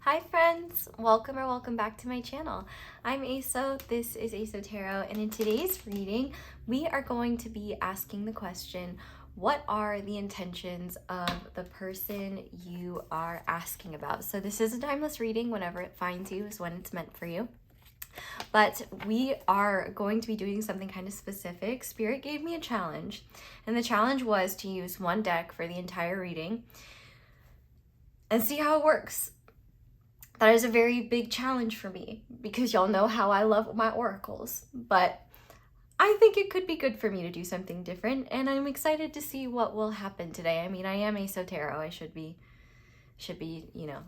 Hi friends, welcome back to my channel. I'm Eso, this is EsoTarot, and in today's reading, we are going to be asking the question, what are the intentions of the person you are asking about? So this is a timeless reading. Whenever it finds you is when it's meant for you. But we are going to be doing something kind of specific. Spirit gave me a challenge, and the challenge was to use one deck for the entire reading and see how it works. That is a very big challenge for me because y'all know how I love my oracles, but I think it could be good for me to do something different, and I'm excited to see what will happen today. I mean, I am EsoTarot. I should be, you know,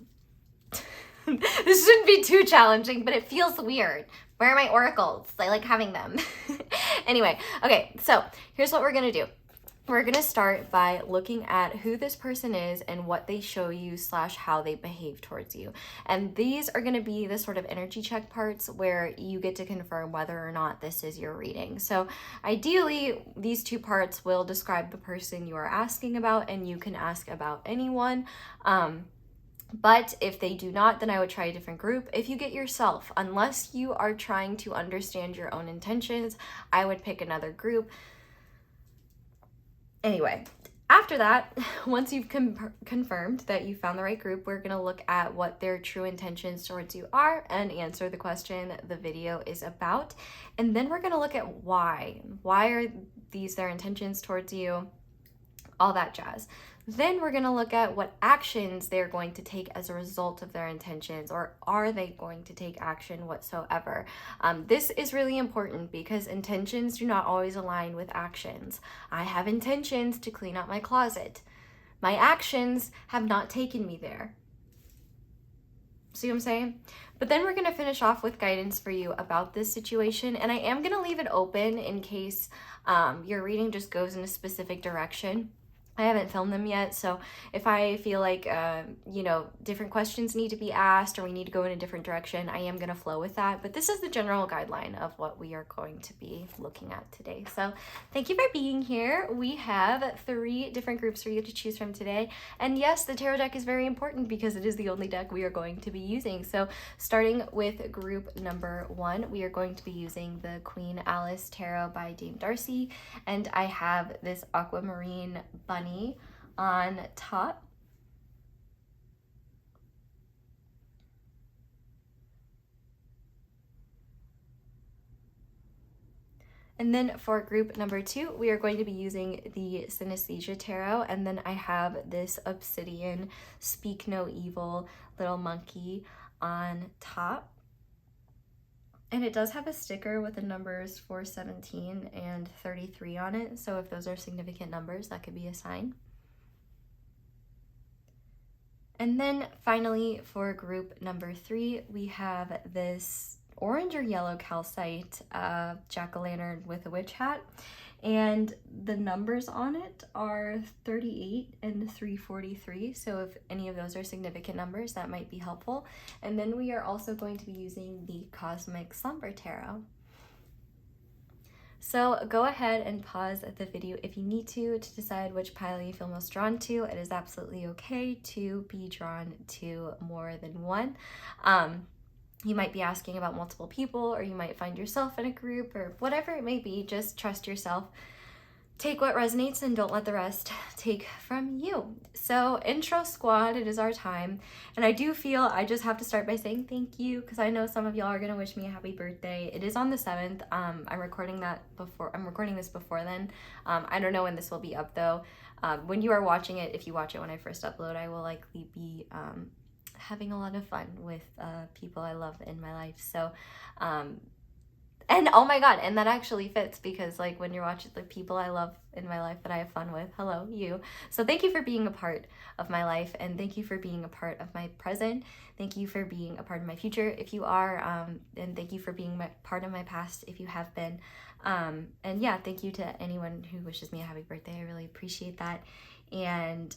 this shouldn't be too challenging, but it feels weird. Where are my oracles? I like having them. Anyway, okay, so here's what we're gonna do. We're going to start by looking at who this person is and what they show you / how they behave towards you. And these are going to be the sort of energy check parts where you get to confirm whether or not this is your reading. So ideally, these two parts will describe the person you are asking about, and you can ask about anyone. But if they do not, then I would try a different group. If you get yourself, unless you are trying to understand your own intentions, I would pick another group. Anyway, after that, once you've confirmed that you found the right group, we're going to look at what their true intentions towards you are and answer the question the video is about. And then we're going to look at why. Why are these their intentions towards you? All that jazz. Then we're going to look at what actions they're going to take as a result of their intentions, or are they going to take action whatsoever. This is really important because intentions do not always align with actions. I have intentions to clean out my closet. My actions have not taken me there. See what I'm saying? But then we're going to finish off with guidance for you about this situation, and I am going to leave it open in case your reading just goes in a specific direction. I haven't filmed them yet, so if I feel like, different questions need to be asked or we need to go in a different direction, I am going to flow with that. But this is the general guideline of what we are going to be looking at today. So thank you for being here. We have 3 different groups for you to choose from today. And yes, the tarot deck is very important because it is the only deck we are going to be using. So starting with group number 1, we are going to be using the Queen Alice Tarot by Dame Darcy. And I have this Aquamarine bunny on top. And then for group number 2, we are going to be using the Synestheisa Tarot, and then I have this Obsidian Speak No Evil little monkey on top. And it does have a sticker with the numbers 417 and 33 on it, so if those are significant numbers, that could be a sign. And then finally, for group number 3, we have this orange or yellow calcite jack-o'-lantern with a witch hat. And the numbers on it are 38 and 343. So if any of those are significant numbers, that might be helpful. And then we are also going to be using the Cosmic Slumber Tarot. So go ahead and pause the video if you need to decide which pile you feel most drawn to. It is absolutely okay to be drawn to more than one. You might be asking about multiple people, or you might find yourself in a group, or whatever it may be. Just trust yourself. Take what resonates and don't let the rest take from you. So intro squad, it is our time. And I do feel I just have to start by saying thank you, because I know some of y'all are going to wish me a happy birthday. It is on the 7th. I'm recording this before then. I don't know when this will be up though. When you are watching it, if you watch it when I first upload, I will likely be having a lot of fun with people I love in my life. So and oh my god, and that actually fits, because like when you're watching the people I love in my life that I have fun with, hello, you. So thank you for being a part of my life, and thank you for being a part of my present. Thank you for being a part of my future if you are, and thank you for being part of my past if you have been. And yeah, thank you to anyone who wishes me a happy birthday. I really appreciate that. And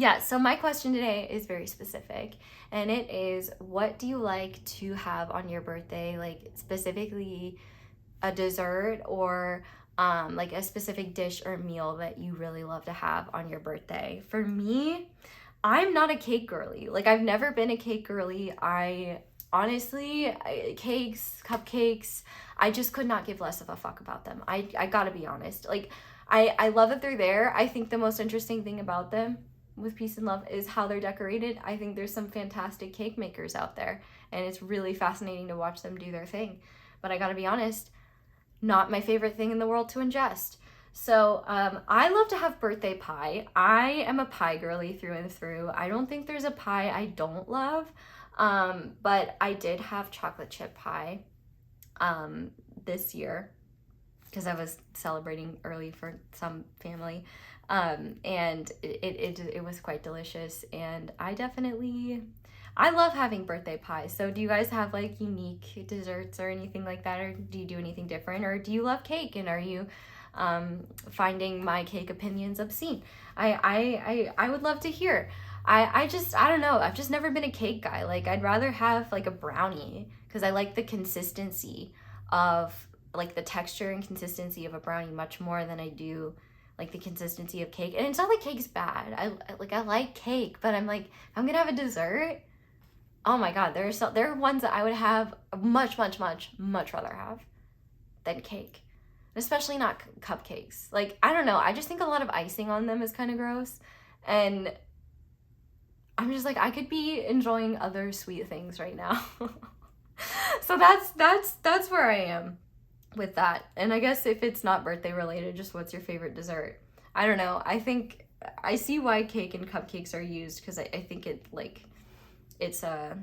yeah, so my question today is very specific, and it is, what do you like to have on your birthday? Like specifically a dessert, or like a specific dish or meal that you really love to have on your birthday. For me, I'm not a cake girly. Like, I've never been a cake girly. Honestly, cakes, cupcakes, I just could not give less of a fuck about them. I gotta be honest. Like, I love that they're there. I think the most interesting thing about them with peace and love is how they're decorated. I think there's some fantastic cake makers out there, and it's really fascinating to watch them do their thing. But I gotta be honest, not my favorite thing in the world to ingest. So I love to have birthday pie. I am a pie girly through and through. I don't think there's a pie I don't love, but I did have chocolate chip pie this year because I was celebrating early for some family, and it was quite delicious, and I love having birthday pie. So do you guys have like unique desserts or anything like that, or do you do anything different, or do you love cake, and are you finding my cake opinions obscene? I would love to hear. I don't know. I've just never been a cake guy. Like, I'd rather have like a brownie because I like the consistency of like the texture and consistency of a brownie much more than I do like the consistency of cake. And it's not like cake's bad. I like cake, but I'm like, if I'm gonna have a dessert, oh my god, there are ones that I would have much rather have than cake. Especially not cupcakes. Like, I don't know, I just think a lot of icing on them is kind of gross, and I'm just like, I could be enjoying other sweet things right now. So that's where I am with that. And I guess if it's not birthday related, just what's your favorite dessert? I don't know. I think I see why cake and cupcakes are used, because I think it's well,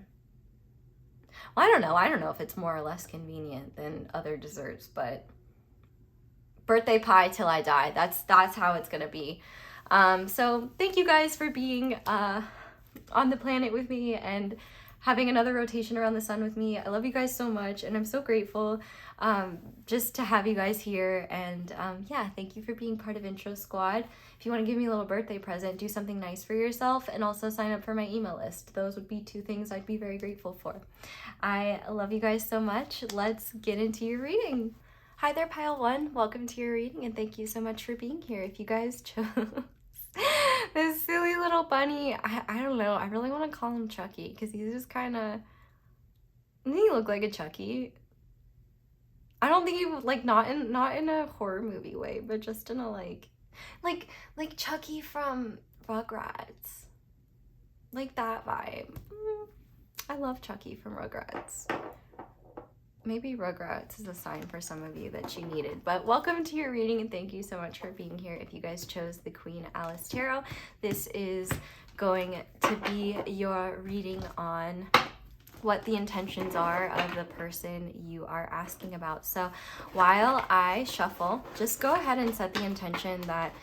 I don't know if it's more or less convenient than other desserts, but birthday pie till I die. That's how it's gonna be. So thank you guys for being on the planet with me and having another rotation around the sun with me. I love you guys so much, and I'm so grateful just to have you guys here. And yeah, thank you for being part of Intro Squad. If you want to give me a little birthday present, do something nice for yourself, and also sign up for my email list. Those would be two things I'd be very grateful for. I love you guys so much. Let's get into your reading. Hi there, Pile 1. Welcome to your reading, and thank you so much for being here. If you guys chose this silly little bunny, I don't know. I really want to call him Chucky, because he's just kind of... Doesn't he look like a Chucky? I don't think he would, like, not in a horror movie way, but just in a like Chucky from Rugrats. Like that vibe. I love Chucky from Rugrats. Maybe Rugrats is a sign for some of you that you needed. But welcome to your reading, and thank you so much for being here. If you guys chose the Queen Alice Tarot, this is going to be your reading on what the intentions are of the person you are asking about. So while I shuffle, just go ahead and set the intention that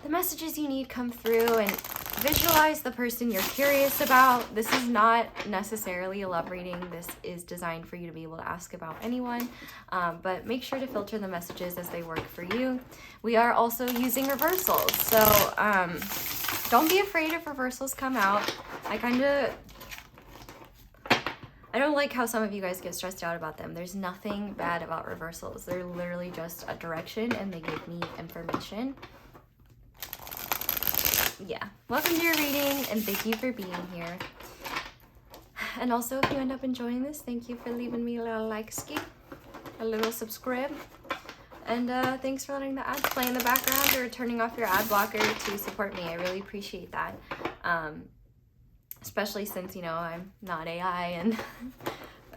the messages you need come through, and visualize the person you're curious about. This is not necessarily a love reading. This is designed for you to be able to ask about anyone, but make sure to filter the messages as they work for you. We are also using reversals, so don't be afraid if reversals come out. I don't like how some of you guys get stressed out about them. There's nothing bad about reversals. They're literally just a direction, and they give me information. Yeah, welcome to your reading, and thank you for being here. And also, if you end up enjoying this, thank you for leaving me a little like-ski, a little subscribe, and thanks for letting the ads play in the background or turning off your ad blocker to support me. I really appreciate that, especially since, you know, I'm not AI and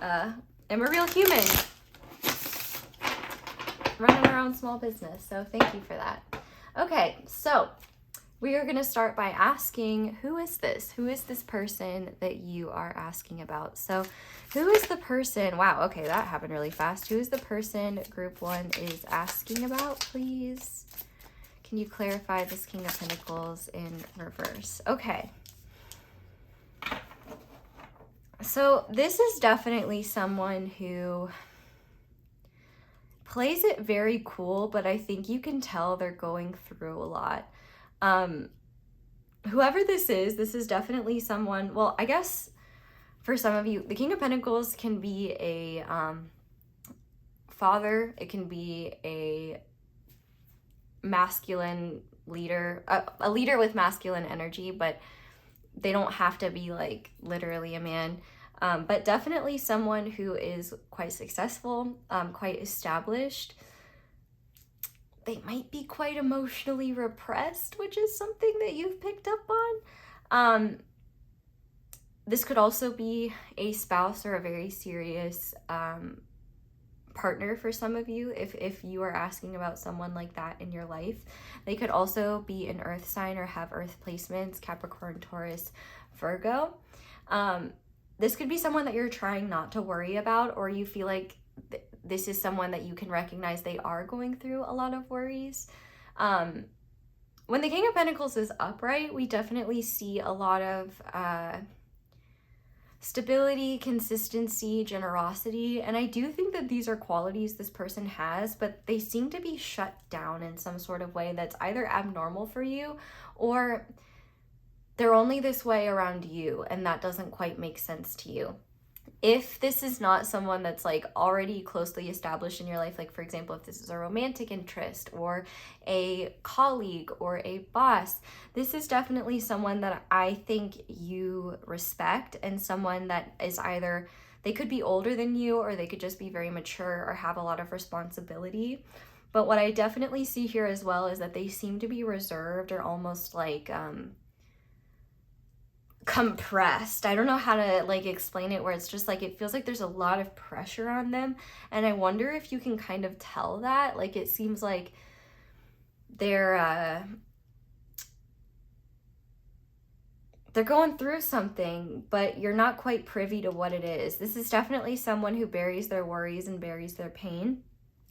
am a real human running our own small business, so thank you for that. Okay, so we are going to start by asking, who is this? Who is this person that you are asking about? So who is the person? Wow, okay, that happened really fast. Who is the person group 1 is asking about, please? Can you clarify this King of Pentacles in reverse? Okay. So this is definitely someone who plays it very cool, but I think you can tell they're going through a lot. Whoever this is definitely someone, well, I guess for some of you, the King of Pentacles can be a father, it can be a masculine leader, a leader with masculine energy, but They don't have to be like literally a man, but definitely someone who is quite successful, quite established. They might be quite emotionally repressed, which is something that you've picked up on. This could also be a spouse or a very serious partner for some of you, if you are asking about someone like that in your life. They could also be an earth sign or have earth placements, Capricorn, Taurus, Virgo. This could be someone that you're trying not to worry about, or you feel like this is someone that you can recognize they are going through a lot of worries. When the King of Pentacles is upright, we definitely see a lot of stability, consistency, generosity, and I do think that these are qualities this person has, but they seem to be shut down in some sort of way that's either abnormal for you, or they're only this way around you and that doesn't quite make sense to you. If this is not someone that's like already closely established in your life, like for example, if this is a romantic interest or a colleague or a boss, this is definitely someone that I think you respect, and someone that is either, they could be older than you, or they could just be very mature or have a lot of responsibility. But what I definitely see here as well is that they seem to be reserved or almost like compressed. I don't know how to like explain it, where it's just like it feels like there's a lot of pressure on them, and I wonder if you can kind of tell that. Like it seems like they're going through something, but you're not quite privy to what it is. This is definitely someone who buries their worries and buries their pain.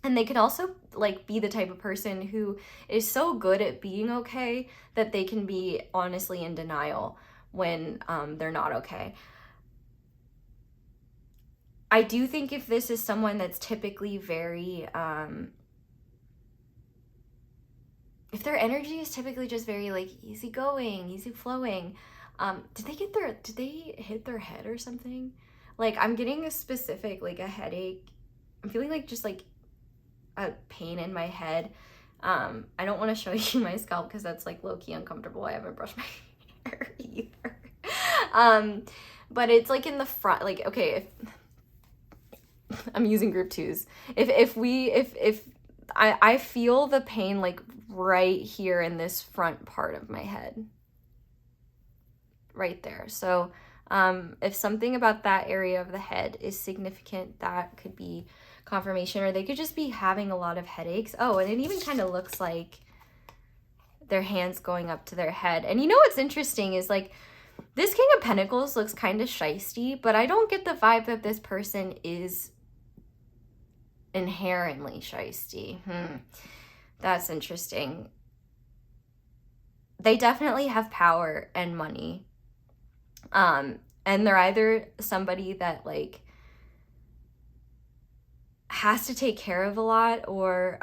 And they can also like be the type of person who is so good at being okay that they can be honestly in denial when they're not okay. I do think if this is someone that's typically very, if their energy is typically just very like easygoing, easy flowing, did they hit their head or something? Like I'm getting a specific, like a headache. I'm feeling like just like a pain in my head. I don't want to show you my scalp because that's like low-key uncomfortable. I haven't brushed my hair either. But it's like in the front, like, okay, if I'm using group twos, if I feel the pain like right here in this front part of my head, right there. So if something about that area of the head is significant, that could be confirmation, or they could just be having a lot of headaches. Oh, and it even kind of looks like their hands going up to their head. And you know what's interesting is like this King of Pentacles looks kind of shisty, but I don't get the vibe that this person is inherently shisty. That's interesting. They definitely have power and money. And they're either somebody that like has to take care of a lot, or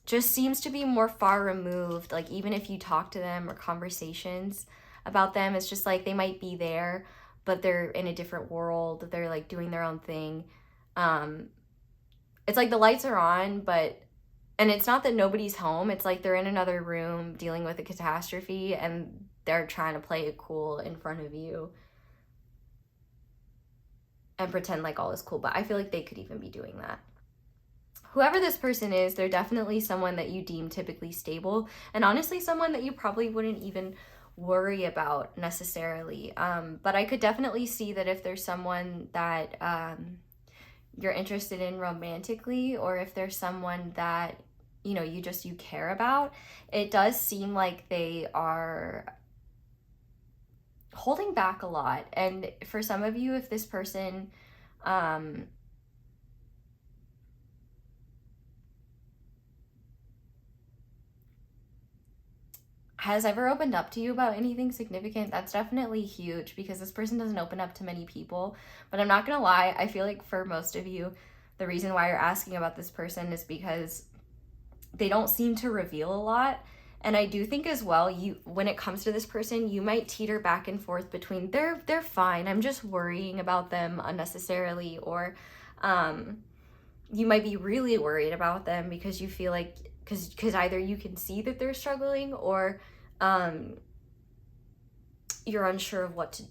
just seems to be more far removed. Like even if you talk to them or conversations about them, it's just like they might be there, but they're in a different world. They're like doing their own thing. It's like the lights are on, and it's not that nobody's home. It's like they're in another room dealing with a catastrophe and they're trying to play it cool in front of you and pretend like all is cool. But I feel like they could even be doing that. Whoever this person is, they're definitely someone that you deem typically stable, and honestly someone that you probably wouldn't even worry about necessarily. But I could definitely see that if there's someone that you're interested in romantically, or if there's someone that you care about, it does seem like they are holding back a lot. And for some of you, if this person has ever opened up to you about anything significant, that's definitely huge, because this person doesn't open up to many people. But I'm not gonna lie, I feel like for most of you, the reason why you're asking about this person is because they don't seem to reveal a lot. And I do think as well, when it comes to this person, you might teeter back and forth between they're fine, I'm just worrying about them unnecessarily, or you might be really worried about them because you feel like because either you can see that they're struggling, or you're unsure of what to,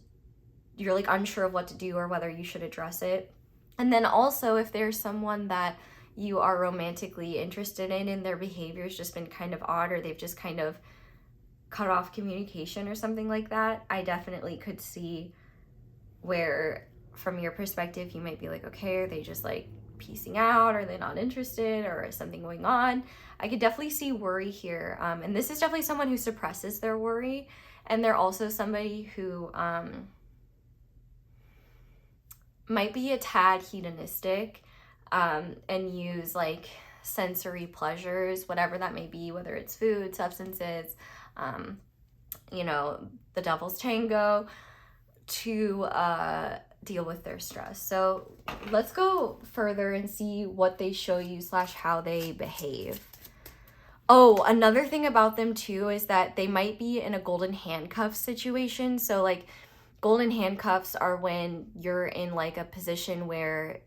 you're like unsure of what to do or whether you should address it. And then also, if there's someone that you are romantically interested in and their behavior's just been kind of odd, or they've just kind of cut off communication or something like that, I definitely could see where, from your perspective, you might be like, okay, are they just like piecing out? Are they not interested? Or is something going on? I could definitely see worry here. And this is definitely someone who suppresses their worry. And they're also somebody who might be a tad hedonistic, and use like sensory pleasures, whatever that may be, whether it's food, substances, you know, the devil's tango, to deal with their stress. So let's go further and see what they show you / how they behave. Oh, another thing about them too is that they might be in a golden handcuff situation. So like golden handcuffs are when you're in like a position where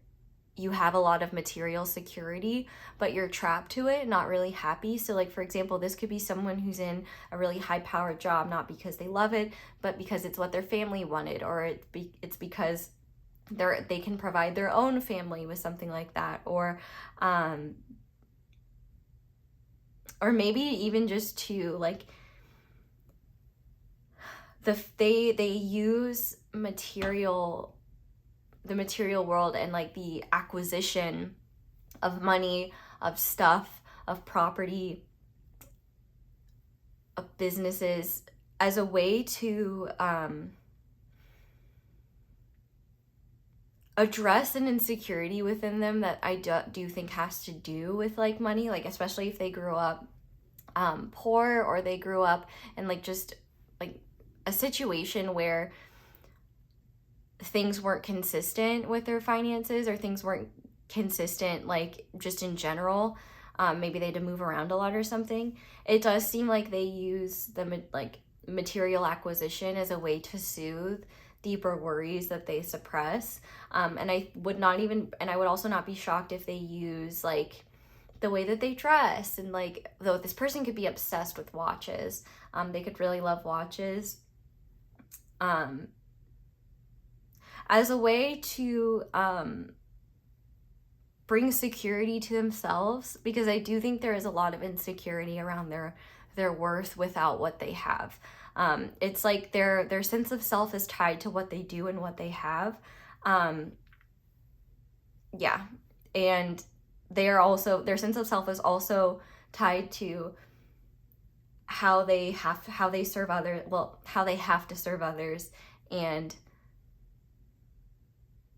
you have a lot of material security, but you're trapped to it, not really happy. So like, for example, this could be someone who's in a really high powered job, not because they love it, but because it's what their family wanted, or it's because they can provide their own family with something like that. Or maybe even just to like, they use the material world and like the acquisition of money, of stuff, of property, of businesses as a way to address an insecurity within them that I do think has to do with like money, like especially if they grew up poor, or they grew up in like just like a situation where things weren't consistent with their finances, or things weren't consistent like just in general. Maybe they had to move around a lot or something. It does seem like they use the like material acquisition as a way to soothe deeper worries that they suppress. And I would also not be shocked if they use like the way that they dress, and like, though this person could be obsessed with watches. They could really love watches. As a way to bring security to themselves, because I do think there is a lot of insecurity around their worth without what they have. It's like their sense of self is tied to what they do and what they have. Yeah, and their sense of self is also tied to how they have to serve others, and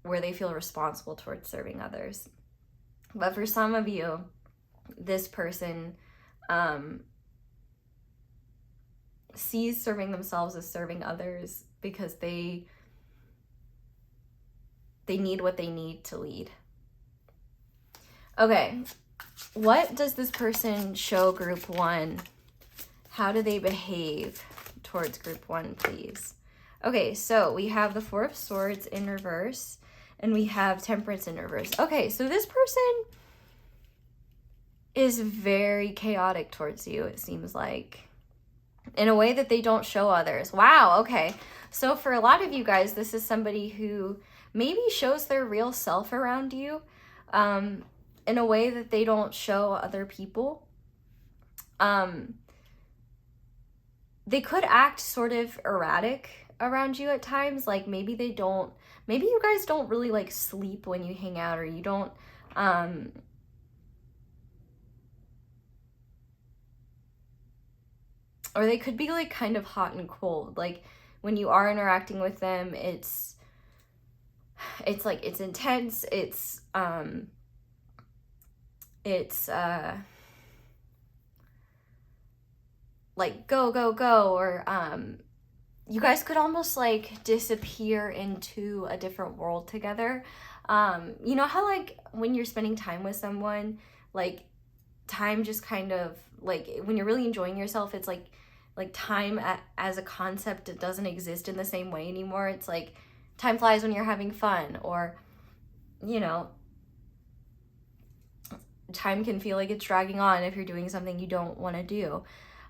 where they feel responsible towards serving others. But for some of you, this person sees serving themselves as serving others because they need what they need to lead. Okay, what does this person show group 1? How do they behave towards group 1, please? Okay, so we have the 4 of Swords in reverse, and we have Temperance in reverse. Okay, so this person is very chaotic towards you, it seems like, in a way that they don't show others. Wow, okay. So for a lot of you guys, this is somebody who maybe shows their real self around you in a way that they don't show other people. They could act sort of erratic around you at times. Like maybe you guys don't really like sleep when you hang out, or you don't, or they could be like kind of hot and cold. Like when you are interacting with them, it's like, it's intense. It's like go, go, go, or you guys could almost like disappear into a different world together. You know how like when you're spending time with someone, like time just kind of like, when you're really enjoying yourself, it's like time as a concept, it doesn't exist in the same way anymore. It's like time flies when you're having fun, or you know, time can feel like it's dragging on if you're doing something you don't want to do.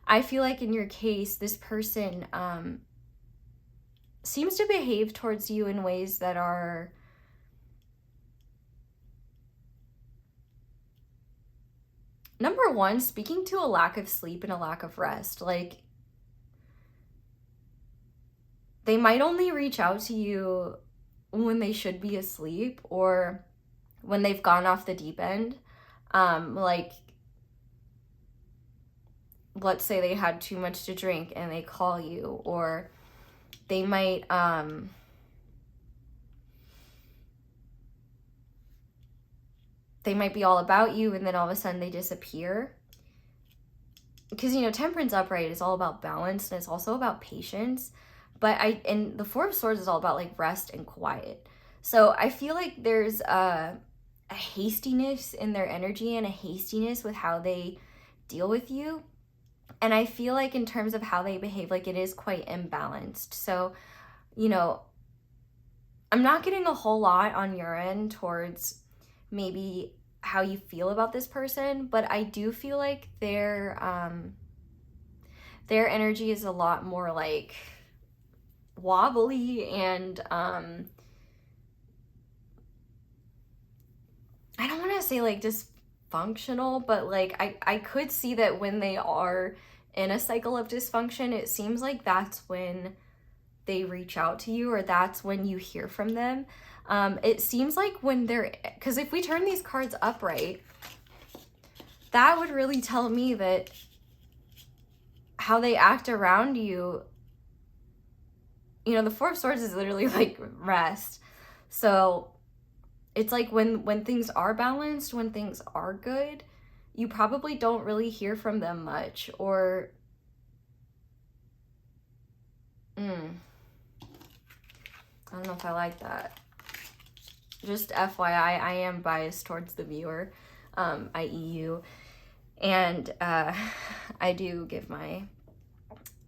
I feel like in your case, this person seems to behave towards you in ways that are number one, speaking to a lack of sleep and a lack of rest. Like, they might only reach out to you when they should be asleep or when they've gone off the deep end. Like, let's say they had too much to drink and they call you, or they might be all about you and then all of a sudden they disappear. Because, you know, Temperance upright is all about balance and it's also about patience. But and the Four of Swords is all about like rest and quiet. So I feel like there's a hastiness in their energy and a hastiness with how they deal with you. And I feel like in terms of how they behave, like it is quite imbalanced. So, you know, I'm not getting a whole lot on your end towards maybe how you feel about this person, but I do feel like their energy is a lot more like wobbly and I don't want to say like dysfunctional, but like I could see that when they are in a cycle of dysfunction, it seems like that's when they reach out to you, or that's when you hear from them. It seems like when they're, because if we turn these cards upright, that would really tell me that how they act around you, you know, the Four of Swords is literally like rest. So it's like when things are balanced, when things are good, you probably don't really hear from them much, or I don't know if I like that. Just FYI, I am biased towards the viewer, i.e. you, and I do give my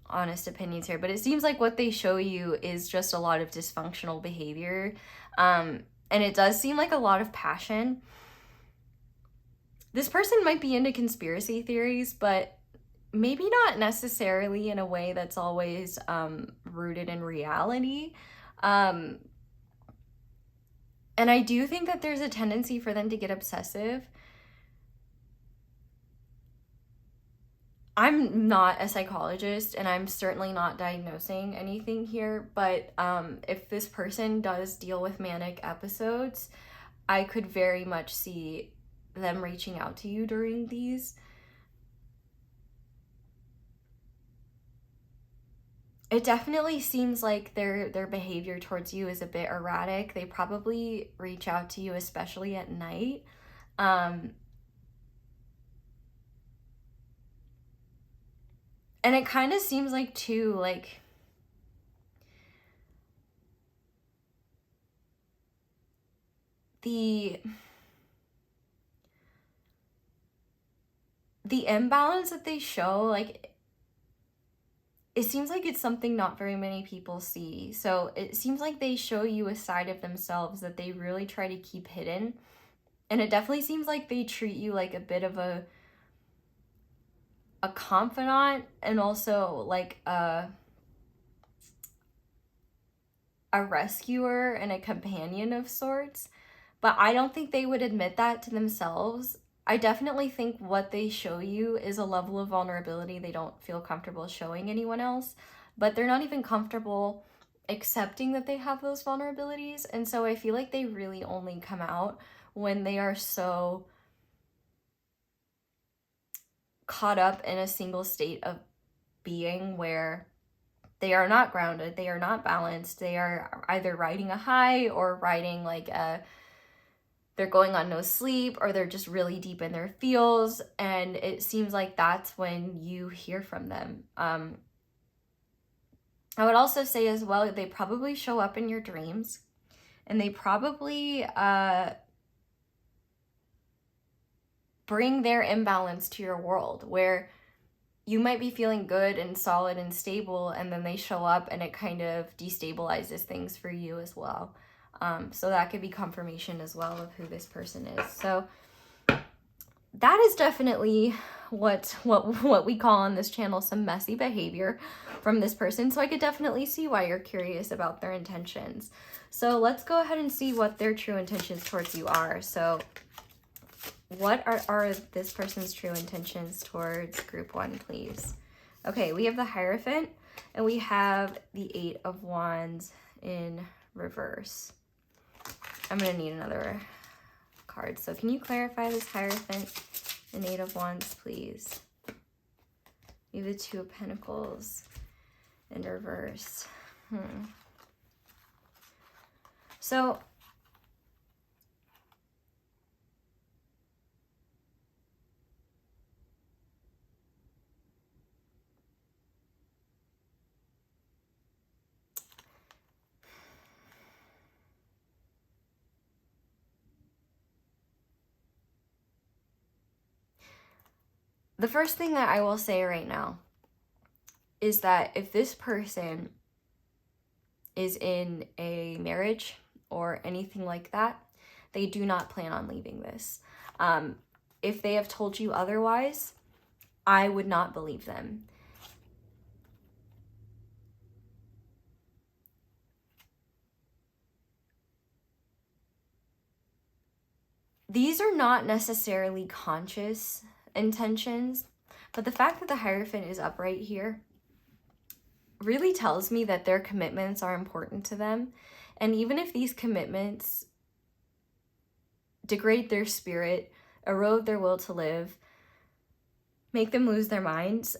honest opinions here, but it seems like what they show you is just a lot of dysfunctional behavior, and it does seem like a lot of passion. This person might be into conspiracy theories, but maybe not necessarily in a way that's always rooted in reality. And I do think that there's a tendency for them to get obsessive. I'm not a psychologist and I'm certainly not diagnosing anything here, but if this person does deal with manic episodes, I could very much see them reaching out to you during these. It definitely seems like their behavior towards you is a bit erratic. They probably reach out to you, especially at night. And it kind of seems like, too, like the imbalance that they show, like, it seems like it's something not very many people see. So it seems like they show you a side of themselves that they really try to keep hidden. And it definitely seems like they treat you like a bit of a confidant and also like a rescuer and a companion of sorts. But I don't think they would admit that to themselves. I definitely think what they show you is a level of vulnerability they don't feel comfortable showing anyone else, but they're not even comfortable accepting that they have those vulnerabilities. And so I feel like they really only come out when they are so caught up in a single state of being where they are not grounded, they are not balanced, they are either riding a high or riding like they're going on no sleep, or they're just really deep in their feels, and it seems like that's when you hear from them. I would also say as well, they probably show up in your dreams, and they probably bring their imbalance to your world, where you might be feeling good and solid and stable, and then they show up and it kind of destabilizes things for you as well. So that could be confirmation as well of who this person is. So that is definitely what we call on this channel some messy behavior from this person. So I could definitely see why you're curious about their intentions. So let's go ahead and see what their true intentions towards you are. So what are this person's true intentions towards group 1, please? Okay, we have the Hierophant and we have the 8 of Wands in reverse. I'm going to need another card. So can you clarify this Hierophant and 8 of Wands, please? You have the 2 of Pentacles in reverse. So the first thing that I will say right now is that if this person is in a marriage or anything like that, they do not plan on leaving this. If they have told you otherwise, I would not believe them. These are not necessarily conscious intentions, but the fact that the Hierophant is upright here really tells me that their commitments are important to them. And even if these commitments degrade their spirit, erode their will to live, make them lose their minds,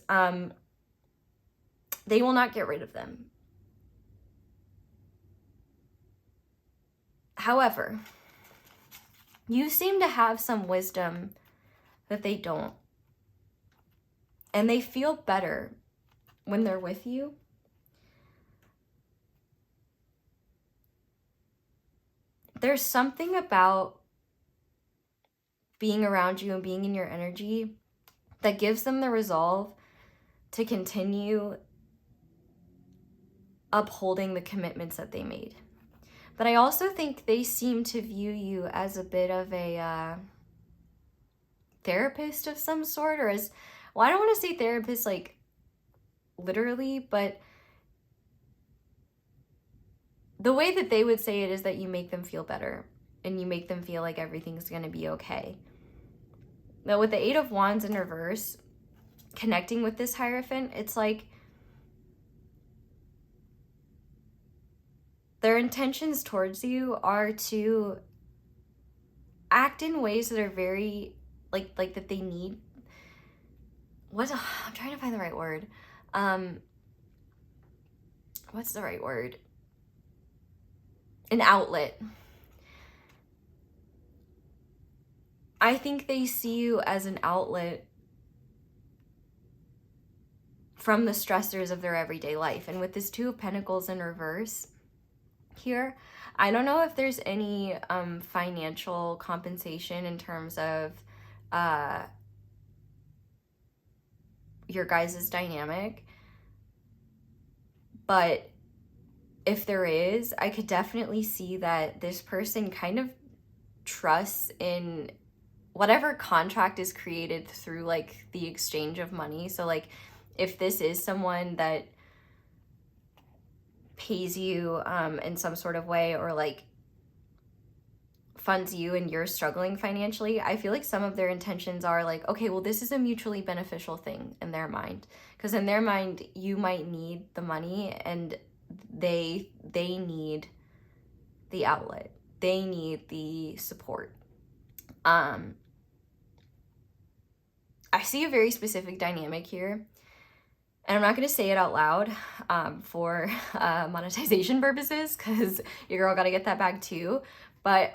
they will not get rid of them. However, you seem to have some wisdom that they don't. And they feel better when they're with you. There's something about being around you and being in your energy that gives them the resolve to continue upholding the commitments that they made. But I also think they seem to view you as a bit of a therapist of some sort, or as, well, I don't want to say therapist like literally, but the way that they would say it is that you make them feel better and you make them feel like everything's going to be okay. Now with the 8 of Wands in reverse, connecting with this Hierophant, it's like their intentions towards you are to act in ways that are very, like that they need. I'm trying to find the right word. What's the right word? An outlet. I think they see you as an outlet from the stressors of their everyday life. And with this 2 of Pentacles in reverse here, I don't know if there's any financial compensation in terms of your guys' dynamic, but if there is, I could definitely see that this person kind of trusts in whatever contract is created through like the exchange of money. So like if this is someone that pays you in some sort of way, or like funds you and you're struggling financially, I feel like some of their intentions are like, okay, well, this is a mutually beneficial thing in their mind, because in their mind you might need the money and they need the outlet, they need the support. I see a very specific dynamic here, and I'm not going to say it out loud for monetization purposes, because your girl got to get that bag too. But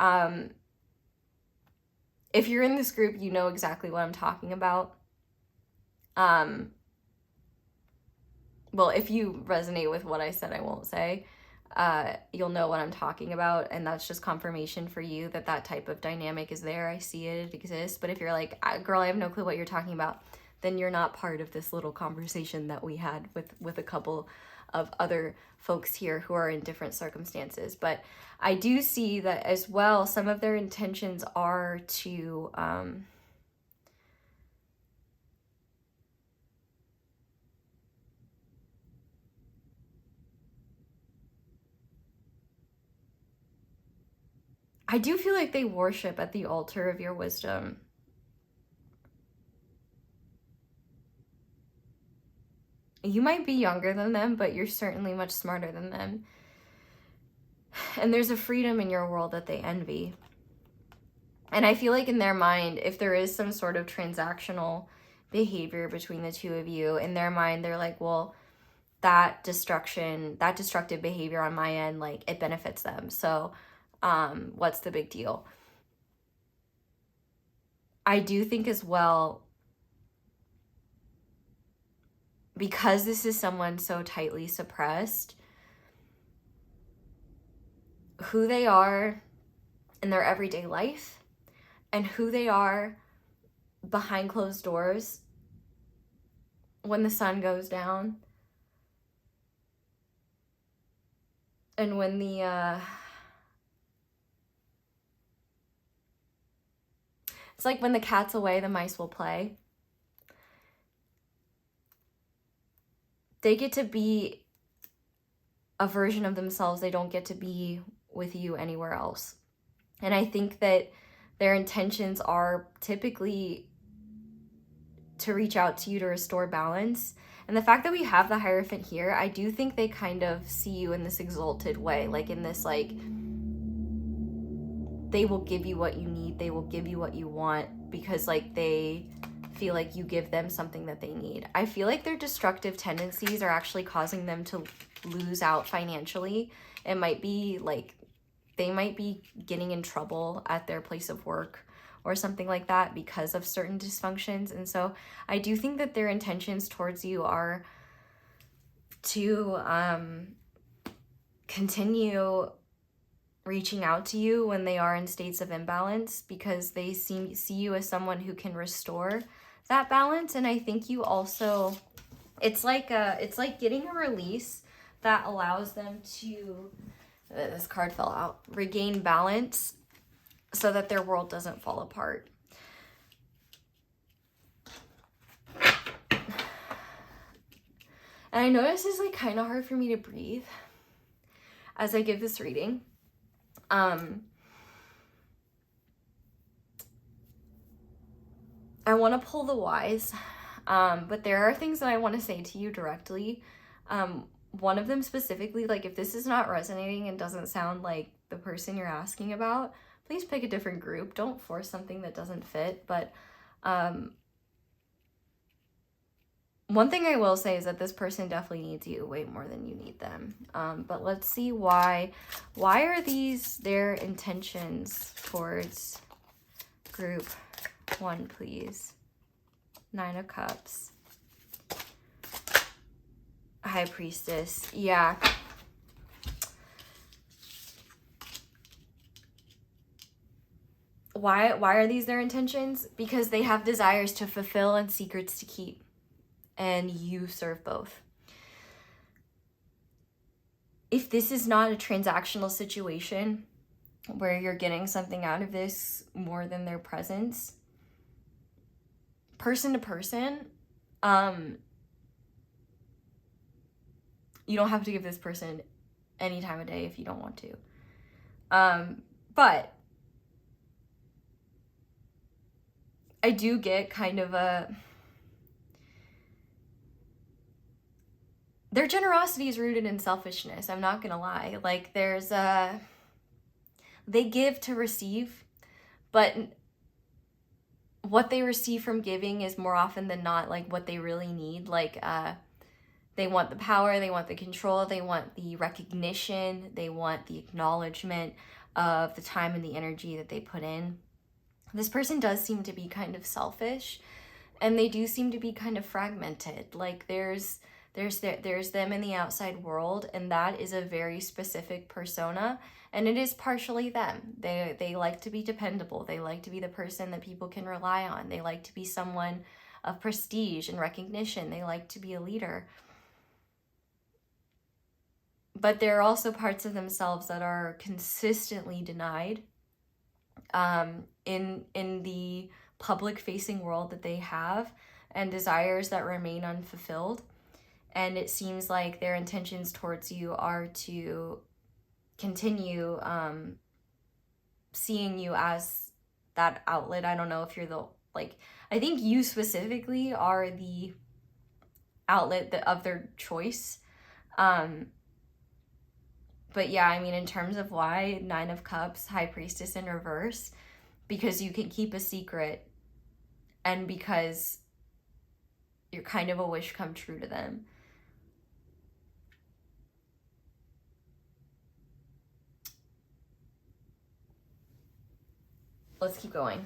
if you're in this group, you know exactly what I'm talking about. Well, if you resonate with what I said, I won't say. You'll know what I'm talking about, and that's just confirmation for you that that type of dynamic is there. I see it, it exists. But if you're like, girl, I have no clue what you're talking about, then you're not part of this little conversation that we had with a couple of other folks here who are in different circumstances. But I do see that as well, some of their intentions are to I do feel like they worship at the altar of your wisdom. You might be younger than them, but you're certainly much smarter than them. And there's a freedom in your world that they envy. And I feel like in their mind, if there is some sort of transactional behavior between the two of you, in their mind, they're like, well, that destructive behavior on my end, like, it benefits them. So what's the big deal? I do think as well, because this is someone so tightly suppressed, who they are in their everyday life and who they are behind closed doors when the sun goes down and when the it's like when the cat's away, the mice will play. They get to be a version of themselves they don't get to be with you anywhere else. And I think that their intentions are typically to reach out to you to restore balance. And the fact that we have the Hierophant here, I do think they kind of see you in this exalted way, like in this, like, they will give you what you need, they will give you what you want, because like they feel like you give them something that they need. I feel like their destructive tendencies are actually causing them to lose out financially. It might be like they might be getting in trouble at their place of work or something like that because of certain dysfunctions. And so I do think that their intentions towards you are to continue reaching out to you when they are in states of imbalance, because they see you as someone who can restore that balance. And I think you also, it's like getting a release that allows them to, this card fell out, regain balance so that their world doesn't fall apart. And I notice it's like kind of hard for me to breathe as I give this reading. I want to pull the wise, but there are things that I want to say to you directly. One of them specifically, like, if this is not resonating and doesn't sound like the person you're asking about, please pick a different group. Don't force something that doesn't fit. But one thing I will say is that this person definitely needs you way more than you need them. But let's see why are these their intentions towards group one, please. 9 of Cups. High Priestess. Yeah. Why are these their intentions? Because they have desires to fulfill and secrets to keep. And you serve both. If this is not a transactional situation where you're getting something out of this more than their presence, person to person, you don't have to give this person any time of day if you don't want to. But I do get kind of their generosity is rooted in selfishness. I'm not gonna lie. Like, there's they give to receive, but what they receive from giving is more often than not like what they really need. Like, they want the power, they want the control, they want the recognition, they want the acknowledgement of the time and the energy that they put in. This person does seem to be kind of selfish, and they do seem to be kind of fragmented. Like, there's them in the outside world, and that is a very specific persona, and it is partially them. They like to be dependable. They like to be the person that people can rely on. They like to be someone of prestige and recognition. They like to be a leader. But there are also parts of themselves that are consistently denied in the public-facing world that they have, and desires that remain unfulfilled. And it seems like their intentions towards you are to continue seeing you as that outlet. I don't know if you're the, like, I think you specifically are the outlet of their choice. But yeah, I mean, in terms of why, Nine of Cups, High Priestess in reverse, because you can keep a secret and because you're kind of a wish come true to them. Let's keep going.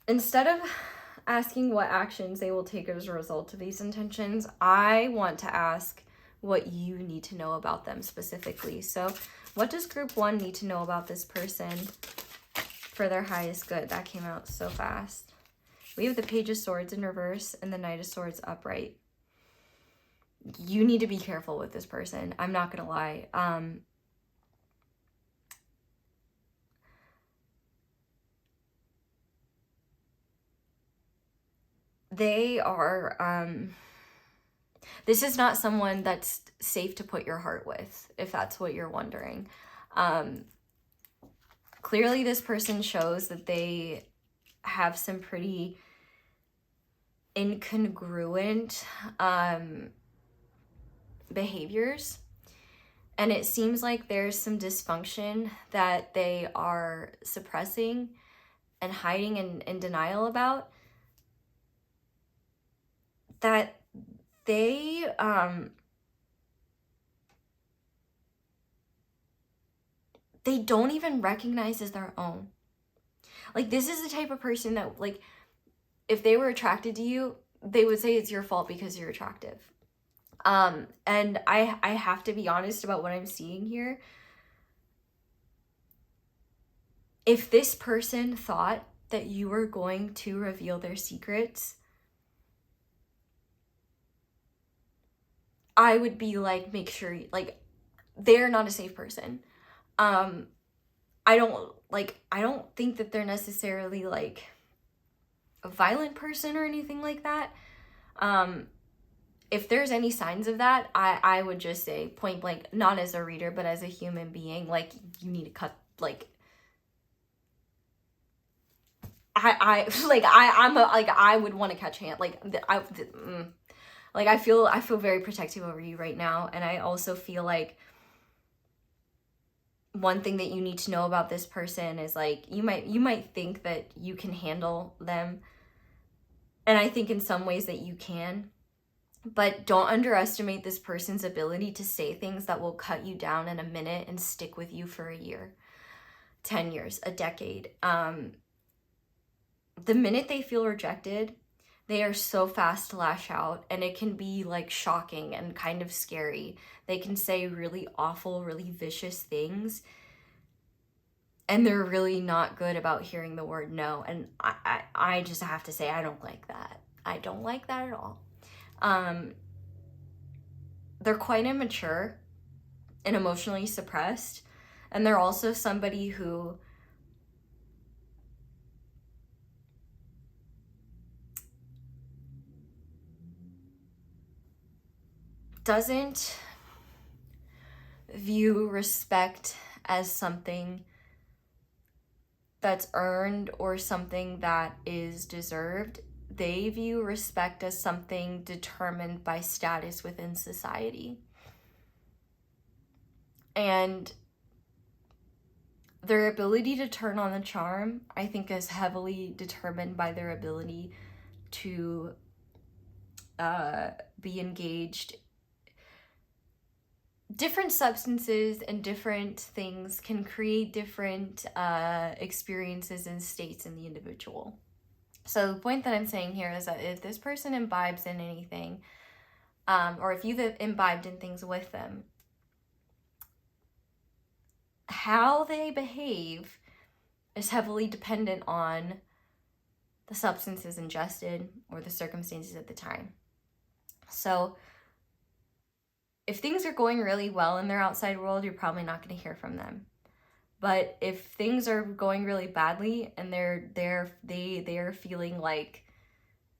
Instead of asking what actions they will take as a result of these intentions, I want to ask what you need to know about them specifically. So what does group 1 need to know about this person for their highest good? That came out so fast. We have the Page of Swords in reverse and the Knight of Swords upright. You need to be careful with this person. I'm not gonna lie. They are, this is not someone that's safe to put your heart with, if that's what you're wondering. Clearly this person shows that they have some pretty incongruent behaviors, and it seems like there's some dysfunction that they are suppressing and hiding and in denial about, that they don't even recognize as their own. Like, this is the type of person that, like, if they were attracted to you, they would say it's your fault because you're attractive. And I have to be honest about what I'm seeing here. If this person thought that you were going to reveal their secrets, I would be like, make sure, like, they're not a safe person. I don't think that they're necessarily like a violent person or anything like that. If there's any signs of that, I would just say point blank, not as a reader, but as a human being, like, you need to cut, like, I would want to catch hand, I feel very protective over you right now. And I also feel like one thing that you need to know about this person is, like, you might think that you can handle them, and I think in some ways that you can, but don't underestimate this person's ability to say things that will cut you down in a minute and stick with you for a year, 10 years, a decade. The minute they feel rejected, they are so fast to lash out, and it can be, like, shocking and kind of scary. They can say really awful, really vicious things, and they're really not good about hearing the word no. And I just have to say, I don't like that. I don't like that at all. They're quite immature and emotionally suppressed, and they're also somebody who doesn't view respect as something that's earned or something that is deserved. They view respect as something determined by status within society. And their ability to turn on the charm, I think, is heavily determined by their ability to be engaged. Different substances and different things can create different experiences and states in the individual. So the point that I'm saying here is that if this person imbibes in anything, or if you've imbibed in things with them, how they behave is heavily dependent on the substances ingested or the circumstances at the time. So if things are going really well in their outside world, you're probably not going to hear from them. But if things are going really badly and they're feeling like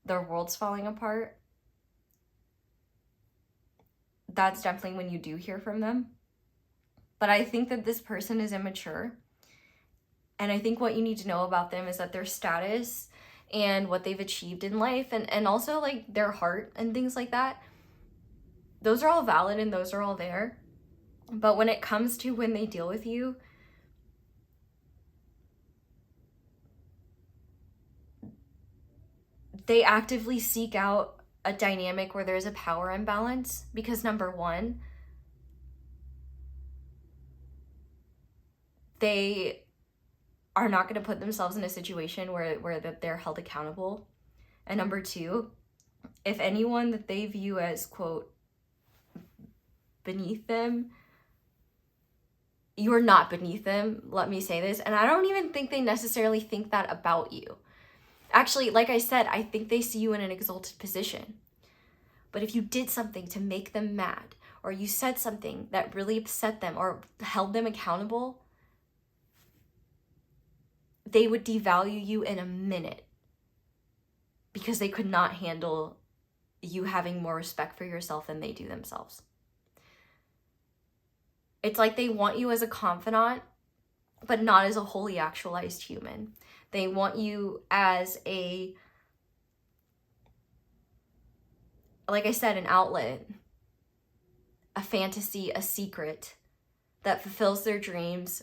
their world's falling apart, that's definitely when you do hear from them. but I think that this person is immature. And I think what you need to know about them is that their status and what they've achieved in life, and also like their heart and things like that, those are all valid and those are all there. But when it comes to when they deal with you, they actively seek out a dynamic where there's a power imbalance, because number one, they are not going to put themselves in a situation where they're held accountable. And number two, if anyone that they view as, quote, beneath them, you are not beneath them, let me say this. And I don't even think they necessarily think that about you. Actually, like I said, I think they see you in an exalted position. But if you did something to make them mad, or you said something that really upset them or held them accountable, they would devalue you in a minute, because they could not handle you having more respect for yourself than they do themselves. It's like they want you as a confidant, but not as a wholly actualized human. They want you as a, like I said, an outlet, a fantasy, a secret that fulfills their dreams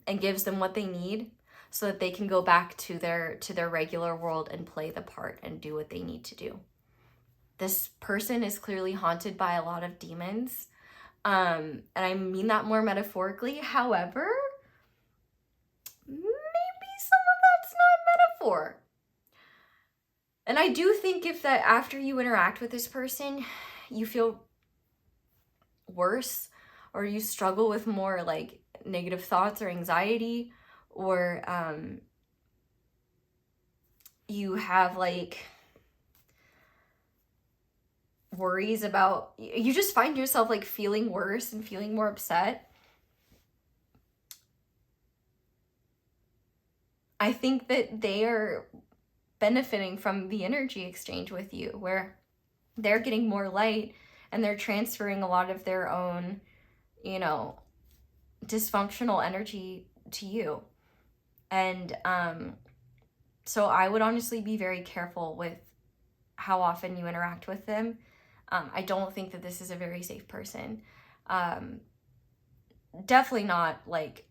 and gives them what they need, so that they can go back to their regular world and play the part and do what they need to do. This person is clearly haunted by a lot of demons. And I mean that more metaphorically. However, maybe some of that's not metaphor. And I do think if that after you interact with this person, you feel worse, or you struggle with more like negative thoughts or anxiety, or you have like worries about, you just find yourself like feeling worse and feeling more upset, I think that they are benefiting from the energy exchange with you, where they're getting more light and they're transferring a lot of their own, you know, dysfunctional energy to you. And so I would honestly be very careful with how often you interact with them. I don't think that this is a very safe person. Definitely not like,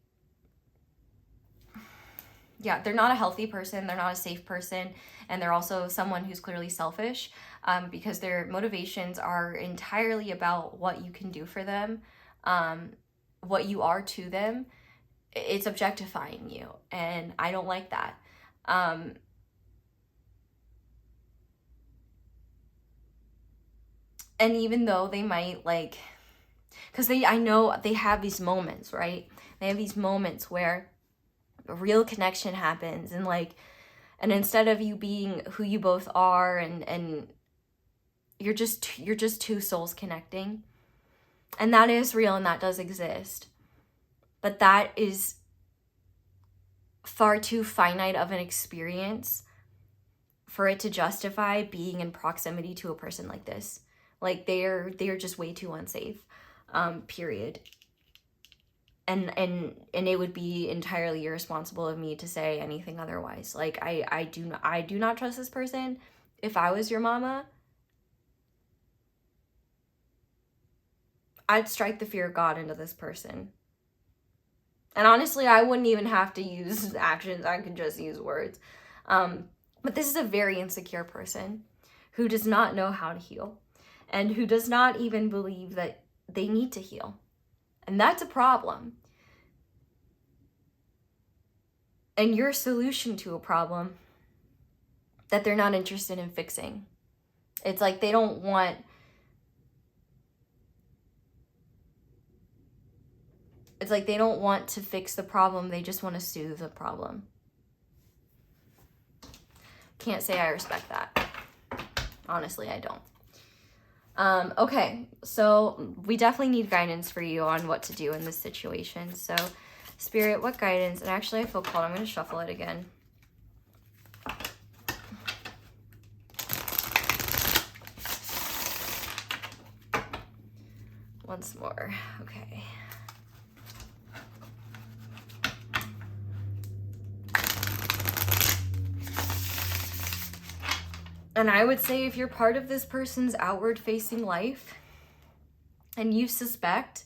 yeah, they're not a healthy person, they're not a safe person, and they're also someone who's clearly selfish, because their motivations are entirely about what you can do for them, what you are to them. It's objectifying you, and I don't like that. And even though they might like, because I know they have these moments, right? They have these moments where a real connection happens, and like, and instead of you being who you both are, and you're just two souls connecting, and that is real and that does exist, but that is far too finite of an experience for it to justify being in proximity to a person like this. Like they're just way too unsafe, period. And it would be entirely irresponsible of me to say anything otherwise. Like I do not trust this person. If I was your mama, I'd strike the fear of God into this person. And honestly, I wouldn't even have to use actions. I could just use words. But this is a very insecure person who does not know how to heal, and who does not even believe that they need to heal. And that's a problem. And your solution to a problem that they're not interested in fixing. It's like they don't want, it's like they don't want to fix the problem, they just want to soothe the problem. Can't say I respect that. Honestly, I don't. Okay, so we definitely need guidance for you on what to do in this situation. So, Spirit, what guidance? And actually, I feel called. I'm going to shuffle it again. Once more. Okay. And I would say if you're part of this person's outward facing life and you suspect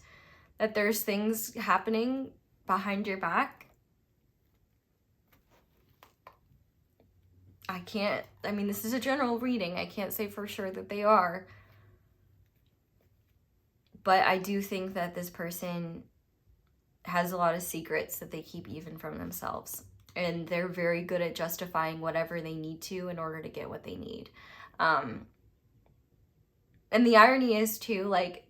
that there's things happening behind your back, I mean, this is a general reading. I can't say for sure that they are. But I do think that this person has a lot of secrets that they keep even from themselves. And they're very good at justifying whatever they need to in order to get what they need. And the irony is too, like,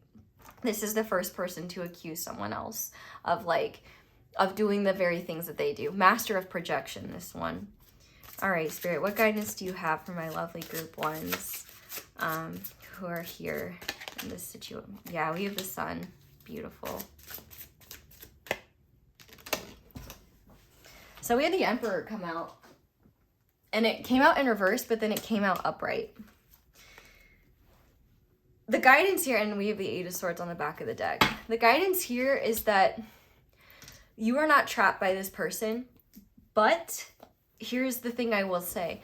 this is the first person to accuse someone else of doing the very things that they do. Master of projection, this one. All right, Spirit, what guidance do you have for my lovely group ones who are here in this situation? Yeah, we have the Sun. Beautiful. So we had the Emperor come out. And it came out in reverse, but then it came out upright. The guidance here, and we have the Eight of Swords on the back of the deck. The guidance here is that you are not trapped by this person, but here's the thing I will say.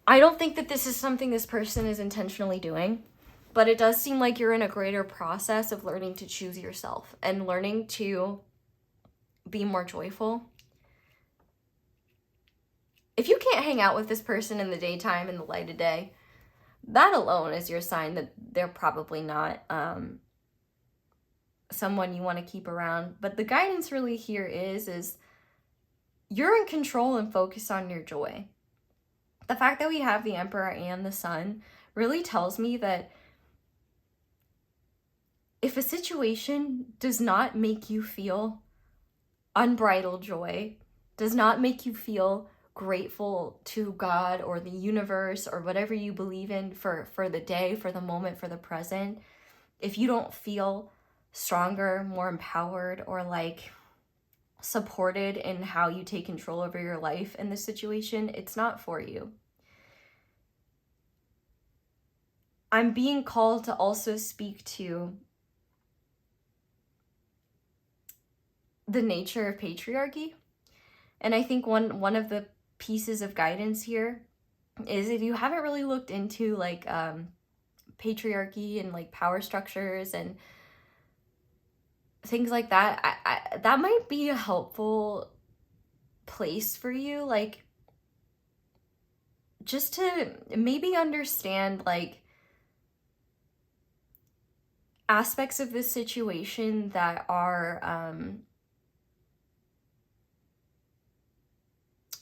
I don't think that this is something this person is intentionally doing, but it does seem like you're in a greater process of learning to choose yourself and learning to be more joyful. If you can't hang out with this person in the daytime, in the light of day, that alone is your sign that they're probably not someone you want to keep around. But the guidance really here is you're in control and focus on your joy. The fact that we have the Emperor and the Sun really tells me that if a situation does not make you feel unbridled joy, does not make you feel grateful to God or the universe or whatever you believe in for the day, for the moment, for the present, if you don't feel stronger, more empowered, or like supported in how you take control over your life in this situation, it's not for you. I'm being called to also speak to the nature of patriarchy. And I think one of the pieces of guidance here is if you haven't really looked into like patriarchy and like power structures and things like that, that might be a helpful place for you, like just to maybe understand like aspects of this situation that are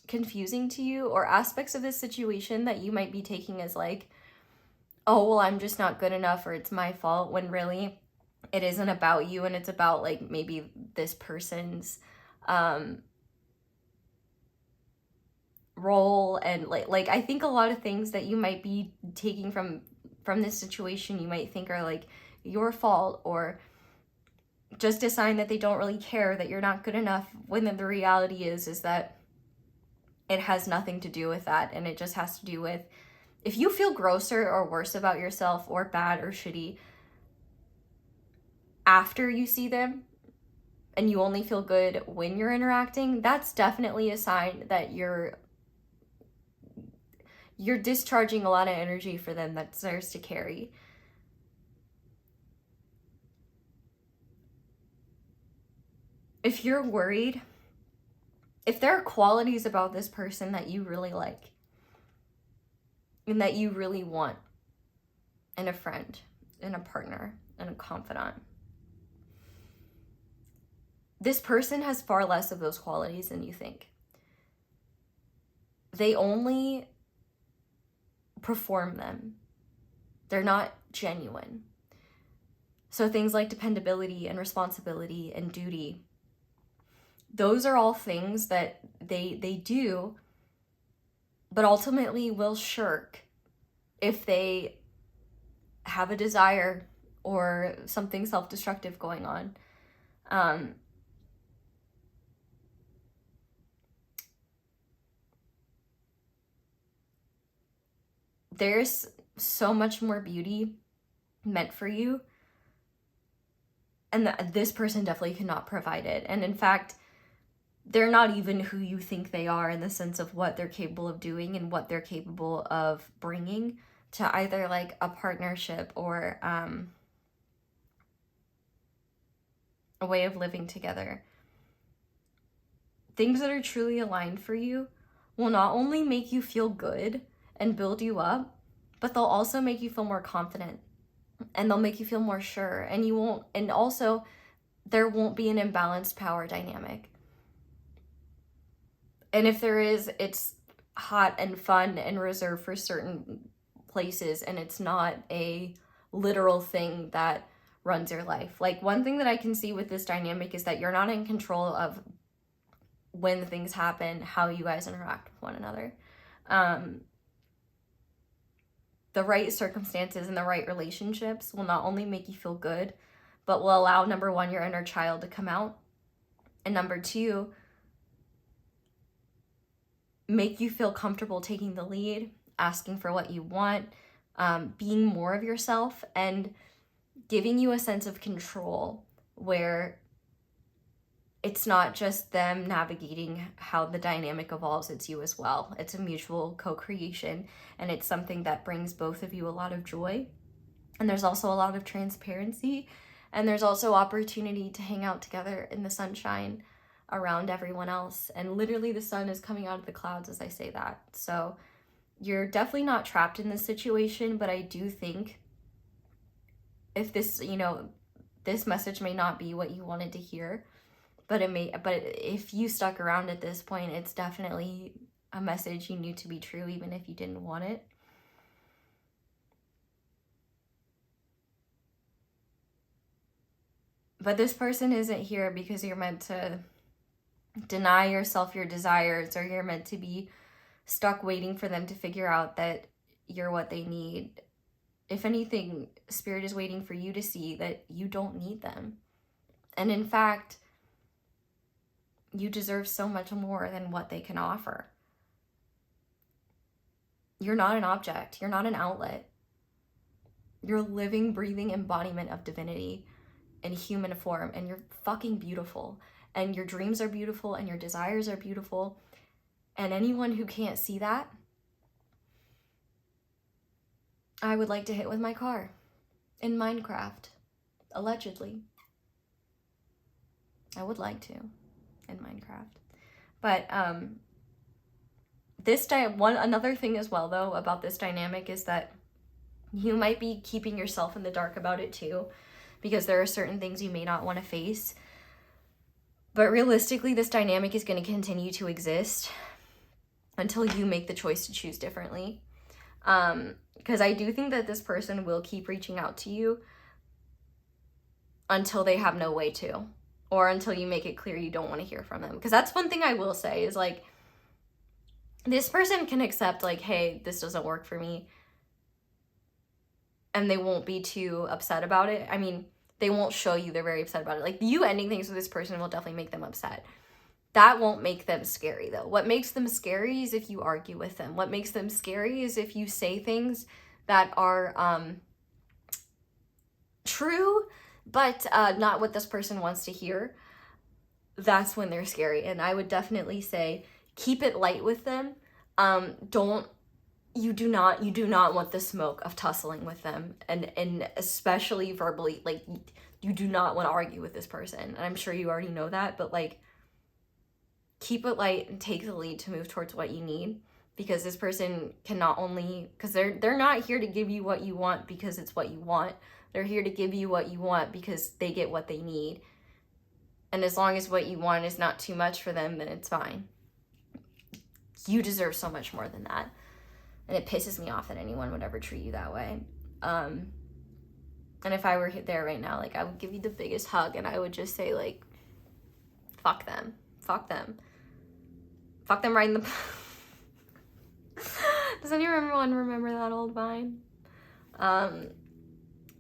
confusing to you, or aspects of this situation that you might be taking as like, oh, well, I'm just not good enough, or it's my fault, when really it isn't about you, and it's about like maybe this person's role. And like I think a lot of things that you might be taking from this situation you might think are like your fault, or just a sign that they don't really care, that you're not good enough, when the reality is that it has nothing to do with that. And it just has to do with, if you feel grosser or worse about yourself, or bad or shitty after you see them, and you only feel good when you're interacting, that's definitely a sign that you're discharging a lot of energy for them that deserves to carry. If you're worried, if there are qualities about this person that you really like and that you really want in a friend, in a partner, in a confidant, this person has far less of those qualities than you think. They only perform them. They're not genuine. So things like dependability and responsibility and duty, those are all things that they do, but ultimately will shirk if they have a desire or something self-destructive going on. There's so much more beauty meant for you, and this person definitely cannot provide it. And in fact, they're not even who you think they are in the sense of what they're capable of doing and what they're capable of bringing to either like a partnership or a way of living together. Things that are truly aligned for you will not only make you feel good and build you up, but they'll also make you feel more confident, and they'll make you feel more sure, and also there won't be an imbalanced power dynamic. And if there is, it's hot and fun and reserved for certain places, and it's not a literal thing that runs your life. Like, one thing that I can see with this dynamic is that you're not in control of when things happen, how you guys interact with one another. The right circumstances and the right relationships will not only make you feel good, but will allow, number one, your inner child to come out, and number two, make you feel comfortable taking the lead, asking for what you want, being more of yourself, and giving you a sense of control where it's not just them navigating how the dynamic evolves, it's you as well. It's a mutual co-creation, and it's something that brings both of you a lot of joy. And there's also a lot of transparency, and there's also opportunity to hang out together in the sunshine around everyone else. And literally the sun is coming out of the clouds as I say that. So you're definitely not trapped in this situation, but I do think if this, this message may not be what you wanted to hear, but if you stuck around at this point, it's definitely a message you knew to be true, even if you didn't want it. But this person isn't here because you're meant to deny yourself your desires, or you're meant to be stuck waiting for them to figure out that you're what they need. If anything, Spirit is waiting for you to see that you don't need them. And in fact, you deserve so much more than what they can offer. You're not an object. You're not an outlet. You're a living, breathing embodiment of divinity in human form, and you're fucking beautiful. And your dreams are beautiful, and your desires are beautiful. And anyone who can't see that, I would like to hit with my car in Minecraft, allegedly. I would like to in Minecraft. But another thing as well though about this dynamic is that you might be keeping yourself in the dark about it too, because there are certain things you may not want to face. But realistically, this dynamic is going to continue to exist until you make the choice to choose differently. Because I do think that this person will keep reaching out to you until they have no way to, or until you make it clear you don't want to hear from them. Because that's one thing I will say is, like, this person can accept, like, hey, this doesn't work for me, and they won't be too upset about it. I mean, they won't show you they're very upset about it. Like, you ending things with this person will definitely make them upset. That won't make them scary, though. What makes them scary is if you argue with them. What makes them scary is if you say things that are true, but not what this person wants to hear. That's when they're scary. And I would definitely say keep it light with them. You do not want the smoke of tussling with them, and especially verbally. Like, you do not want to argue with this person. And I'm sure you already know that, but like, keep it light and take the lead to move towards what you need, because this person can not only, because they're not here to give you what you want because it's what you want. They're here to give you what you want because they get what they need. And as long as what you want is not too much for them, then it's fine. You deserve so much more than that. And it pisses me off that anyone would ever treat you that way. And if I were there right now, like, I would give you the biggest hug, and I would just say, like, fuck them. Fuck them. Fuck them right in the... Does anyone remember that old vine?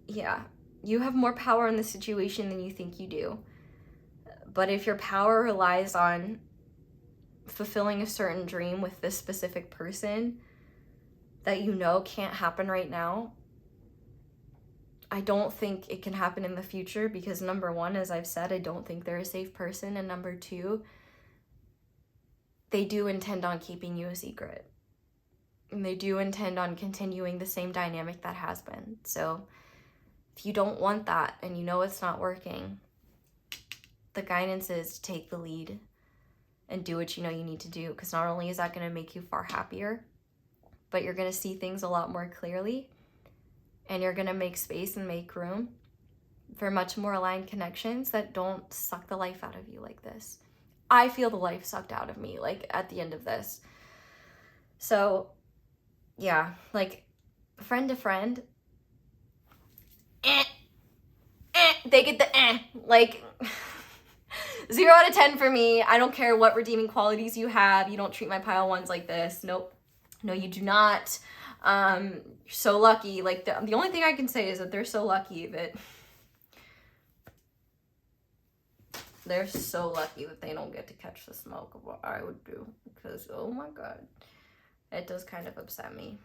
Yeah. You have more power in the situation than you think you do. But if your power relies on fulfilling a certain dream with this specific person that you know can't happen right now, I don't think it can happen in the future, because number one, as I've said, I don't think they're a safe person, and number two, they do intend on keeping you a secret. And they do intend on continuing the same dynamic that has been. So if you don't want that and you know it's not working, the guidance is to take the lead and do what you know you need to do. Because not only is that going to make you far happier, but you're going to see things a lot more clearly. And you're going to make space and make room for much more aligned connections that don't suck the life out of you like this. I feel the life sucked out of me, like, at the end of this. So, yeah, like, friend to friend, they get the like, 0 out of 10 for me. I don't care what redeeming qualities you have. You don't treat my pile ones like this. Nope. No, you do not. You're so lucky. Like, the only thing I can say is that they're so lucky that they don't get to catch the smoke of what I would do. Because, oh my God, it does kind of upset me.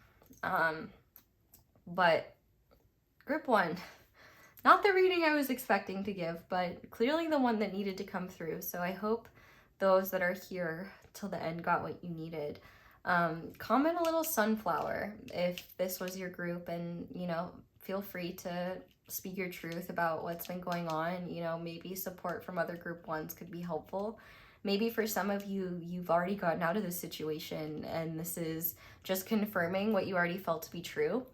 But group 1, not the reading I was expecting to give, but clearly the one that needed to come through. So I hope those that are here till the end got what you needed. Comment a little sunflower if this was your group, and, you know, feel free to speak your truth about what's been going on. You know, maybe support from other group 1s could be helpful. Maybe for some of you, you've already gotten out of this situation and this is just confirming what you already felt to be true.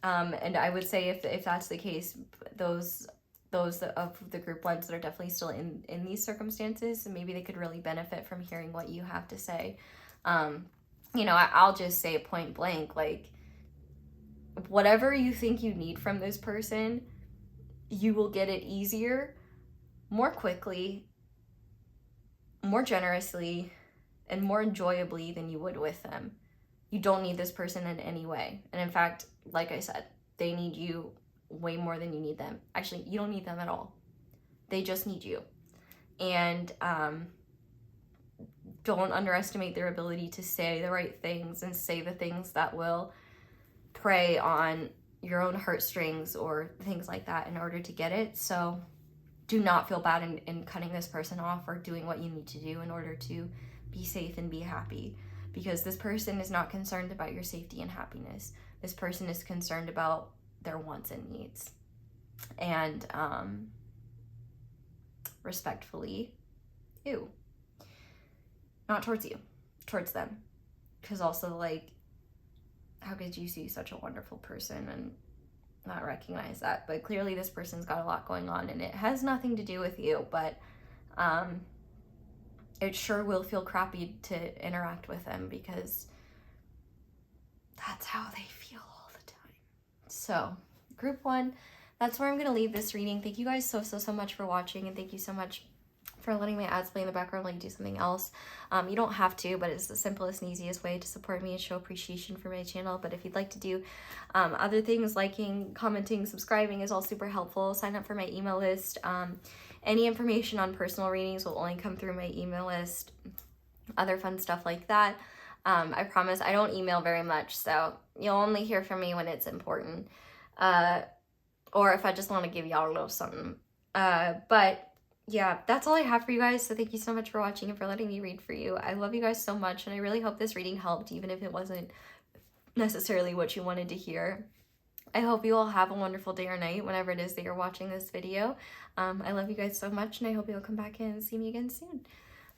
And I would say if that's the case, those of the group 1s that are definitely still in these circumstances, maybe they could really benefit from hearing what you have to say. You know, I'll just say point blank, like, whatever you think you need from this person, you will get it easier, more quickly, more generously, and more enjoyably than you would with them. You don't need this person in any way. And in fact, like I said, they need you way more than you need them. Actually, you don't need them at all. They just need you. And don't underestimate their ability to say the right things and say the things that will prey on your own heartstrings or things like that in order to get it. So do not feel bad in cutting this person off or doing what you need to do in order to be safe and be happy, because this person is not concerned about your safety and happiness. This person is concerned about their wants and needs. And respectfully, ew. Not towards you, towards them. Because also, like, how could you see such a wonderful person and not recognize that? But clearly this person's got a lot going on, and it has nothing to do with you, but it sure will feel crappy to interact with them, because that's how they feel all the time. So group 1, that's where I'm going to leave this reading. Thank you guys so much for watching, and thank you so much for letting my ads play in the background while you do something else. You don't have to, but it's the simplest and easiest way to support me and show appreciation for my channel. But if you'd like to do other things, liking, commenting, subscribing is all super helpful. Sign up for my email list. Any information on personal readings will only come through my email list. Other fun stuff like that. I promise I don't email very much, so you'll only hear from me when it's important. Or if I just want to give y'all a little something. But yeah, that's all I have for you guys. So thank you so much for watching and for letting me read for you. I love you guys so much, and I really hope this reading helped, even if it wasn't necessarily what you wanted to hear. I hope you all have a wonderful day or night whenever it is that you're watching this video. I love you guys so much, and I hope you'll come back in and see me again soon.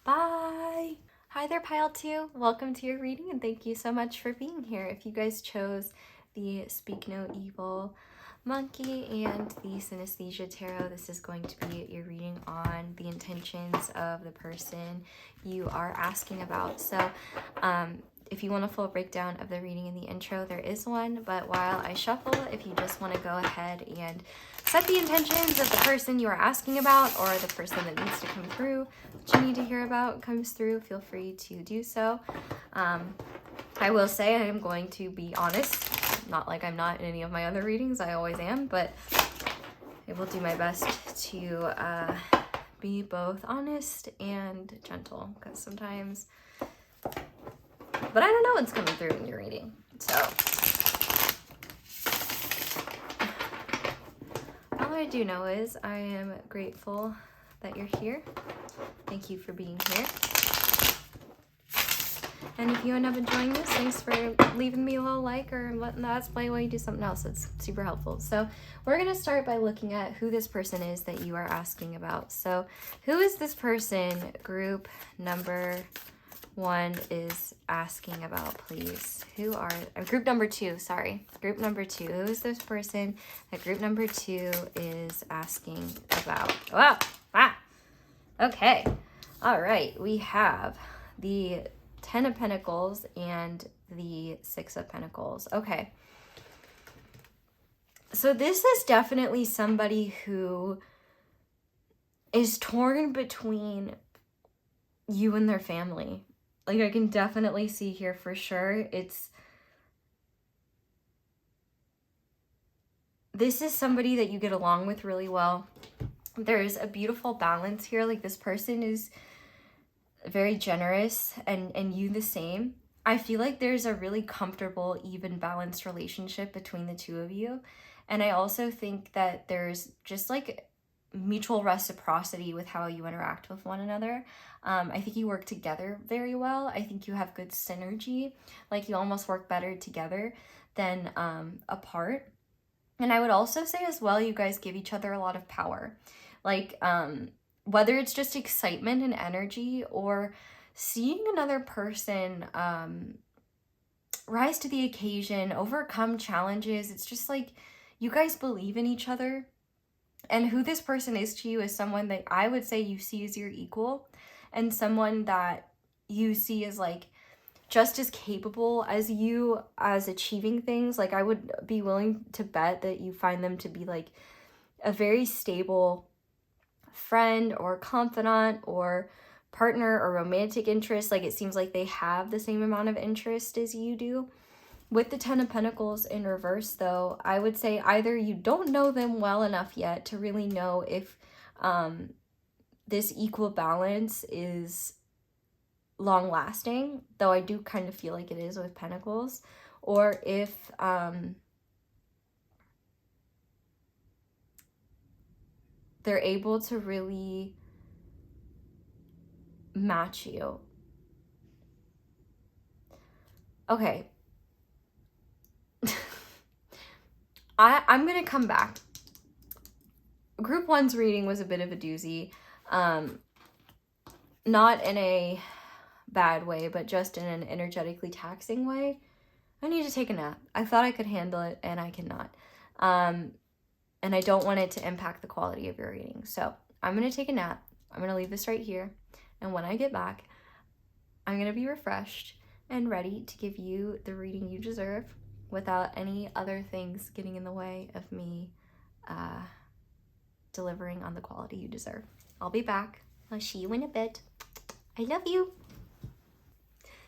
Bye! Hi there, Pile 2. Welcome to your reading, and thank you so much for being here. If you guys chose the Speak No Evil Monkey and the Synestheisa Tarot, this is going to be your reading on the intentions of the person you are asking about. So if you want a full breakdown of the reading in the intro, there is one, but while I shuffle, if you just want to go ahead and set the intentions of the person you are asking about, or the person that needs to come through, that you need to hear about comes through, feel free to do so. I will say I am going to be honest. Not like I'm not in any of my other readings, I always am, but I will do my best to be both honest and gentle, because sometimes, but I don't know what's coming through in your reading. So all I do know is I am grateful that you're here. Thank you for being here. And if you end up enjoying this, thanks for leaving me a little like or letting that's play while you do something else. It's super helpful. So we're going to start by looking at who this person is that you are asking about. So who is this person? Group number 1 is asking about, please. Who are group number 2, sorry. Group number 2. Who is this person that group number 2 is asking about? Okay. All right. We have the 10 of Pentacles and the 6 of Pentacles. Okay. So this is definitely somebody who is torn between you and their family. Like, I can definitely see here for sure. This is somebody that you get along with really well. There's a beautiful balance here. Like, this person is very generous and you the same. I feel like there's a really comfortable, even balanced relationship between the two of you. And I also think that there's just like mutual reciprocity with how you interact with one another. I think you work together very well. I think you have good synergy. Like, you almost work better together than apart. And I would also say as well, you guys give each other a lot of power. Like, whether it's just excitement and energy or seeing another person rise to the occasion, overcome challenges. It's just like you guys believe in each other. And who this person is to you is someone that I would say you see as your equal and someone that you see as like just as capable as you as achieving things. Like, I would be willing to bet that you find them to be like a very stable friend or confidant or partner or romantic interest. Like, it seems like they have the same amount of interest as you do. With the 10 of Pentacles in reverse, though, I would say either you don't know them well enough yet to really know if this equal balance is long lasting, though I do kind of feel like it is with Pentacles, or if they're able to really match you. Okay. I'm going to come back. Group 1's reading was a bit of a doozy. Not in a bad way, but just in an energetically taxing way. I need to take a nap. I thought I could handle it, and I cannot. And I don't want it to impact the quality of your reading. So I'm going to take a nap. I'm going to leave this right here. And when I get back, I'm going to be refreshed and ready to give you the reading you deserve without any other things getting in the way of me delivering on the quality you deserve. I'll be back. I'll see you in a bit. I love you.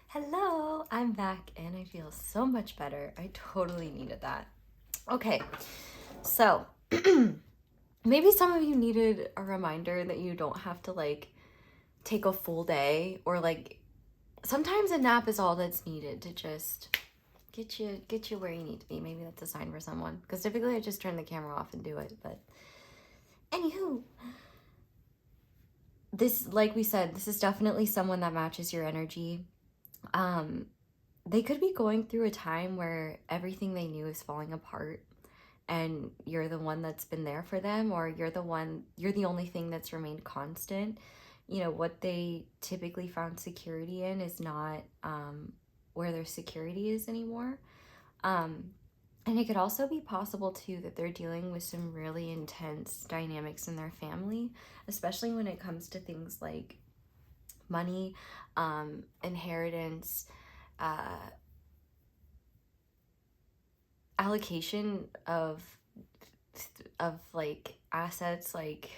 Hello, I'm back and I feel so much better. I totally needed that. Okay, so maybe some of you needed a reminder that you don't have to like take a full day, or like sometimes a nap is all that's needed to just get you where you need to be. Maybe that's a sign for someone, because typically I just turn the camera off and do it. But anywho, this, like we said, this is definitely someone that matches your energy. They could be going through a time where everything they knew is falling apart and you're the one that's been there for them, or you're the only thing that's remained constant. You know, what they typically found security in is not where their security is anymore. And it could also be possible too that they're dealing with some really intense dynamics in their family, especially when it comes to things like money, inheritance, allocation of like assets, like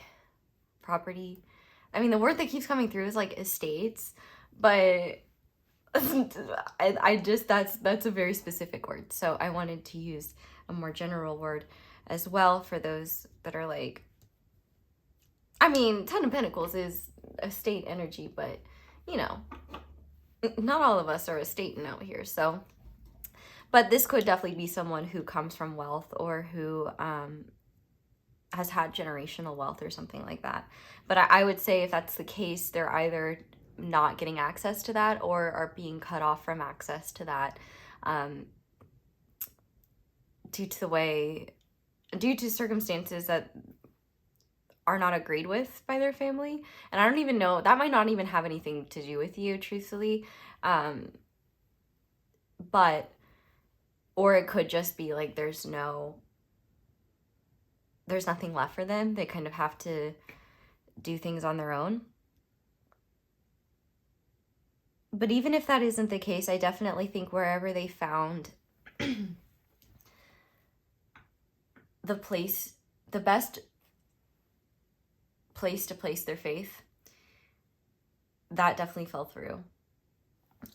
property. I mean, the word that keeps coming through is like estates, but I just, that's a very specific word. So I wanted to use a more general word as well for those that are like, I mean, 10 of Pentacles is estate energy, but you know, not all of us are estating out here. So, but this could definitely be someone who comes from wealth, or who has had generational wealth or something like that. But I would say if that's the case, they're either not getting access to that or are being cut off from access to that due to circumstances that are not agreed with by their family. And I don't even know, that might not even have anything to do with you, truthfully. But, or it could just be like there's nothing left for them. They kind of have to do things on their own. But even if that isn't the case, I definitely think wherever they found the best place to place their faith, that definitely fell through.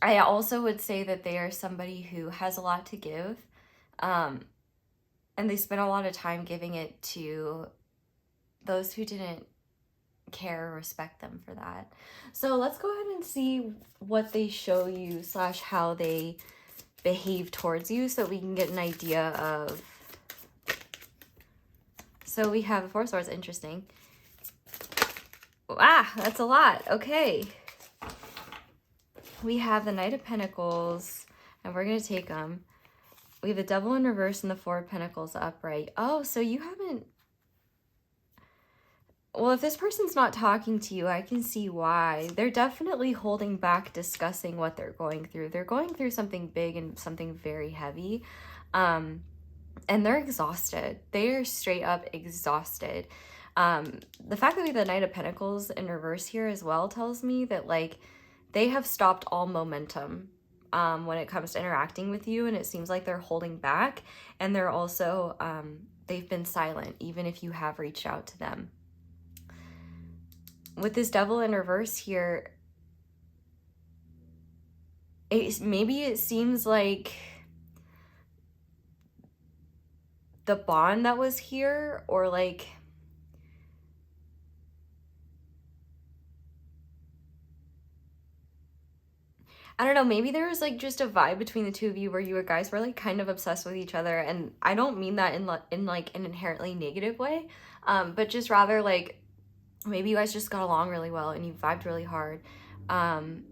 I also would say that they are somebody who has a lot to give, and they spent a lot of time giving it to those who didn't care or respect them for that. So let's go ahead and see what they show you / how they behave towards you so we can get an idea of. So we have the Four of Swords, interesting. Ah, that's a lot. Okay. We have the Knight of Pentacles, and we're going to take them. We have the Devil in reverse and the Four of Pentacles upright. Oh, so you haven't... Well, if this person's not talking to you, I can see why. They're definitely holding back discussing what they're going through. They're going through something big and something very heavy. And they're exhausted. They're straight up exhausted. The fact that we have the Knight of Pentacles in reverse here as well tells me that, like, they have stopped all momentum when it comes to interacting with you, and it seems like they're holding back, and they're also, they've been silent, even if you have reached out to them. With this Devil in reverse here, maybe it seems like the bond that was here, or like, I don't know, maybe there was like just a vibe between the two of you where you guys were like kind of obsessed with each other. And I don't mean that in like an inherently negative way, but just rather like maybe you guys just got along really well and you vibed really hard. And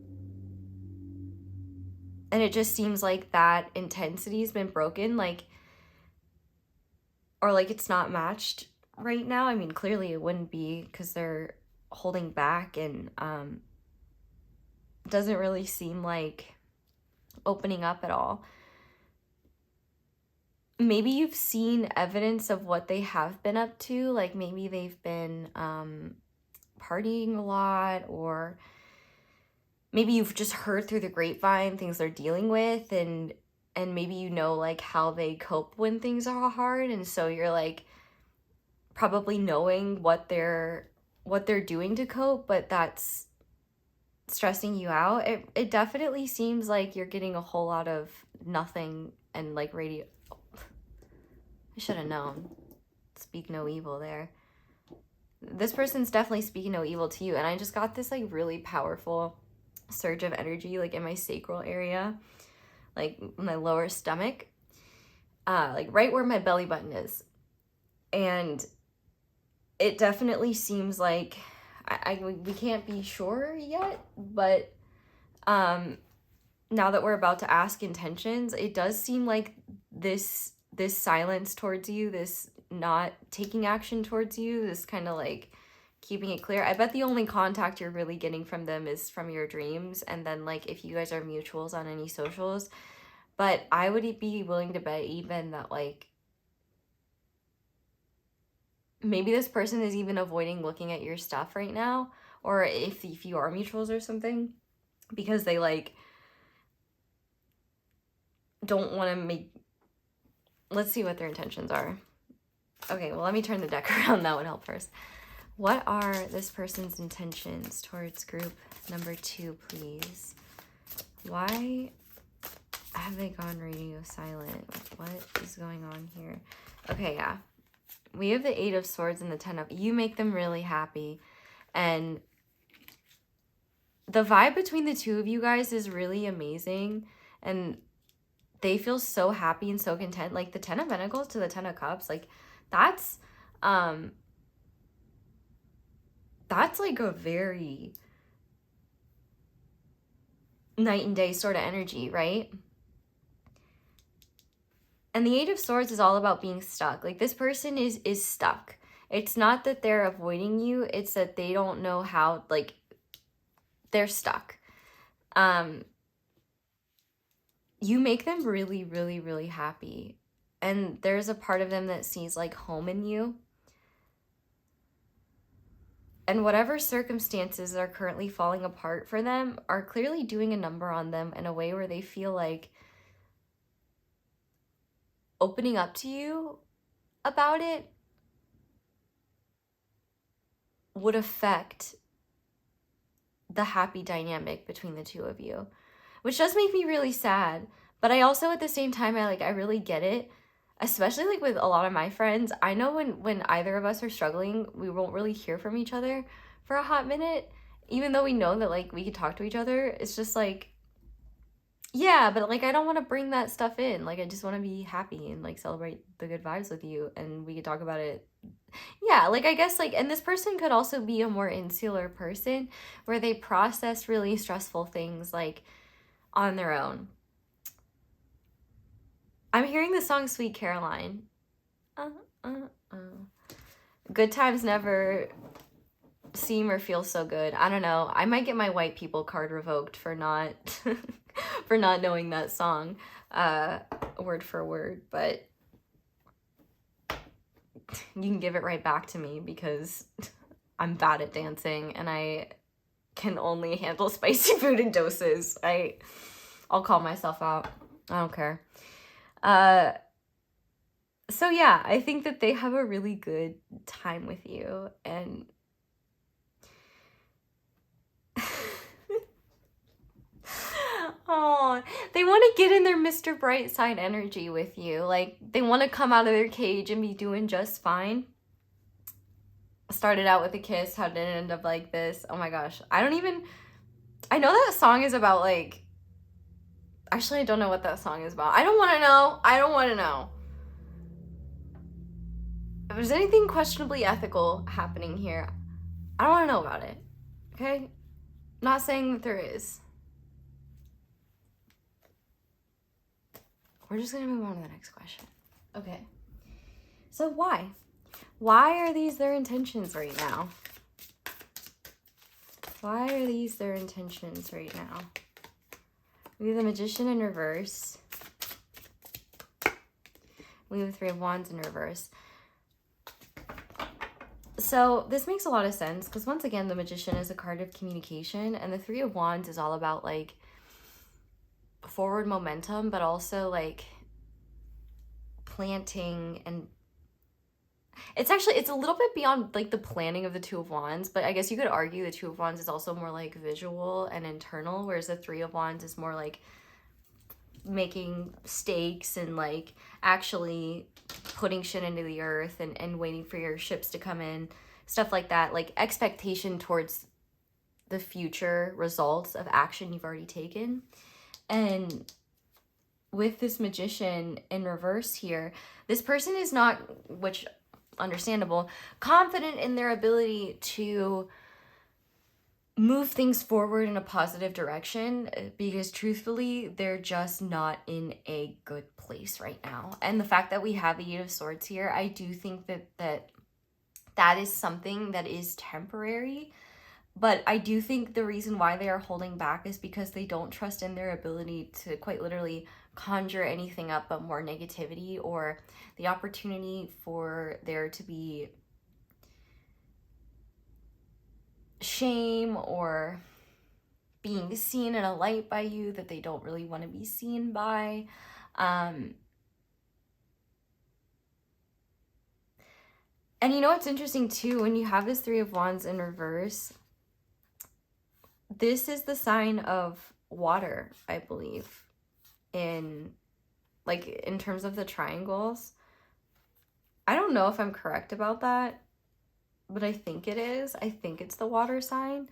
it just seems like that intensity has been broken, like, or like it's not matched right now. I mean, clearly it wouldn't be because they're holding back, and doesn't really seem like opening up at all. Maybe you've seen evidence of what they have been up to, like maybe they've been partying a lot, or maybe you've just heard through the grapevine things they're dealing with, and maybe you know like how they cope when things are hard, and so you're like probably knowing what they're doing to cope, but that's stressing you out. It definitely seems like you're getting a whole lot of nothing and like radio. I should have known. Speak no evil there. This person's definitely speaking no evil to you, and I just got this like really powerful surge of energy like in my sacral area, like my lower stomach, like right where my belly button is. And it definitely seems like we can't be sure yet, but now that we're about to ask intentions, it does seem like this silence towards you, this not taking action towards you, this kind of like keeping it clear. I bet the only contact you're really getting from them is from your dreams, and then like if you guys are mutuals on any socials. But I would be willing to bet even that like maybe this person is even avoiding looking at your stuff right now, or if you are mutuals or something, because they like don't want to make... Let's see what their intentions are. Okay, well, let me turn the deck around. That would help first. What are this person's intentions towards group number 2, please? Why have they gone radio silent? What is going on here? Okay, yeah. We have the 8 of Swords and the 10 of... You make them really happy. And the vibe between the two of you guys is really amazing. And they feel so happy and so content. Like the 10 of Pentacles to the 10 of Cups, like that's like a very night and day sort of energy, right? And the Eight of Swords is all about being stuck. Like, this person is stuck. It's not that they're avoiding you, it's that they don't know how, like, they're stuck. You make them really, really, really happy. And there's a part of them that sees, like, home in you. And whatever circumstances are currently falling apart for them are clearly doing a number on them in a way where they feel like opening up to you about it would affect the happy dynamic between the two of you, which does make me really sad. But I also, at the same time, I really get it, especially like with a lot of my friends. I know when either of us are struggling, we won't really hear from each other for a hot minute, even though we know that like we could talk to each other. It's just like, yeah, but like I don't want to bring that stuff in. Like, I just want to be happy and like celebrate the good vibes with you, and we could talk about it. Yeah, like I guess like, and this person could also be a more insular person where they process really stressful things like on their own. I'm hearing the song Sweet Caroline. Good times never seem or feel so good. I don't know. I might get my white people card revoked for not for not knowing that song word for word, but you can give it right back to me because I'm bad at dancing and I can only handle spicy food in doses. I'll call myself out. I don't care. So yeah, I think that they have a really good time with you, and oh, they want to get in their Mr. Brightside energy with you. Like, they want to come out of their cage and be doing just fine. Started out with a kiss. How did it end up like this? Oh my gosh. I know that song is about like, actually, I don't know what that song is about. I don't want to know. I don't want to know. If there's anything questionably ethical happening here, I don't want to know about it. Okay? Not saying that there is. We're just going to move on to the next question. Okay. So why? Why are these their intentions right now? Why are these their intentions right now? We have the Magician in reverse. We have the Three of Wands in reverse. So this makes a lot of sense because once again, the Magician is a card of communication, and the Three of Wands is all about like forward momentum, but also like planting, and it's a little bit beyond like the planning of the Two of Wands, but I guess you could argue the Two of Wands is also more like visual and internal, whereas the Three of Wands is more like making stakes and like actually putting shit into the earth and waiting for your ships to come in, stuff like that, like expectation towards the future results of action you've already taken. And with this Magician in reverse here, this person is not, which understandable, confident in their ability to move things forward in a positive direction, because truthfully they're just not in a good place right now. And the fact that we have the Eight of Swords here, I do think that is something that is temporary. But I do think the reason why they are holding back is because they don't trust in their ability to quite literally conjure anything up but more negativity, or the opportunity for there to be shame or being seen in a light by you that they don't really want to be seen by. And you know what's interesting too, when you have this Three of Wands in reverse, this is the sign of water, I believe, in terms of the triangles. I don't know if I'm correct about that, but I think it is. I think it's the water sign.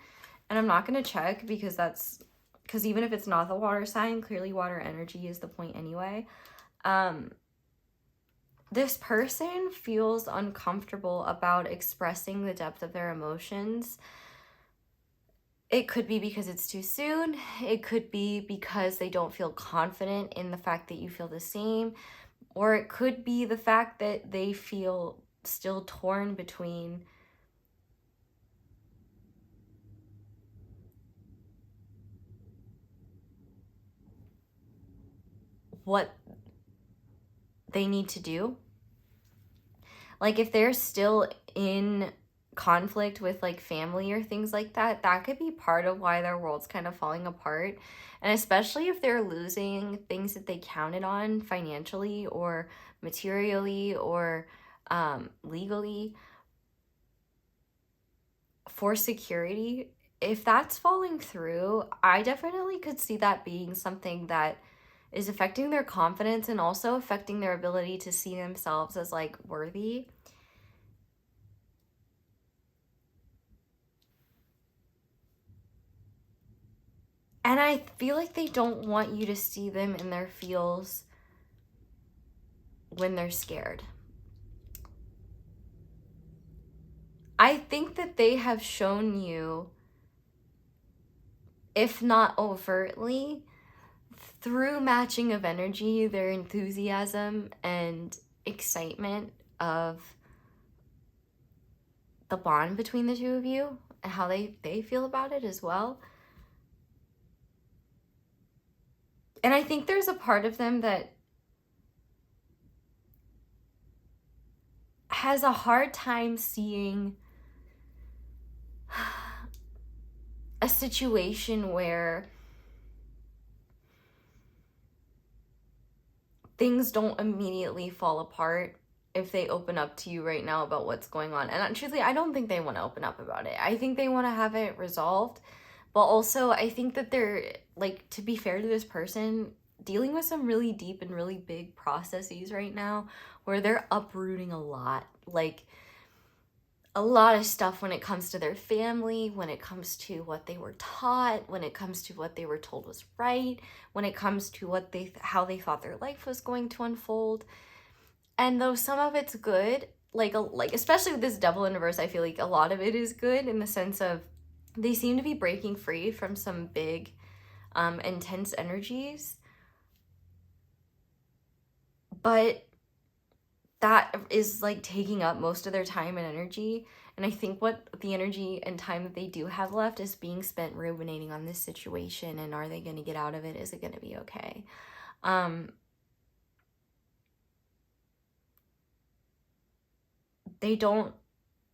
And I'm not going to check because even if it's not the water sign, clearly water energy is the point anyway. This person feels uncomfortable about expressing the depth of their emotions It could be because it's too soon. It could be because they don't feel confident in the fact that you feel the same. Or it could be the fact that they feel still torn between what they need to do. Like if they're still in conflict with like family or things like that, that could be part of why their world's kind of falling apart. And especially if they're losing things that they counted on financially or materially or legally for security, if that's falling through, I definitely could see that being something that is affecting their confidence and also affecting their ability to see themselves as like worthy. And I feel like they don't want you to see them in their feels when they're scared. I think that they have shown you, if not overtly, through matching of energy, their enthusiasm and excitement of the bond between the two of you and how they feel about it as well. And I think there's a part of them that has a hard time seeing a situation where things don't immediately fall apart if they open up to you right now about what's going on. And truthfully, I don't think they want to open up about it. I think they want to have it resolved. But also, I think that they're, like, to be fair to this person, dealing with some really deep and really big processes right now where they're uprooting a lot. Like, a lot of stuff when it comes to their family, when it comes to what they were taught, when it comes to what they were told was right, when it comes to what how they thought their life was going to unfold. And though some of it's good, like especially with this Devil universe, I feel like a lot of it is good in the sense of they seem to be breaking free from some big intense energies. But that is like taking up most of their time and energy. And I think what the energy and time that they do have left is being spent ruminating on this situation and are they going to get out of it? Is it going to be okay? They don't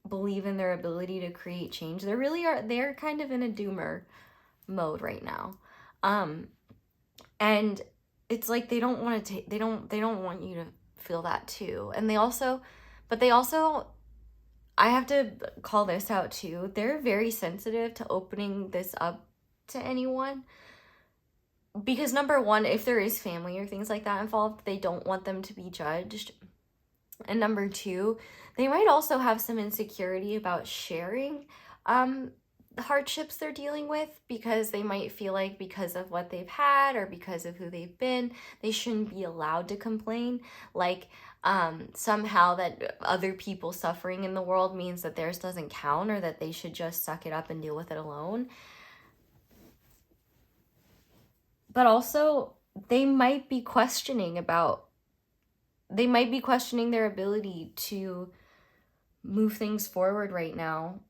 believe in their ability to create change. They're kind of in a doomer mode right now. And it's like they don't want to take they don't want you to feel that too. And they also I have to call this out too. They're very sensitive to opening this up to anyone. Because number one, if there is family or things like that involved, they don't want them to be judged. And number two, they might also have some insecurity about sharing the hardships they're dealing with because they might feel like because of what they've had or because of who they've been, they shouldn't be allowed to complain. Like somehow that other people suffering in the world means that theirs doesn't count or that they should just suck it up and deal with it alone. But also, they might be questioning their ability to move things forward right now.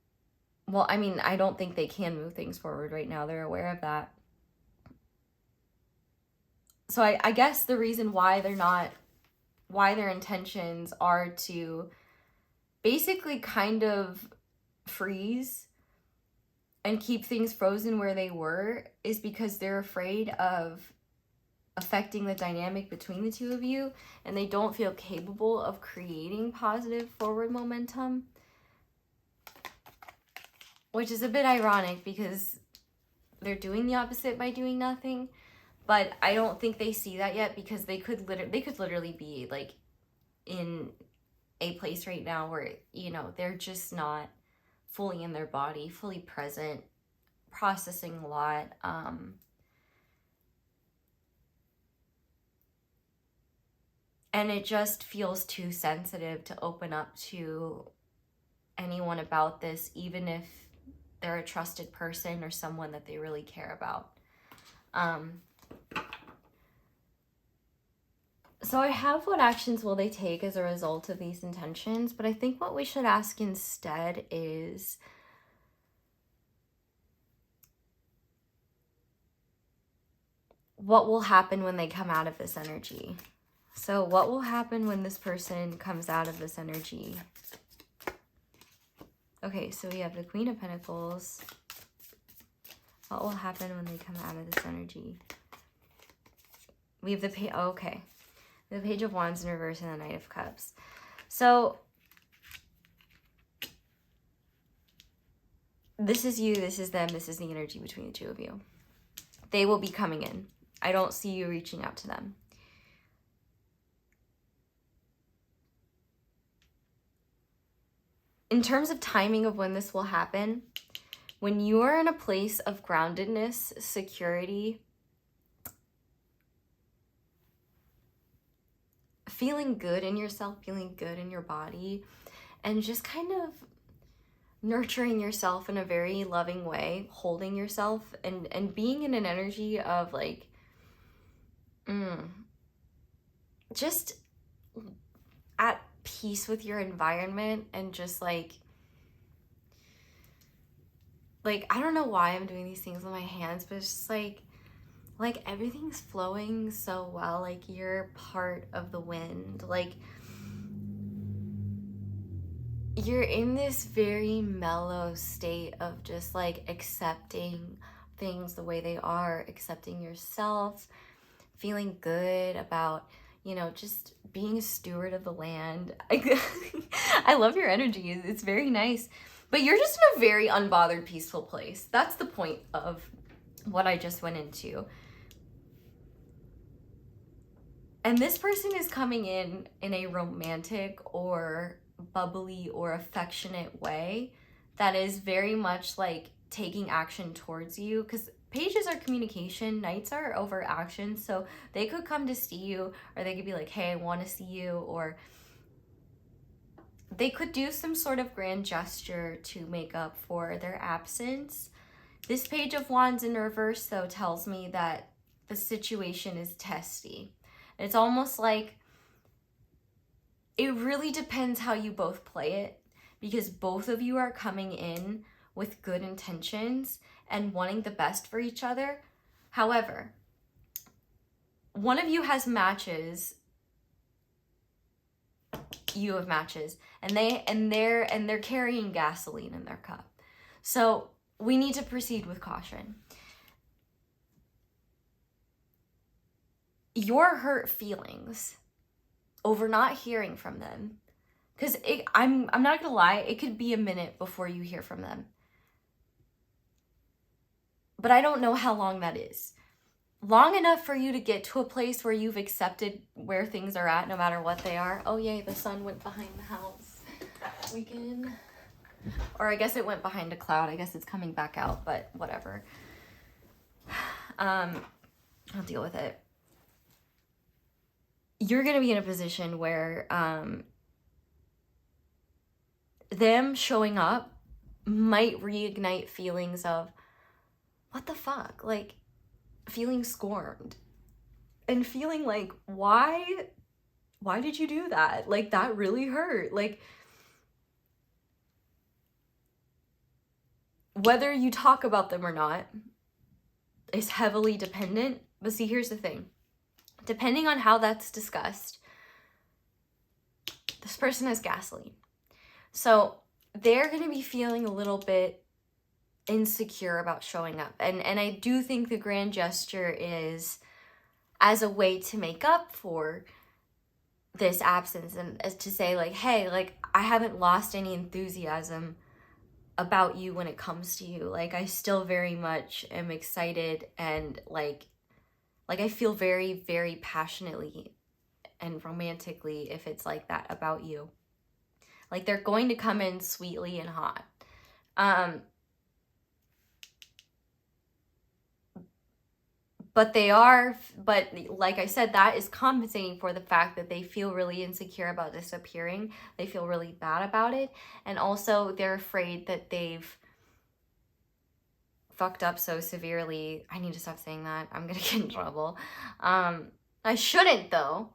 Well, I mean, I don't think they can move things forward right now. They're aware of that. So I guess the reason why their intentions are to basically kind of freeze and keep things frozen where they were is because they're afraid of affecting the dynamic between the two of you, and they don't feel capable of creating positive forward momentum, which is a bit ironic because they're doing the opposite by doing nothing. But I don't think they see that yet because they could literally be like in a place right now where, you know, they're just not fully in their body, fully present, processing a lot. And it just feels too sensitive to open up to anyone about this, even if they're a trusted person or someone that they really care about. So I have what actions will they take as a result of these intentions, but I think what we should ask instead is, what will happen when they come out of this energy? So what will happen when this person comes out of this energy? Okay, so we have the Queen of Pentacles. What will happen when they come out of this energy? We have the the Page of Wands in reverse and the Knight of Cups. So this is you, this is them, this is the energy between the two of you. They will be coming in. I don't see you reaching out to them. In terms of timing of when this will happen, when you are in a place of groundedness, security, feeling good in yourself, feeling good in your body, and just kind of nurturing yourself in a very loving way, holding yourself and being in an energy of like, just at peace with your environment, and just like I don't know why I'm doing these things with my hands, but it's just like everything's flowing so well, like you're part of the wind, like you're in this very mellow state of just like accepting things the way they are, accepting yourself, feeling good about, you know, just being a steward of the land. I love your energy. It's very nice. But you're just in a very unbothered, peaceful place. That's the point of what I just went into. And this person is coming in a romantic or bubbly or affectionate way that is very much like taking action towards you, because pages are communication, knights are over action, so they could come to see you, or they could be like, hey, I want to see you, or they could do some sort of grand gesture to make up for their absence. This Page of Wands in reverse, though, tells me that the situation is testy. It's almost like it really depends how you both play it, because both of you are coming in with good intentions and wanting the best for each other. However, one of you has matches, you have matches, and they're carrying gasoline in their cup. So we need to proceed with caution. Your hurt feelings over not hearing from them, because I'm not gonna lie, it could be a minute before you hear from them, but I don't know how long that is. Long enough for you to get to a place where you've accepted where things are at, no matter what they are. Oh yay, the sun went behind the house. We can, or I guess it went behind a cloud. I guess it's coming back out, but whatever. I'll deal with it. You're going to be in a position where them showing up might reignite feelings of, what the fuck? Like, feeling scorned and feeling like, why did you do that? Like, that really hurt. Like, whether you talk about them or not is heavily dependent. But see, here's the thing. Depending on how that's discussed, this person has gasoline. So they're going to be feeling a little bit insecure about showing up. And I do think the grand gesture is as a way to make up for this absence, and as to say like, hey, like, I haven't lost any enthusiasm about you when it comes to you. Like, I still very much am excited, and like I feel very, very passionately and romantically, if it's like that, about you. Like, they're going to come in sweetly and hot. But like I said, that is compensating for the fact that they feel really insecure about disappearing. They feel really bad about it. And also they're afraid that they've fucked up so severely. I need to stop saying that. I'm gonna get in trouble. I shouldn't though.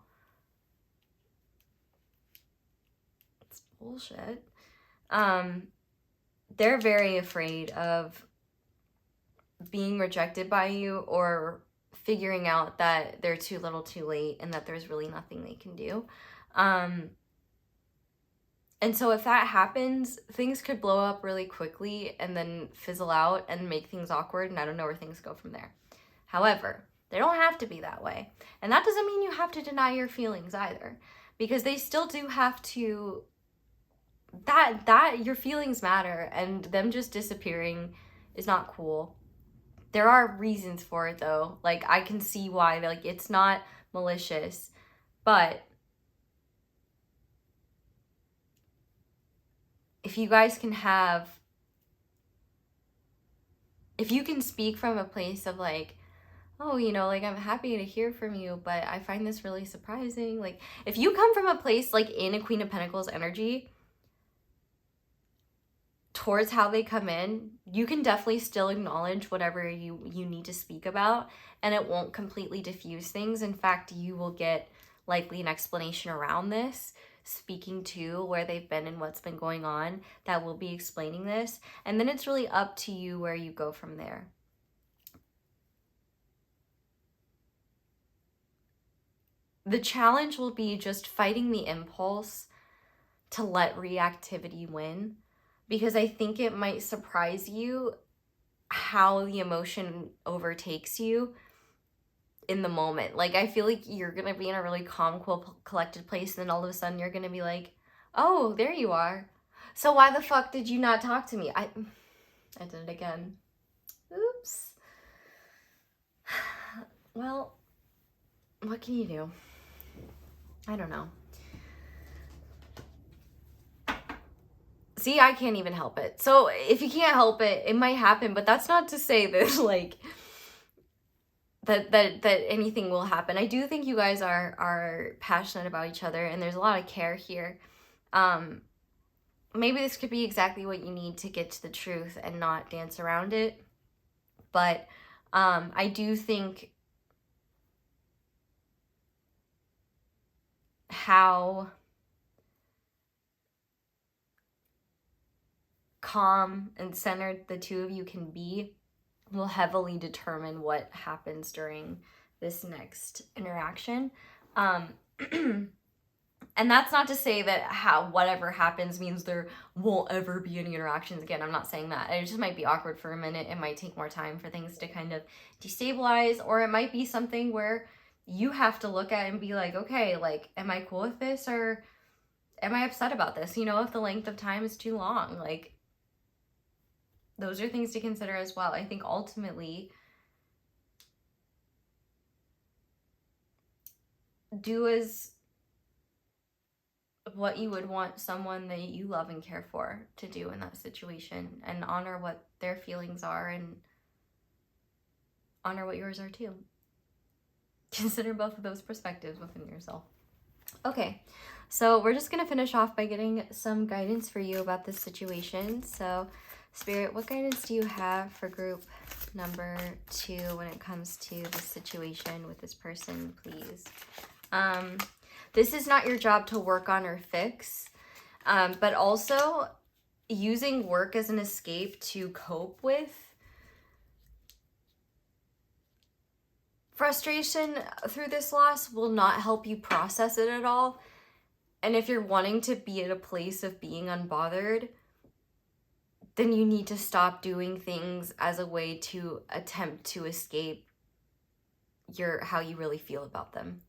It's bullshit. They're very afraid of being rejected by you or figuring out that they're too little too late and that there's really nothing they can do. And so if that happens, things could blow up really quickly and then fizzle out and make things awkward, and I don't know where things go from there. However, they don't have to be that way. And that doesn't mean you have to deny your feelings either, because they still do have to, that your feelings matter, and them just disappearing is not cool. There are reasons for it though. Like, I can see why, like, it's not malicious, but if you guys can have, if you can speak from a place of like, oh, you know, like, I'm happy to hear from you, but I find this really surprising. Like, if you come from a place like in a Queen of Pentacles energy towards how they come in, you can definitely still acknowledge whatever you need to speak about, and it won't completely diffuse things. In fact, you will get likely an explanation around this, speaking to where they've been and what's been going on, that will be explaining this. And then it's really up to you where you go from there. The challenge will be just fighting the impulse to let reactivity win, because I think it might surprise you how the emotion overtakes you in the moment. Like, I feel like you're gonna be in a really calm, cool, collected place, and then all of a sudden you're gonna be like, oh, there you are. So why the fuck did you not talk to me? I did it again. Oops. Well, what can you do? I don't know. See, I can't even help it. So if you can't help it, it might happen, but that's not to say that, like, that anything will happen. I do think you guys are passionate about each other, and there's a lot of care here. Maybe this could be exactly what you need to get to the truth and not dance around it. But I do think how calm and centered the two of you can be will heavily determine what happens during this next interaction. And that's not to say that whatever happens means there won't ever be any interactions again. I'm not saying that. It just might be awkward for a minute. It might take more time for things to kind of destabilize, or it might be something where you have to look at it and be like, okay, like, am I cool with this, or am I upset about this? You know, if the length of time is too long, like, those are things to consider as well. I think ultimately, do as what you would want someone that you love and care for to do in that situation, and honor what their feelings are and honor what yours are too. Consider both of those perspectives within yourself. Okay, so we're just gonna finish off by getting some guidance for you about this situation. So Spirit, what guidance do you have for group number 2 when it comes to this situation with this person, please? This is not your job to work on or fix, but also using work as an escape to cope with frustration through this loss will not help you process it at all. And if you're wanting to be at a place of being unbothered, then you need to stop doing things as a way to attempt to escape how you really feel about them.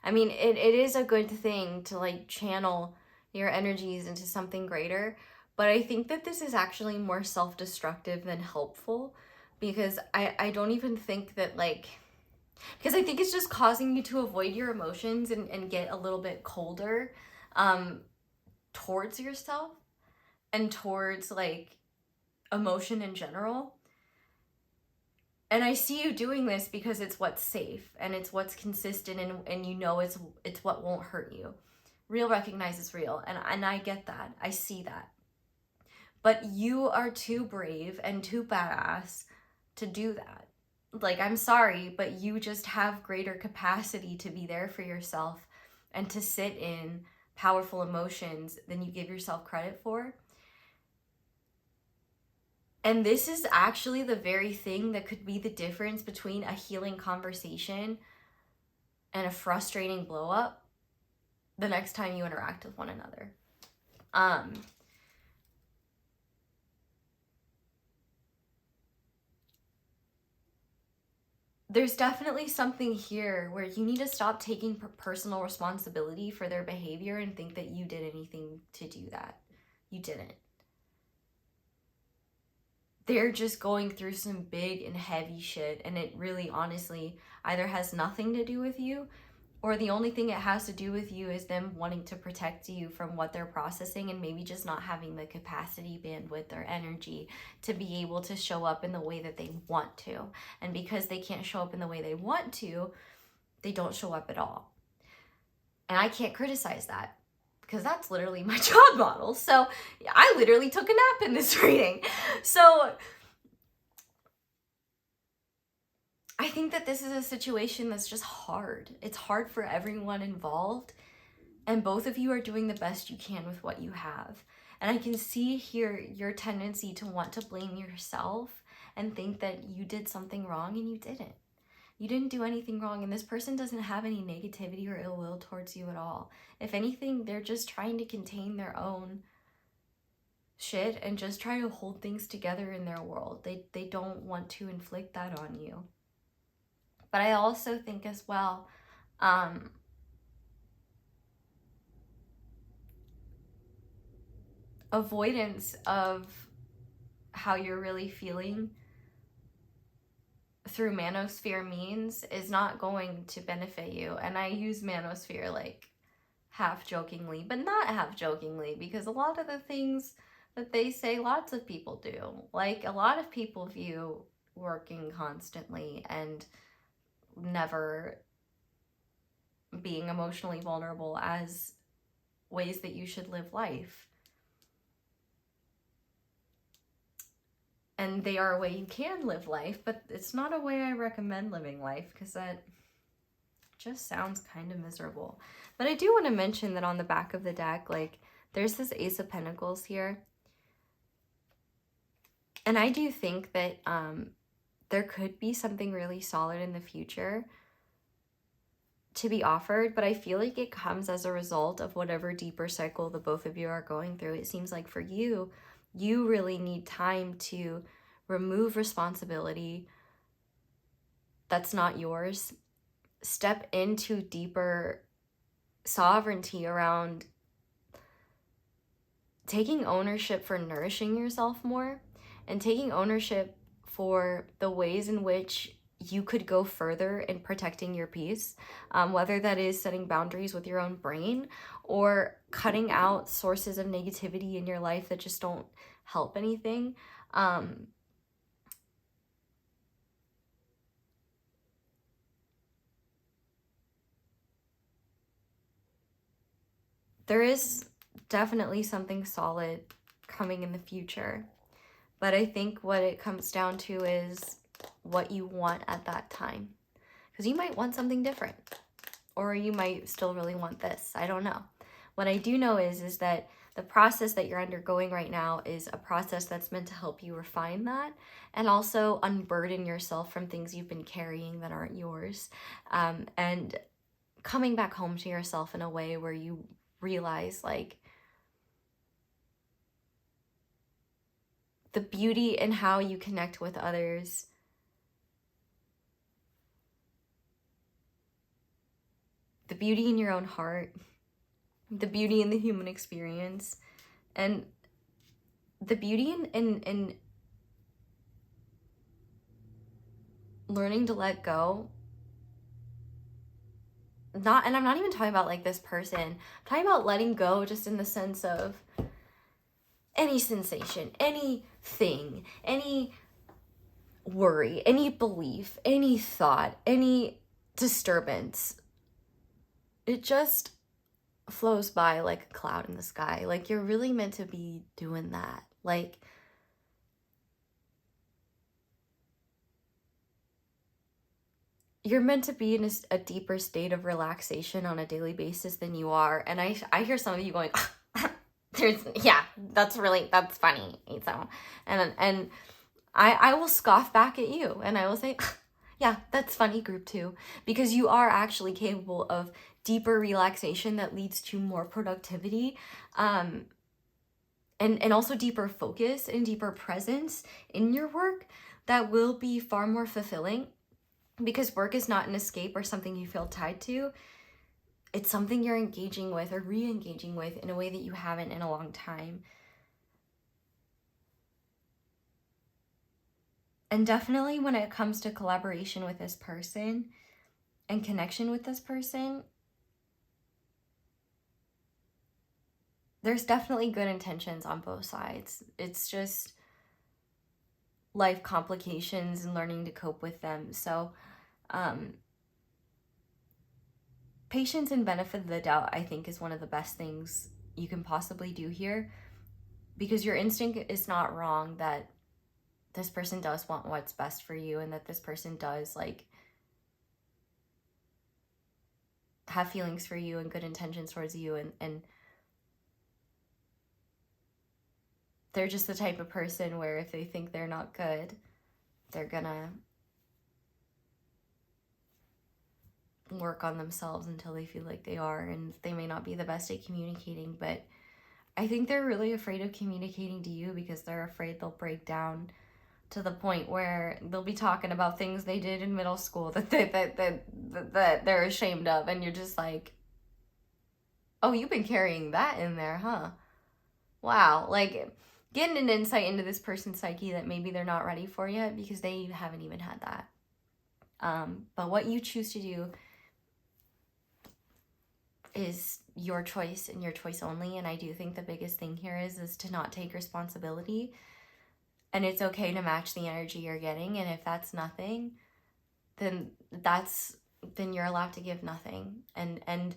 I mean, it is a good thing to, like, channel your energies into something greater, but I think that this is actually more self-destructive than helpful, because I don't even think that, like, because I think it's just causing you to avoid your emotions and get a little bit colder towards yourself and towards, like, emotion in general. And I see you doing this because it's what's safe and it's what's consistent, and you know it's what won't hurt you. Real recognizes real, and I get that. I see that. But you are too brave and too badass to do that. Like, I'm sorry, but you just have greater capacity to be there for yourself and to sit in powerful emotions than you give yourself credit for. And this is actually the very thing that could be the difference between a healing conversation and a frustrating blow up the next time you interact with one another. There's definitely something here where you need to stop taking personal responsibility for their behavior and think that you did anything to do that. You didn't. They're just going through some big and heavy shit, and it really honestly either has nothing to do with you, or the only thing it has to do with you is them wanting to protect you from what they're processing and maybe just not having the capacity, bandwidth, or energy to be able to show up in the way that they want to. And because they can't show up in the way they want to, they don't show up at all. And I can't criticize that because that's literally my job model. So I literally took a nap in this reading. So I think that this is a situation that's just hard. It's hard for everyone involved, and both of you are doing the best you can with what you have. And I can see here your tendency to want to blame yourself and think that you did something wrong, and you didn't. You didn't do anything wrong, and this person doesn't have any negativity or ill will towards you at all. If anything, they're just trying to contain their own shit and just try to hold things together in their world. They don't want to inflict that on you. But I also think as well, avoidance of how you're really feeling through manosphere means is not going to benefit you. And I use manosphere like half jokingly, but not half jokingly, because a lot of the things that they say, lots of people do. Like, a lot of people view working constantly and never being emotionally vulnerable as ways that you should live life. And they are a way you can live life, but it's not a way I recommend living life, because that just sounds kind of miserable. But I do want to mention that on the back of the deck, like, there's this Ace of Pentacles here. And I do think that there could be something really solid in the future to be offered, but I feel like it comes as a result of whatever deeper cycle the both of you are going through. It seems like for you, you really need time to remove responsibility that's not yours, step into deeper sovereignty around taking ownership for nourishing yourself more and taking ownership for the ways in which you could go further in protecting your peace, whether that is setting boundaries with your own brain or cutting out sources of negativity in your life that just don't help anything. There is definitely something solid coming in the future, but I think what it comes down to is what you want at that time, because you might want something different, or you might still really want this. I don't know. What I do know is that the process that you're undergoing right now is a process that's meant to help you refine that and also unburden yourself from things you've been carrying that aren't yours, and coming back home to yourself in a way where you realize, like, the beauty in how you connect with others, the beauty in your own heart, the beauty in the human experience, and the beauty in learning to let go. And I'm not even talking about like this person. I'm talking about letting go just in the sense of any sensation, anything, any worry, any belief, any thought, any disturbance. It just flows by like a cloud in the sky. Like, you're really meant to be doing that. Like, you're meant to be in a deeper state of relaxation on a daily basis than you are. And I hear some of you going, yeah, that's funny. So, and I will scoff back at you and I will say, yeah, that's funny, group 2, because you are actually capable of deeper relaxation that leads to more productivity, and also deeper focus and deeper presence in your work that will be far more fulfilling, because work is not an escape or something you feel tied to. It's something you're engaging with or re-engaging with in a way that you haven't in a long time. And definitely when it comes to collaboration with this person and connection with this person, there's definitely good intentions on both sides. It's just life complications and learning to cope with them. So, patience and benefit of the doubt, I think, is one of the best things you can possibly do here, because your instinct is not wrong that this person does want what's best for you, and that this person does like have feelings for you and good intentions towards you, and they're just the type of person where if they think they're not good, they're gonna work on themselves until they feel like they are. And they may not be the best at communicating, but I think they're really afraid of communicating to you because they're afraid they'll break down to the point where they'll be talking about things they did in middle school that they're ashamed of, and you're just like, oh, you've been carrying that in there, huh? Wow. Like, getting an insight into this person's psyche that maybe they're not ready for yet, because they haven't even had that. But what you choose to do is your choice and your choice only. And I do think the biggest thing here is to not take responsibility. And it's okay to match the energy you're getting. And if that's nothing, then you're allowed to give nothing and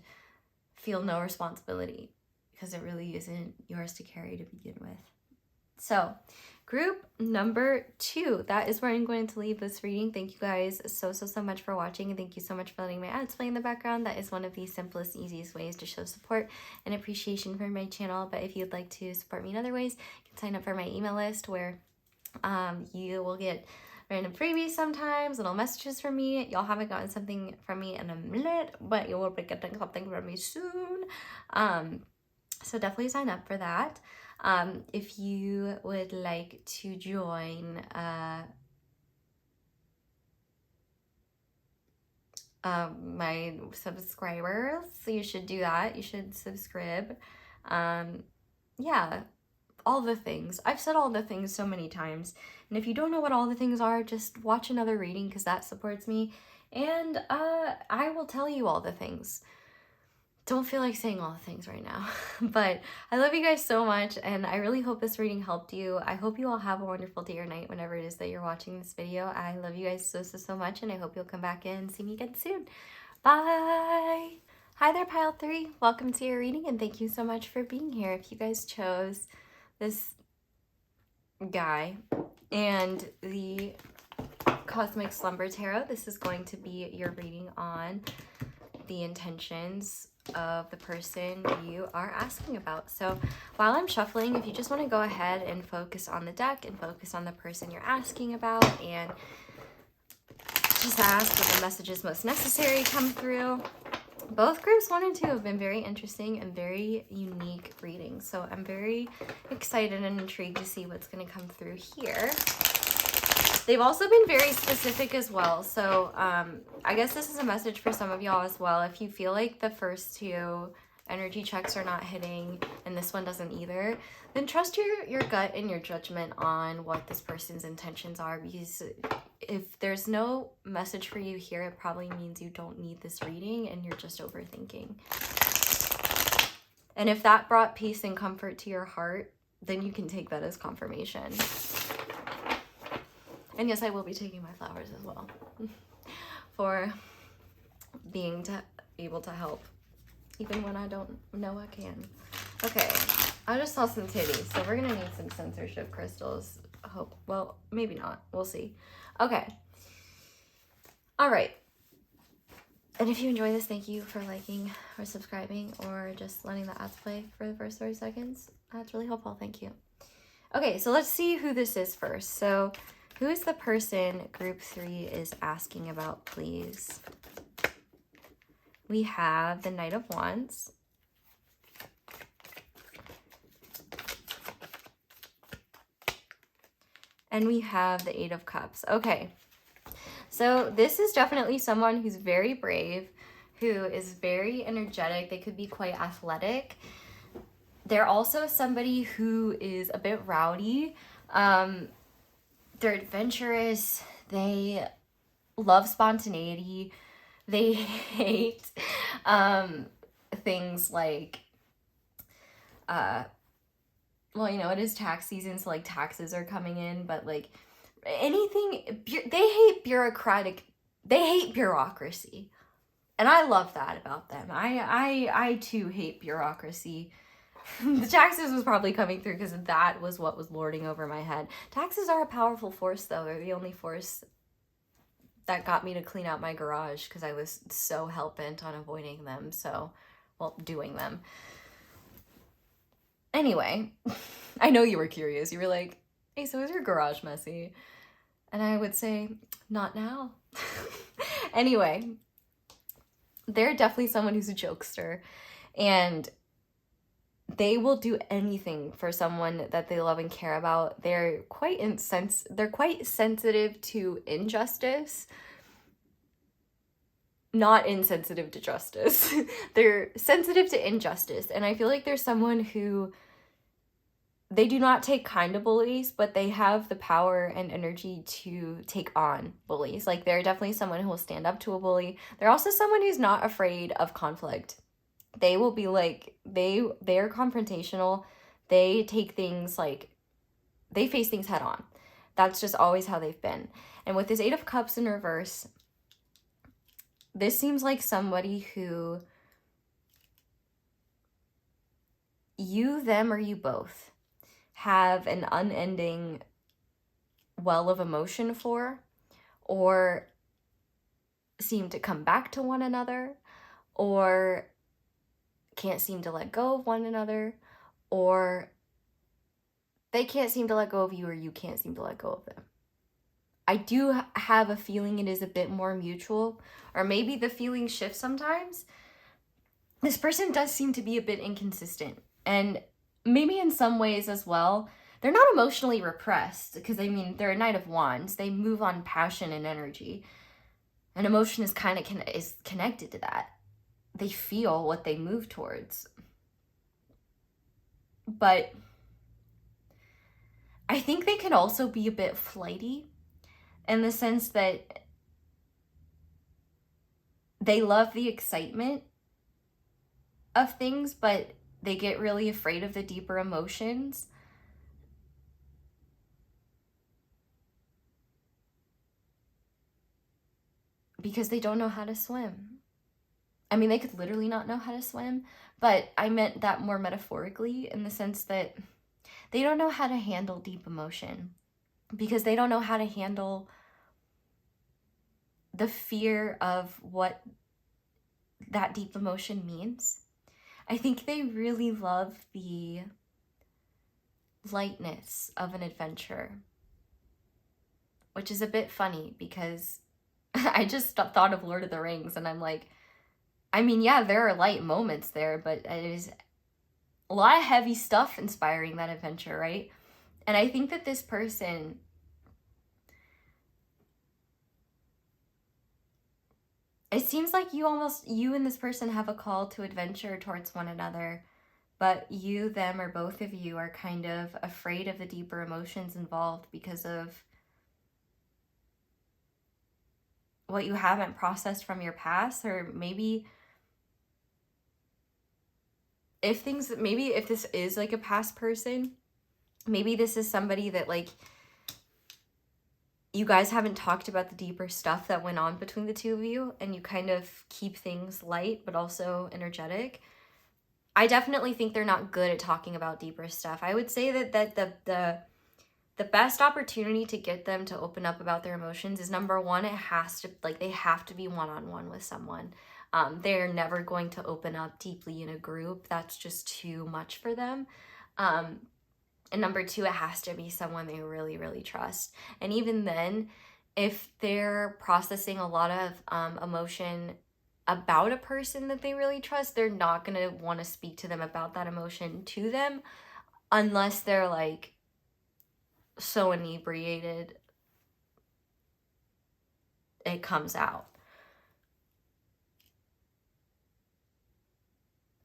feel no responsibility, because it really isn't yours to carry to begin with. So, group number 2, that is where I'm going to leave this reading. Thank you guys so much for watching, and thank you so much for letting my ads play in the background. That is one of the simplest, easiest ways to show support and appreciation for my channel. But if you'd like to support me in other ways, you can sign up for my email list, where you will get random freebies sometimes, little messages from me. Y'all haven't gotten something from me in a minute, but you will be getting something from me soon. So definitely sign up for that. If you would like to join my subscribers, so you should do that. You should subscribe. Yeah, all the things. I've said all the things so many times, and if you don't know what all the things are, just watch another reading, because that supports me, and I will tell you all the things. Don't feel like saying all the things right now, but I love you guys so much, and I really hope this reading helped you. I hope you all have a wonderful day or night whenever it is that you're watching this video. I love you guys so much, and I hope you'll come back in and see me again soon. Bye! Hi there, Pile 3. Welcome to your reading, and thank you so much for being here. If you guys chose this guy and the Cosmic Slumber Tarot, this is going to be your reading on the intentions of the person you are asking about. So while I'm shuffling, if you just want to go ahead and focus on the deck and focus on the person you're asking about, and just ask what the messages most necessary come through. Both groups 1 and 2 have been very interesting and very unique readings, so I'm very excited and intrigued to see what's going to come through here. They've also been very specific as well, so I guess this is a message for some of y'all as well. If you feel like the first 2 energy checks are not hitting and this one doesn't either, then trust your gut and your judgment on what this person's intentions are, because if there's no message for you here, it probably means you don't need this reading and you're just overthinking. And if that brought peace and comfort to your heart, then you can take that as confirmation. And yes, I will be taking my flowers as well for being able to help, even when I don't know I can. Okay, I just saw some titties, so we're gonna need some censorship crystals. Hope, well, maybe not. We'll see. Okay. All right. And if you enjoy this, thank you for liking or subscribing or just letting the ads play for the first 30 seconds. That's really helpful. Thank you. Okay, so let's see who this is first. So who is the person group 3 is asking about, please? We have the Knight of Wands. And we have the 8 of Cups. Okay. So this is definitely someone who's very brave, who is very energetic. They could be quite athletic. They're also somebody who is a bit rowdy. They're adventurous. They love spontaneity. They hate things like, well, you know, it is tax season, so like taxes are coming in, but like anything, they hate bureaucracy. And I love that about them. I too hate bureaucracy. The taxes was probably coming through because that was what was lording over my head. Taxes are a powerful force, though. They're the only force that got me to clean out my garage because I was so hell-bent on avoiding them. So, well, doing them. Anyway, I know you were curious. You were like, hey, so is your garage messy? And I would say, not now. Anyway, they're definitely someone who's a jokester. And they will do anything for someone that they love and care about. They're quite sensitive to injustice. Not insensitive to justice. They're sensitive to injustice. And I feel like there's someone who, they do not take kind of bullies, but they have the power and energy to take on bullies. Like, they're definitely someone who will stand up to a bully. They're also someone who's not afraid of conflict. They will be like, they're confrontational. They take things like, they face things head on. That's just always how they've been. And with this 8 of Cups in reverse, this seems like somebody who, you, them, or you both have an unending well of emotion for, or seem to come back to one another, or can't seem to let go of one another, or they can't seem to let go of you, or you can't seem to let go of them. I do have a feeling it is a bit more mutual, or maybe the feeling shifts sometimes. This person does seem to be a bit inconsistent, and maybe in some ways as well, they're not emotionally repressed, because I mean, they're a Knight of Wands. They move on passion and energy, and emotion is kind of is connected to that. They feel what they move towards. But I think they can also be a bit flighty, in the sense that they love the excitement of things, but they get really afraid of the deeper emotions. Because they don't know how to swim. I mean, they could literally not know how to swim, but I meant that more metaphorically, in the sense that they don't know how to handle deep emotion, because they don't know how to handle the fear of what that deep emotion means. I think they really love the lightness of an adventure, which is a bit funny because I just thought of Lord of the Rings, and I'm like, I mean, yeah, there are light moments there, but it is a lot of heavy stuff inspiring that adventure, right? And I think that this person, it seems like you and this person have a call to adventure towards one another, but you, them, or both of you are kind of afraid of the deeper emotions involved because of what you haven't processed from your past, or maybe if this is like a past person, maybe this is somebody that like you guys haven't talked about the deeper stuff that went on between the two of you, and you kind of keep things light but also energetic. I definitely think they're not good at talking about deeper stuff. I would say that the best opportunity to get them to open up about their emotions is, number one, it has to, like, they have to be one-on-one with someone. They're never going to open up deeply in a group. That's just too much for them. And number two, it has to be someone they really, really trust. And even then, if they're processing a lot of emotion about a person that they really trust, they're not going to want to speak to them about that emotion to them unless they're like so inebriated it comes out.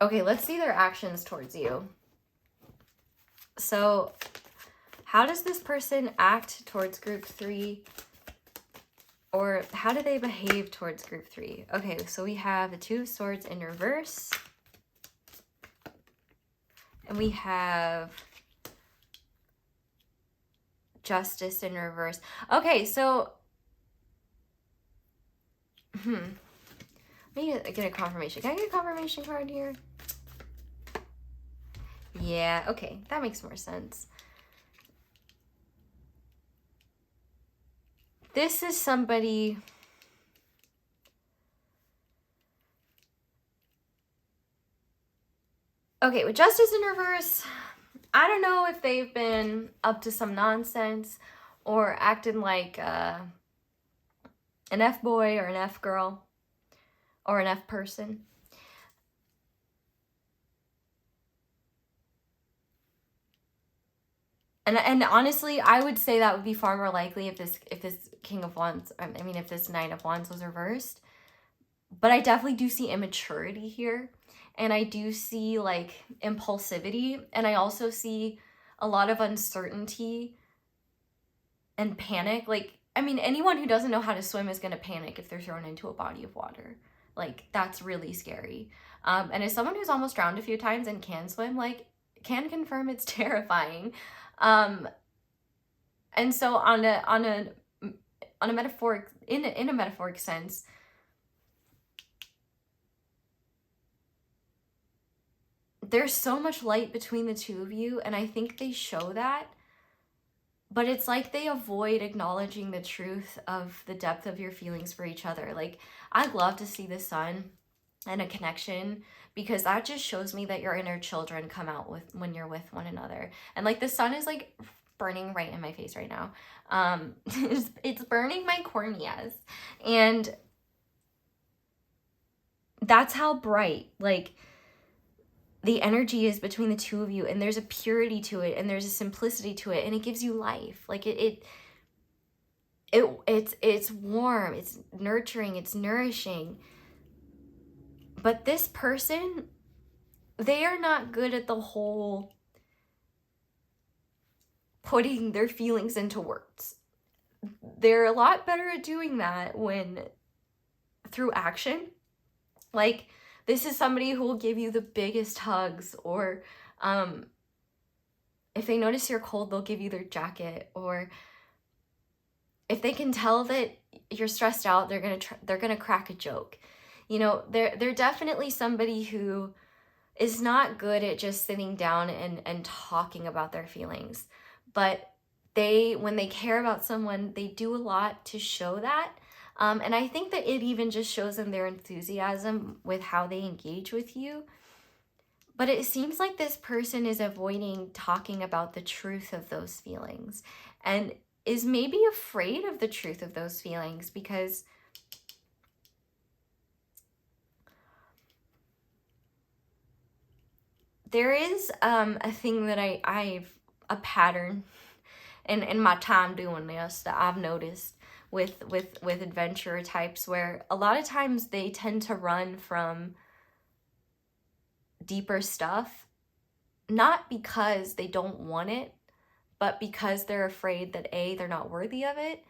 Okay, let's see their actions towards you. So how does this person act towards group 3? Or how do they behave towards group 3? Okay, so we have the Two of Swords in reverse. And we have Justice in reverse. Okay, so let me get a confirmation. Can I get a confirmation card here? Yeah, okay, that makes more sense. This is somebody... Okay, with Justice in reverse, I don't know if they've been up to some nonsense or acting like an F-boy or an F-girl or an F-person. And honestly, I would say that would be far more likely if this King of Wands, I mean, if this Knight of Wands was reversed. But I definitely do see immaturity here. And I do see like impulsivity. And I also see a lot of uncertainty and panic. Like, I mean, anyone who doesn't know how to swim is going to panic if they're thrown into a body of water. Like, that's really scary. And as someone who's almost drowned a few times and can swim, like, can confirm it's terrifying. And so on a metaphoric, in a metaphoric sense, there's so much light between the two of you, and I think they show that, but it's like they avoid acknowledging the truth of the depth of your feelings for each other. Like, I'd love to see the sun and a connection, because that just shows me that your inner children come out with when you're with one another. And like, the sun is like burning right in my face right now. It's burning my corneas, and that's how bright like the energy is between the two of you, and there's a purity to it, and there's a simplicity to it, and it gives you life. Like, it's warm, it's nurturing, it's nourishing. But this person, they are not good at the whole putting their feelings into words. They're a lot better at doing that when through action. Like, this is somebody who will give you the biggest hugs, or if they notice you're cold, they'll give you their jacket, or if they can tell that you're stressed out, they're gonna crack a joke. You know, they're definitely somebody who is not good at just sitting down and talking about their feelings. But when they care about someone, they do a lot to show that. And I think that it even just shows them their enthusiasm with how they engage with you. But it seems like this person is avoiding talking about the truth of those feelings, and is maybe afraid of the truth of those feelings, because there is a thing that I've a pattern in my time doing this that I've noticed with adventurer types, where a lot of times they tend to run from deeper stuff, not because they don't want it, but because they're afraid that A, they're not worthy of it,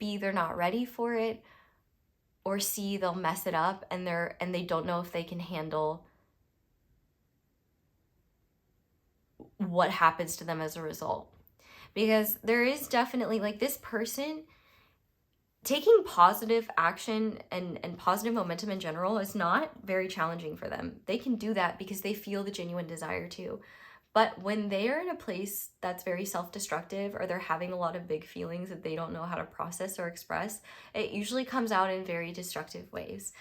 B, they're not ready for it, or C, they'll mess it up, and they don't know if they can handle what happens to them as a result. Because there is definitely, like, this person taking positive action and positive momentum in general is not very challenging for them. They can do that because they feel the genuine desire to. But when they are in a place that's very self-destructive, or they're having a lot of big feelings that they don't know how to process or express, it usually comes out in very destructive ways.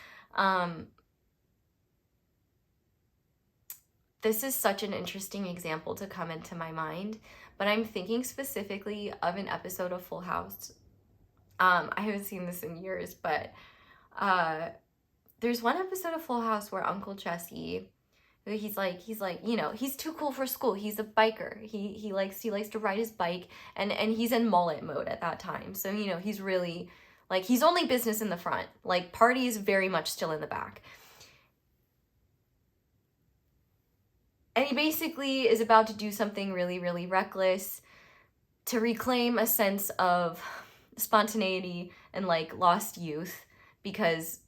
This is such an interesting example to come into my mind, but I'm thinking specifically of an episode of Full House. I haven't seen this in years, but there's one episode of Full House where Uncle Jesse, he's like, you know, he's too cool for school. He's a biker. He likes to ride his bike, and he's in mullet mode at that time. So, you know, he's really like, he's only business in the front. Like, party is very much still in the back. And he basically is about to do something really, really reckless to reclaim a sense of spontaneity and like lost youth, because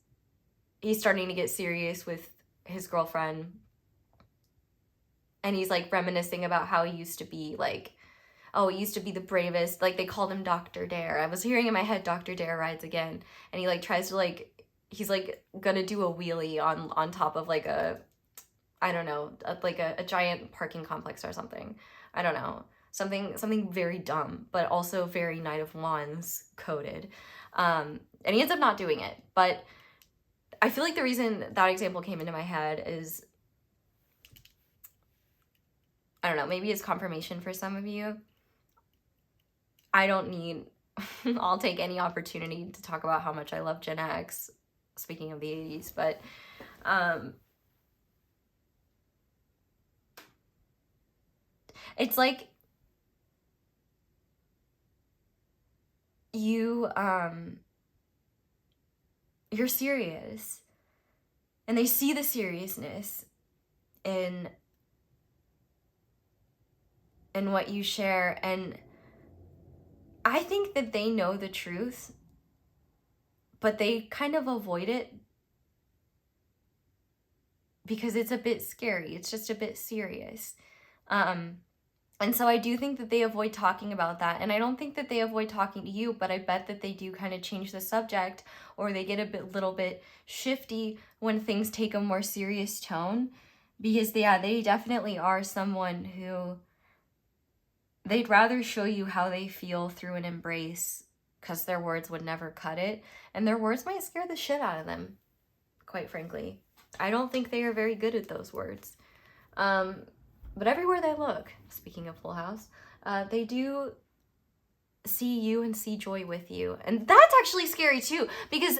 he's starting to get serious with his girlfriend. And he's like reminiscing about how he used to be like, oh, he used to be the bravest. Like, they called him Dr. Dare. I was hearing in my head, Dr. Dare rides again. And he like tries to like, he's like gonna do a wheelie on top of like a, I don't know, like a giant parking complex or something. I don't know. Something very dumb, but also very Knight of Wands coded. And he ends up not doing it. But I feel like the reason that example came into my head is, I don't know, maybe it's confirmation for some of you. I don't need, I'll take any opportunity to talk about how much I love Gen X, speaking of the 80s, but it's like you're serious, and they see the seriousness in what you share, and I think that they know the truth, but they kind of avoid it because it's a bit scary. It's just a bit serious. And so I do think that they avoid talking about that. And I don't think that they avoid talking to you, but I bet that they do kind of change the subject, or they get a little bit shifty when things take a more serious tone. Because yeah, they definitely are someone who, they'd rather show you how they feel through an embrace, because their words would never cut it. And their words might scare the shit out of them, quite frankly. I don't think they are very good at those words. But everywhere they look, speaking of Full House, they do see you and see joy with you. And that's actually scary too, because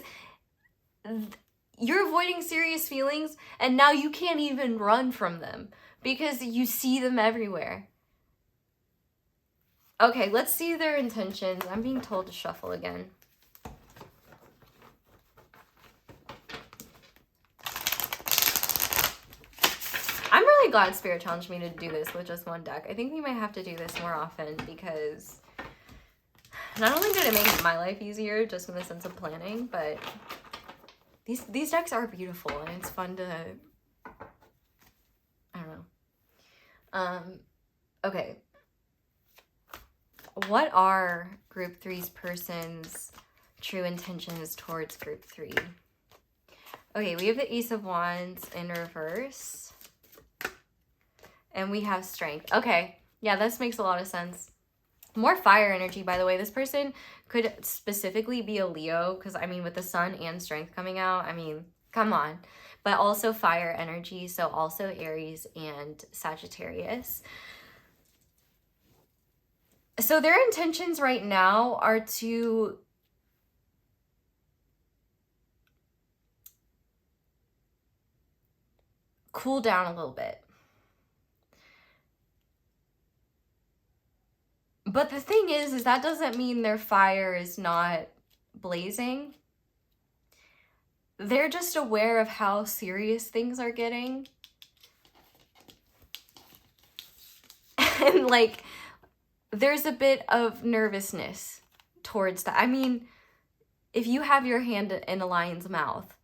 you're avoiding serious feelings, and now you can't even run from them because you see them everywhere. Okay, let's see their intentions. I'm being told to shuffle again. I'm really glad Spirit challenged me to do this with just one deck. I think we might have to do this more often, because not only did it make my life easier just in the sense of planning, but these decks are beautiful, and it's fun to, I don't know. Okay. What are Group 3's person's true intentions towards Group 3? Okay, we have the Ace of Wands in reverse. And we have Strength. Okay, yeah, this makes a lot of sense. More fire energy, by the way. This person could specifically be a Leo, because, I mean, with the Sun and Strength coming out, I mean, come on. But also fire energy, so also Aries and Sagittarius. So their intentions right now are to cool down a little bit. But the thing is that doesn't mean their fire is not blazing. They're just aware of how serious things are getting. And like, there's a bit of nervousness towards that. I mean, if you have your hand in a lion's mouth,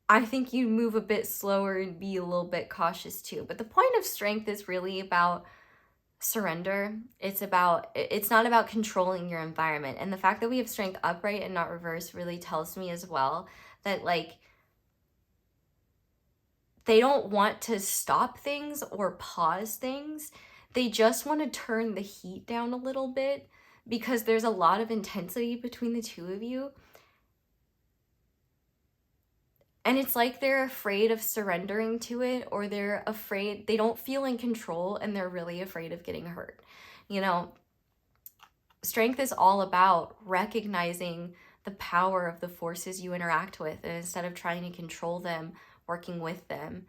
I think you move a bit slower and be a little bit cautious too. But the point of Strength is really about surrender. It's not about controlling your environment. And the fact that we have strength upright and not reverse really tells me as well that, like, they don't want to stop things or pause things. They just want to turn the heat down a little bit because there's a lot of intensity between the two of you. And it's like they're afraid of surrendering to it, or they're afraid, they don't feel in control, and they're really afraid of getting hurt. You know, strength is all about recognizing the power of the forces you interact with, and instead of trying to control them, working with them,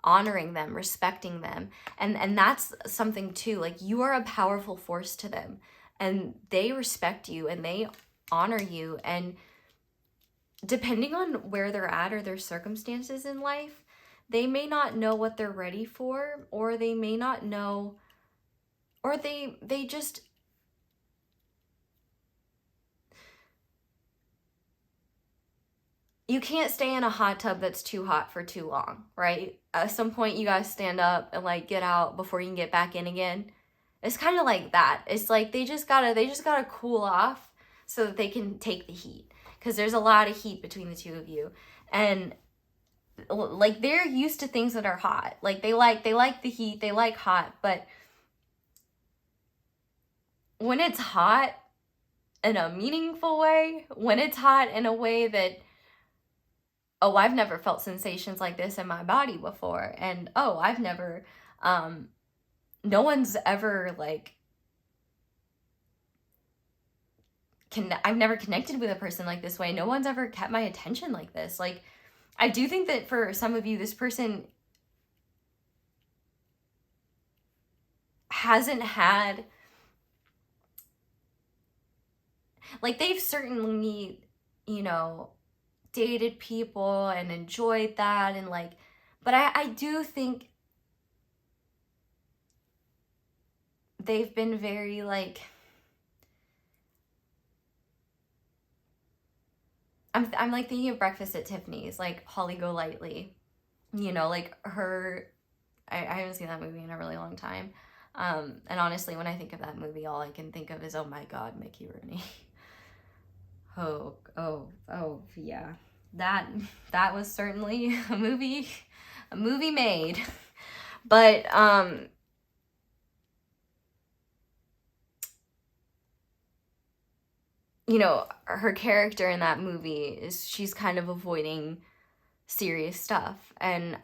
honoring them, respecting them. And that's something too, like, you are a powerful force to them, and they respect you and they honor you. And depending on where they're at or their circumstances in life, they may not know what they're ready for, or they may not know, or they just, you can't stay in a hot tub that's too hot for too long, right? At some point you guys stand up and, like, get out before you can get back in again. It's kind of like that. It's like they just gotta cool off so that they can take the heat, because there's a lot of heat between the two of you. And, like, they're used to things that are hot. Like, they like the heat, they like hot, but when it's hot in a meaningful way, when it's hot in a way that, oh, I've never felt sensations like this in my body before, and oh, I've never, no one's ever, like, I've never connected with a person like this way. No one's ever kept my attention like this. Like, I do think that for some of you, this person hasn't had, like, they've certainly, you know, dated people and enjoyed that, and, like, but I do think they've been very, like, I'm like thinking of Breakfast at Tiffany's, like Holly Golightly, you know, like her, I haven't seen that movie in a really long time. And honestly, when I think of that movie, all I can think of is, oh my God, Mickey Rooney. Oh, yeah. That was certainly a movie made. But, you know, her character in that movie is, she's kind of avoiding serious stuff. And,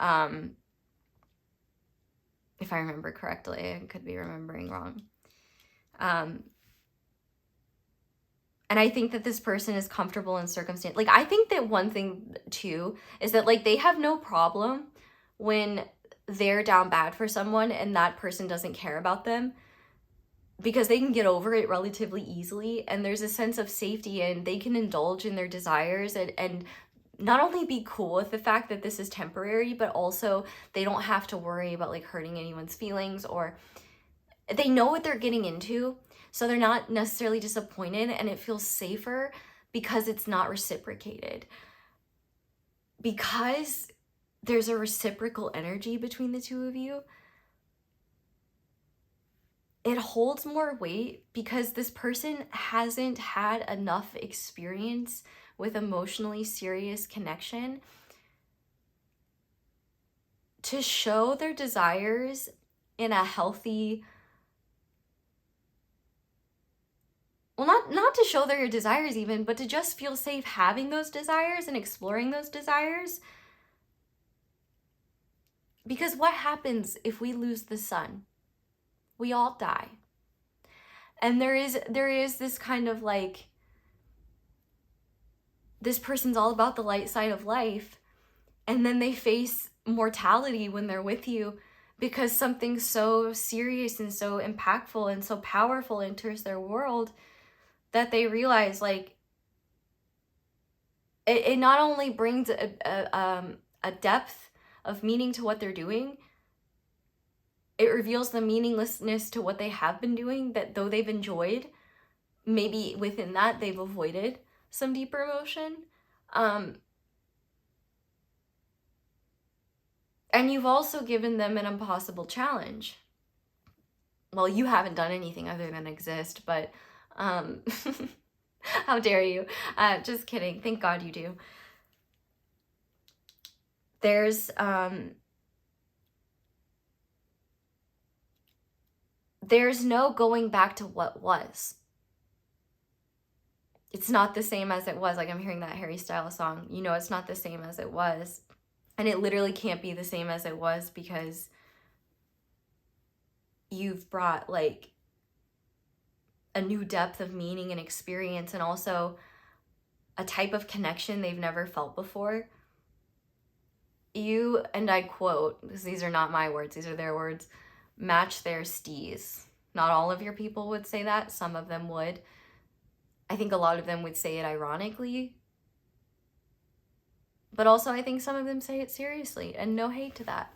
if I remember correctly, I could be remembering wrong. And I think that this person is comfortable in circumstance. Like, I think that one thing too is that, like, they have no problem when they're down bad for someone and that person doesn't care about them, because they can get over it relatively easily, and there's a sense of safety, and they can indulge in their desires and not only be cool with the fact that this is temporary, but also they don't have to worry about, like, hurting anyone's feelings, or they know what they're getting into, so they're not necessarily disappointed, and it feels safer because it's not reciprocated. Because there's a reciprocal energy between the two of you, it holds more weight, because this person hasn't had enough experience with emotionally serious connection to show their desires in a healthy, well, not to show their desires even, but to just feel safe having those desires and exploring those desires. Because what happens if we lose the sun? We all die. And there is this kind of, like, this person's all about the light side of life, and then they face mortality when they're with you, because something so serious and so impactful and so powerful enters their world, that they realize, like, it not only brings a depth of meaning to what they're doing, it reveals the meaninglessness to what they have been doing, that though they've enjoyed, maybe within that they've avoided some deeper emotion. And you've also given them an impossible challenge. well, you haven't done anything other than exist, but how dare you? Just kidding. Thank God you do. There's no going back to what was. It's not the same as it was. Like, I'm hearing that Harry Styles song. You know, it's not the same as it was. And it literally can't be the same as it was because you've brought, like, a new depth of meaning and experience, and also a type of connection they've never felt before. You, and I quote, because these are not my words, these are their words, match their steez. Not all of your people would say that. Some of them would. I think a lot of them would say it ironically. But also I think some of them say it seriously, and no hate to that.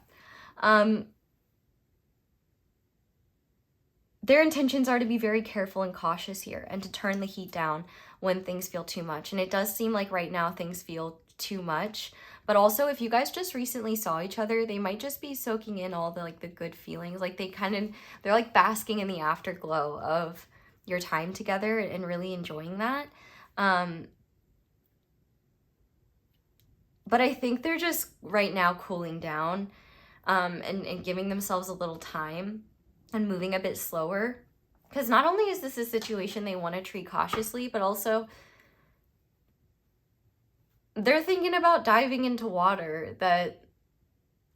Their intentions are to be very careful and cautious here, and to turn the heat down when things feel too much. And it does seem like right now things feel too much. But also, if you guys just recently saw each other, they might just be soaking in all the, like, the good feelings. Like, they're like basking in the afterglow of your time together and really enjoying that. But I think they're just right now cooling down, and giving themselves a little time and moving a bit slower. Because not only is this a situation they want to treat cautiously, but also they're thinking about diving into water that,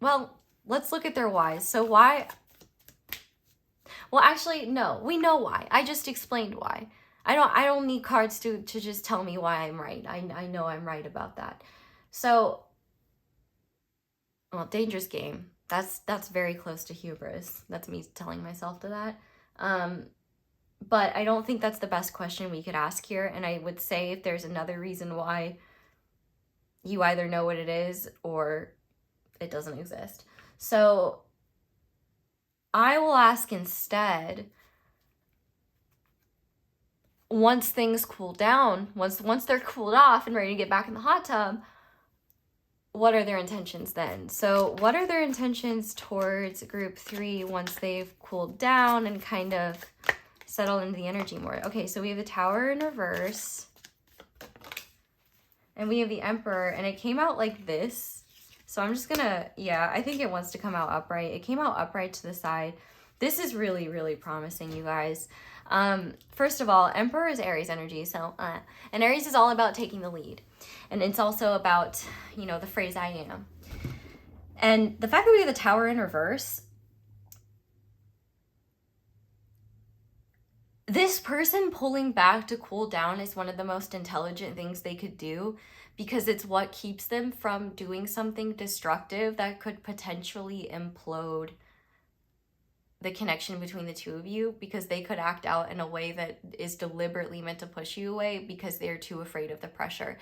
well, let's look at their whys. So why? Well, actually, no, we know why. I just explained why. I don't need cards to just tell me why I'm right. I know I'm right about that. So, well, dangerous game. That's very close to hubris. That's me telling myself to that. But I don't think that's the best question we could ask here. And I would say if there's another reason why, you either know what it is or it doesn't exist. So I will ask instead, once things cool down, once they're cooled off and ready to get back in the hot tub, what are their intentions then? So what are their intentions towards group 3 once they've cooled down and kind of settled into the energy more? Okay, so we have the Tower in reverse. And we have the Emperor, and it came out like this. So I'm just gonna, yeah, I think it wants to come out upright. It came out upright to the side. This is really, really promising, you guys. First of all, Emperor is Aries energy, so, and Aries is all about taking the lead. And it's also about, you know, the phrase I am. And the fact that we have the Tower in reverse, this person pulling back to cool down is one of the most intelligent things they could do, because it's what keeps them from doing something destructive that could potentially implode the connection between the two of you, because they could act out in a way that is deliberately meant to push you away because they're too afraid of the pressure.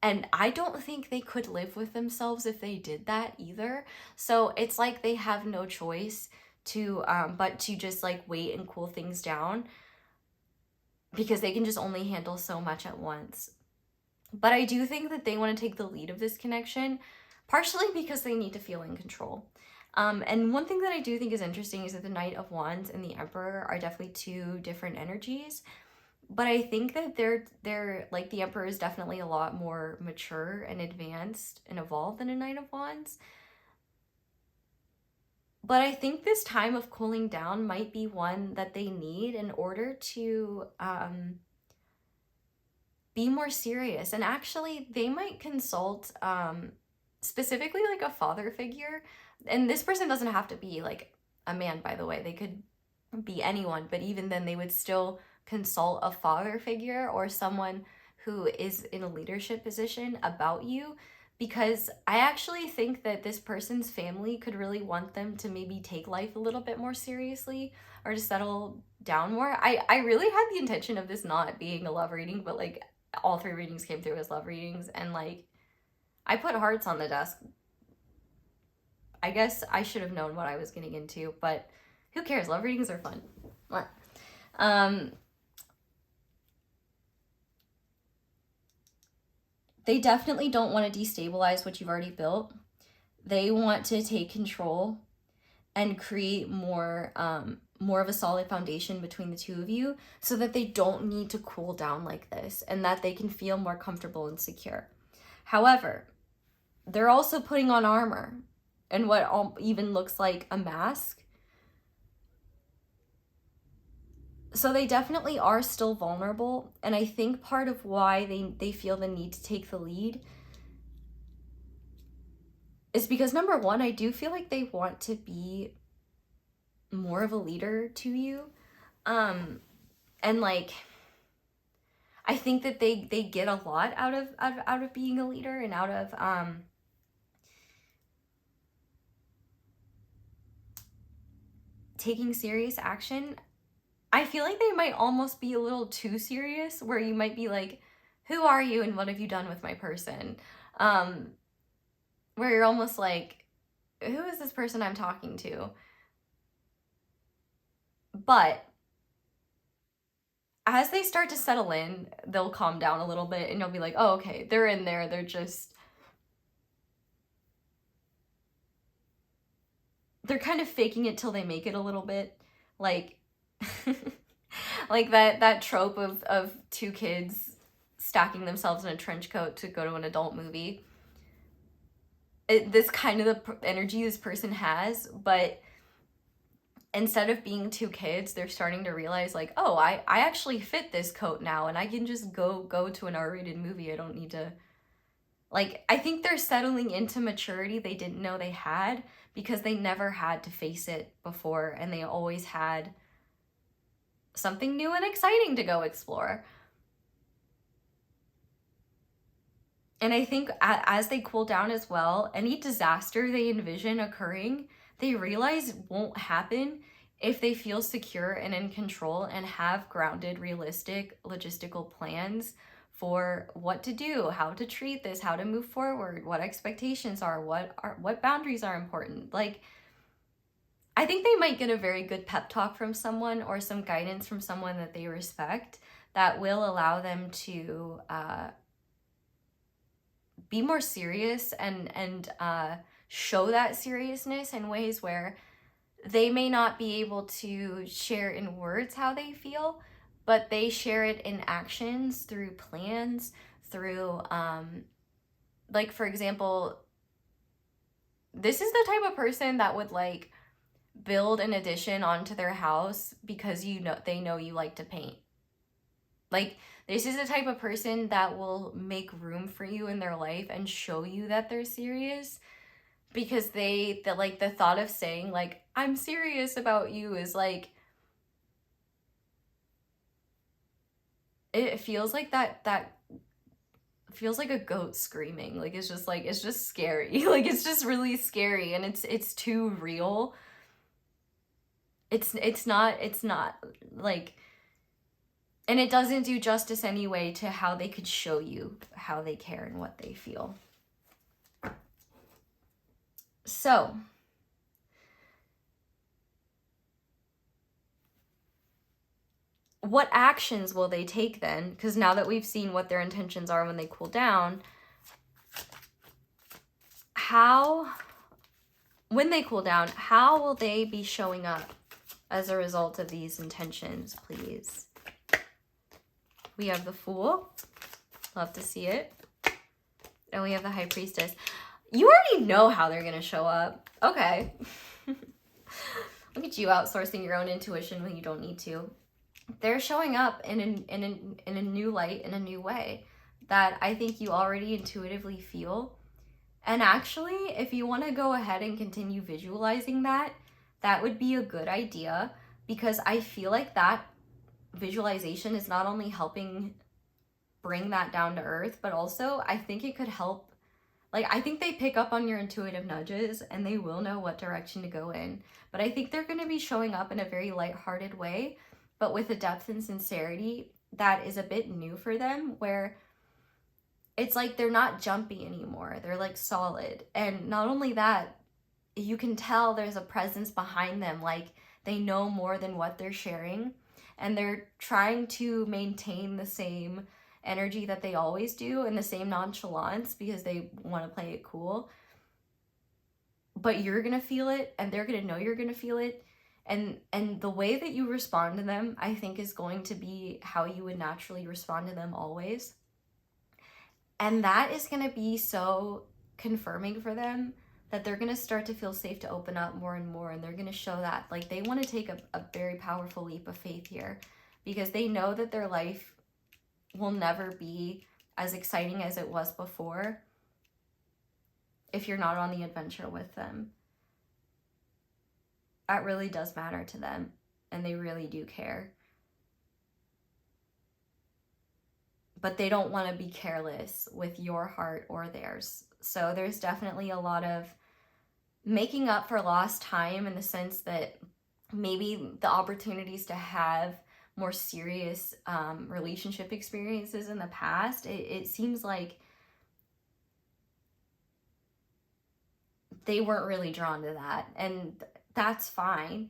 And I don't think they could live with themselves if they did that either. So it's like they have no choice to but to just like wait and cool things down, because they can just only handle so much at once. But I do think that they want to take the lead of this connection, partially because they need to feel in control. And one thing that I do think is interesting is that the Knight of Wands and the Emperor are definitely two different energies. But I think that they're like, the Emperor is definitely a lot more mature and advanced and evolved than a Knight of Wands. But I think this time of cooling down might be one that they need in order to be more serious. And actually, they might consult specifically like a father figure. And this person doesn't have to be like a man, by the way. They could be anyone. But even then, they would still consult a father figure or someone who is in a leadership position about you, because I actually think that this person's family could really want them to maybe take life a little bit more seriously, or to settle down more. I really had the intention of this not being a love reading, but like all 3 readings came through as love readings, and like I put hearts on the desk. I guess I should have known what I was getting into, but who cares? Love readings are fun. What? They definitely don't want to destabilize what you've already built. They want to take control and create more more of a solid foundation between the two of you so that they don't need to cool down like this and that they can feel more comfortable and secure. However, they're also putting on armor and what even looks like a mask. So they definitely are still vulnerable. And I think part of why they feel the need to take the lead is because, number one, I do feel like they want to be more of a leader to you. And like, I think that they get a lot out of being a leader and out of taking serious action. I feel like they might almost be a little too serious, where you might be like, who are you and what have you done with my person? Where you're almost like, who is this person I'm talking to? But as they start to settle in, they'll calm down a little bit and you'll be like, oh, okay, they're in there. They're kind of faking it till they make it a little bit. Like, like that trope of two kids stacking themselves in a trench coat to go to an adult movie. This kind of the energy this person has, but instead of being two kids, they're starting to realize like, oh, I actually fit this coat now and I can just go to an R-rated movie. I don't need to, like, I think they're settling into maturity they didn't know they had because they never had to face it before and they always had something new and exciting to go explore. And I think as they cool down as well, any disaster they envision occurring, they realize won't happen if they feel secure and in control and have grounded, realistic, logistical plans for what to do, how to treat this, how to move forward, what expectations are, what boundaries are important. Like, I think they might get a very good pep talk from someone or some guidance from someone that they respect that will allow them to be more serious and show that seriousness in ways where they may not be able to share in words how they feel, but they share it in actions through plans, through, like, for example, this is the type of person that would like build an addition onto their house because they know you like to paint. Like, this is the type of person that will make room for you in their life and show you that they're serious because the thought of saying like, I'm serious about you is like, it feels like that feels like a goat screaming. Like, it's just scary. Like, it's just really scary and it's too real. It's not like, and it doesn't do justice anyway to how they could show you how they care and what they feel. So, what actions will they take then? Because now that we've seen what their intentions are when they cool down, when they cool down, how will they be showing up as a result of these intentions, please? We have the Fool. Love to see it. And we have the High Priestess. You already know how they're going to show up. Okay. Look at you outsourcing your own intuition when you don't need to. They're showing up in a new light, in a new way that I think you already intuitively feel. And actually, if you want to go ahead and continue visualizing that, that would be a good idea, because I feel like that visualization is not only helping bring that down to earth, but also I think it could help. Like, I think they pick up on your intuitive nudges and they will know what direction to go in. But I think they're going to be showing up in a very lighthearted way, but with a depth and sincerity that is a bit new for them, where it's like they're not jumpy anymore. They're like solid. And not only that, you can tell there's a presence behind them. Like, they know more than what they're sharing. And they're trying to maintain the same energy that they always do and the same nonchalance because they want to play it cool. But you're going to feel it and they're going to know you're going to feel it. And the way that you respond to them, I think, is going to be how you would naturally respond to them always. And that is going to be so confirming for them that they're going to start to feel safe to open up more and more. And they're going to show that, like, they want to take a very powerful leap of faith here, because they know that their life will never be as exciting as it was before if you're not on the adventure with them. That really does matter to them, and they really do care. But they don't want to be careless with your heart or theirs. So there's definitely a lot of making up for lost time, in the sense that maybe the opportunities to have more serious relationship experiences in the past, it seems like they weren't really drawn to that, and that's fine.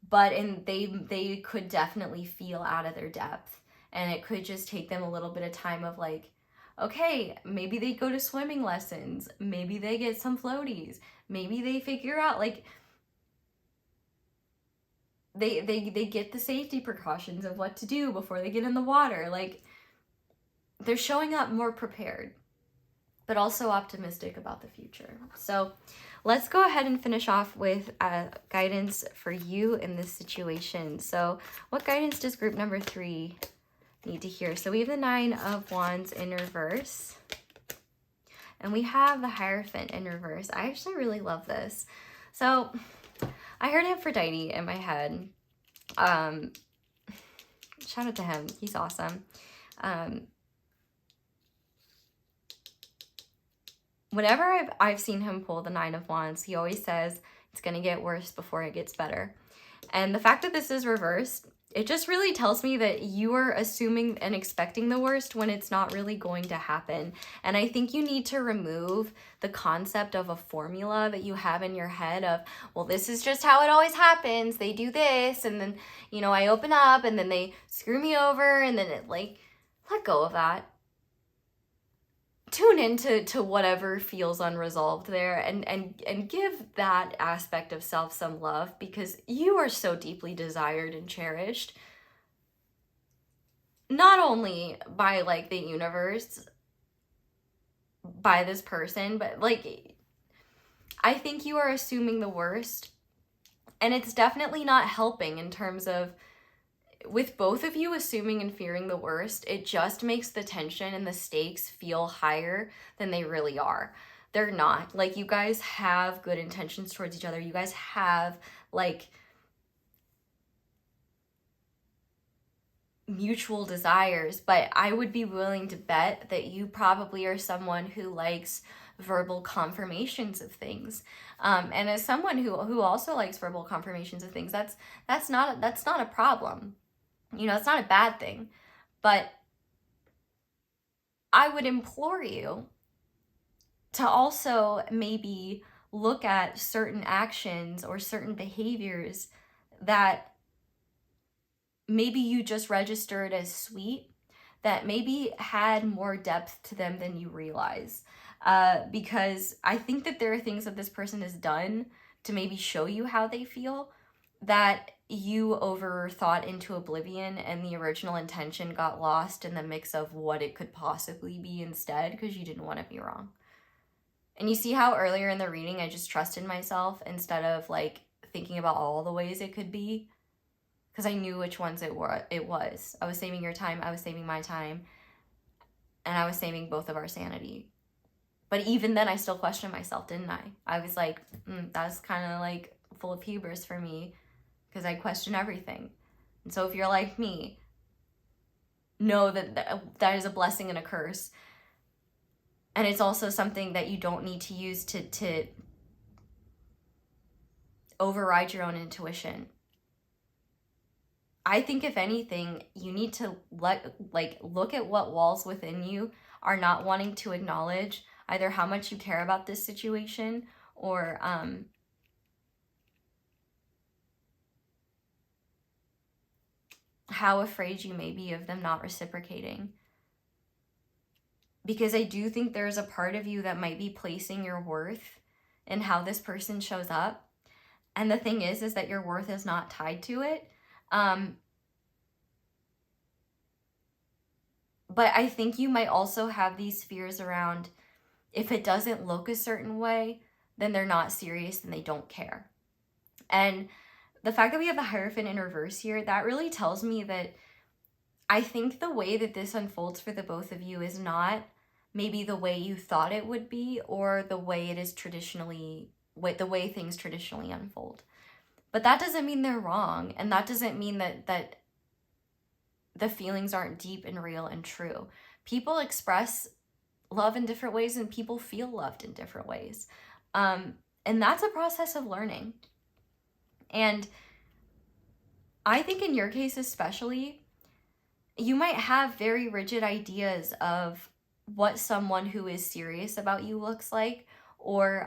But they could definitely feel out of their depth, and it could just take them a little bit of time of like, okay, maybe they go to swimming lessons, maybe they get some floaties, maybe they figure out, like, they get the safety precautions of what to do before they get in the water. Like, they're showing up more prepared, but also optimistic about the future. So let's go ahead and finish off with guidance for you in this situation. So what guidance does group number 3 need to hear? So we have the 9 of Wands in reverse, and we have the Hierophant in reverse. I actually really love this. So I heard Aphrodite in my head. Shout out to him. He's awesome. Whenever I've seen him pull the 9 of Wands, he always says it's going to get worse before it gets better. And the fact that this is reversed, it just really tells me that you are assuming and expecting the worst when it's not really going to happen. And I think you need to remove the concept of a formula that you have in your head of, well, this is just how it always happens. They do this, and then, you know, I open up, and then they screw me over, and then it, like, let go of that. Tune into whatever feels unresolved there, and give that aspect of self some love, because you are so deeply desired and cherished, not only by, like, the universe, by this person, but, like, I think you are assuming the worst, and it's definitely not helping in terms of, with both of you assuming and fearing the worst, it just makes the tension and the stakes feel higher than they really are. They're not. Like, you guys have good intentions towards each other. You guys have, like, mutual desires, but I would be willing to bet that you probably are someone who likes verbal confirmations of things. And as someone who also likes verbal confirmations of things, that's not a problem. You know, it's not a bad thing, but I would implore you to also maybe look at certain actions or certain behaviors that maybe you just registered as sweet, that maybe had more depth to them than you realize. Because I think that there are things that this person has done to maybe show you how they feel that you overthought into oblivion, and the original intention got lost in the mix of what it could possibly be instead, because you didn't want to be wrong. And you see how earlier in the reading I just trusted myself instead of, like, thinking about all the ways it could be, because I knew which ones it was. I was saving your time, I was saving my time, and I was saving both of our sanity. But even then, I still questioned myself, didn't I? I was like, that's kind of, like, full of hubris for me, because I question everything. And so if you're like me, know that is a blessing and a curse. And it's also something that you don't need to use to override your own intuition. I think, if anything, you need to look at what walls within you are not wanting to acknowledge either how much you care about this situation, or how afraid you may be of them not reciprocating. Because I do think there's a part of you that might be placing your worth in how this person shows up. And the thing is that your worth is not tied to it. But I think you might also have these fears around, if it doesn't look a certain way, then they're not serious and they don't care. And the fact that we have the Hierophant in reverse here, that really tells me that I think the way that this unfolds for the both of you is not maybe the way you thought it would be, or the way it is traditionally, the way things traditionally unfold. But that doesn't mean they're wrong, and that doesn't mean that the feelings aren't deep and real and true. People express love in different ways, and people feel loved in different ways. And that's a process of learning. And I think in your case especially, you might have very rigid ideas of what someone who is serious about you looks like, or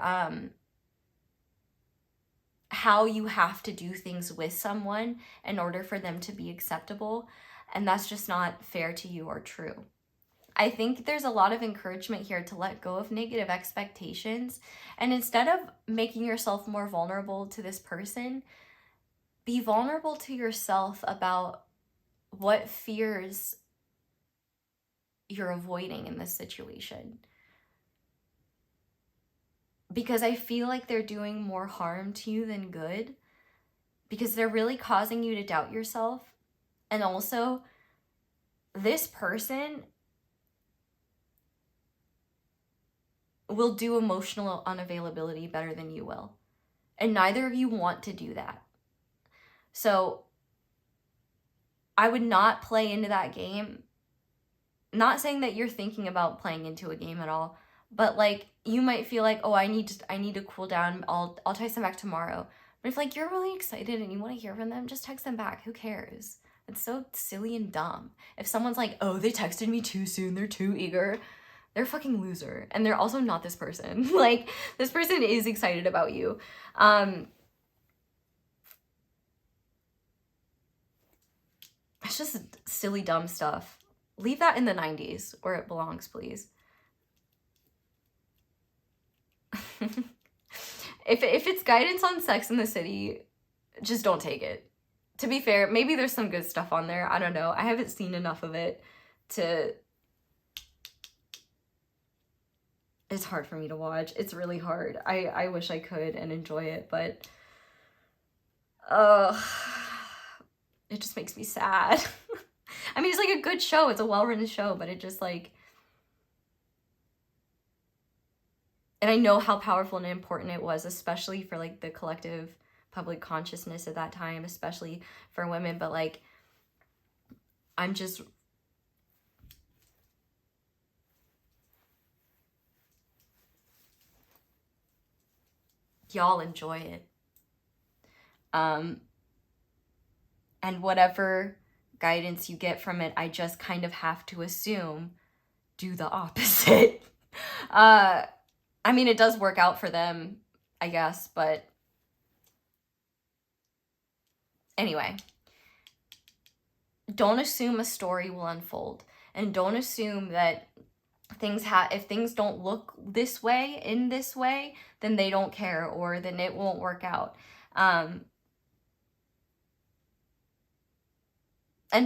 how you have to do things with someone in order for them to be acceptable. And that's just not fair to you or true. I think there's a lot of encouragement here to let go of negative expectations. And instead of making yourself more vulnerable to this person, be vulnerable to yourself about what fears you're avoiding in this situation. Because I feel like they're doing more harm to you than good, because they're really causing you to doubt yourself. And also, this person will do emotional unavailability better than you will. And neither of you want to do that. So I would not play into that game. Not saying that you're thinking about playing into a game at all, but like, you might feel like, oh, I need to cool down. I'll text them back tomorrow. But if like you're really excited and you want to hear from them, just text them back. Who cares? It's so silly and dumb. If someone's like, oh, they texted me too soon, they're too eager, they're a fucking loser. And they're also not this person. Like, this person is excited about you. It's just silly, dumb stuff. Leave that in the 90s where it belongs, please. If it's guidance on Sex in the City, just don't take it. To be fair, maybe there's some good stuff on there. I don't know. I haven't seen enough of it to... It's hard for me to watch. It's really hard. I wish I could and enjoy it, but... it just makes me sad. I mean, it's like a good show. It's a well-written show, but it just like... And I know how powerful and important it was, especially for like the collective public consciousness at that time, especially for women. But like, I'm just... Y'all enjoy it. And whatever guidance you get from it, I just kind of have to assume do the opposite. I mean, it does work out for them, I guess, but anyway, don't assume a story will unfold, and don't assume that if things don't look this way, in this way, then they don't care, or then it won't work out. And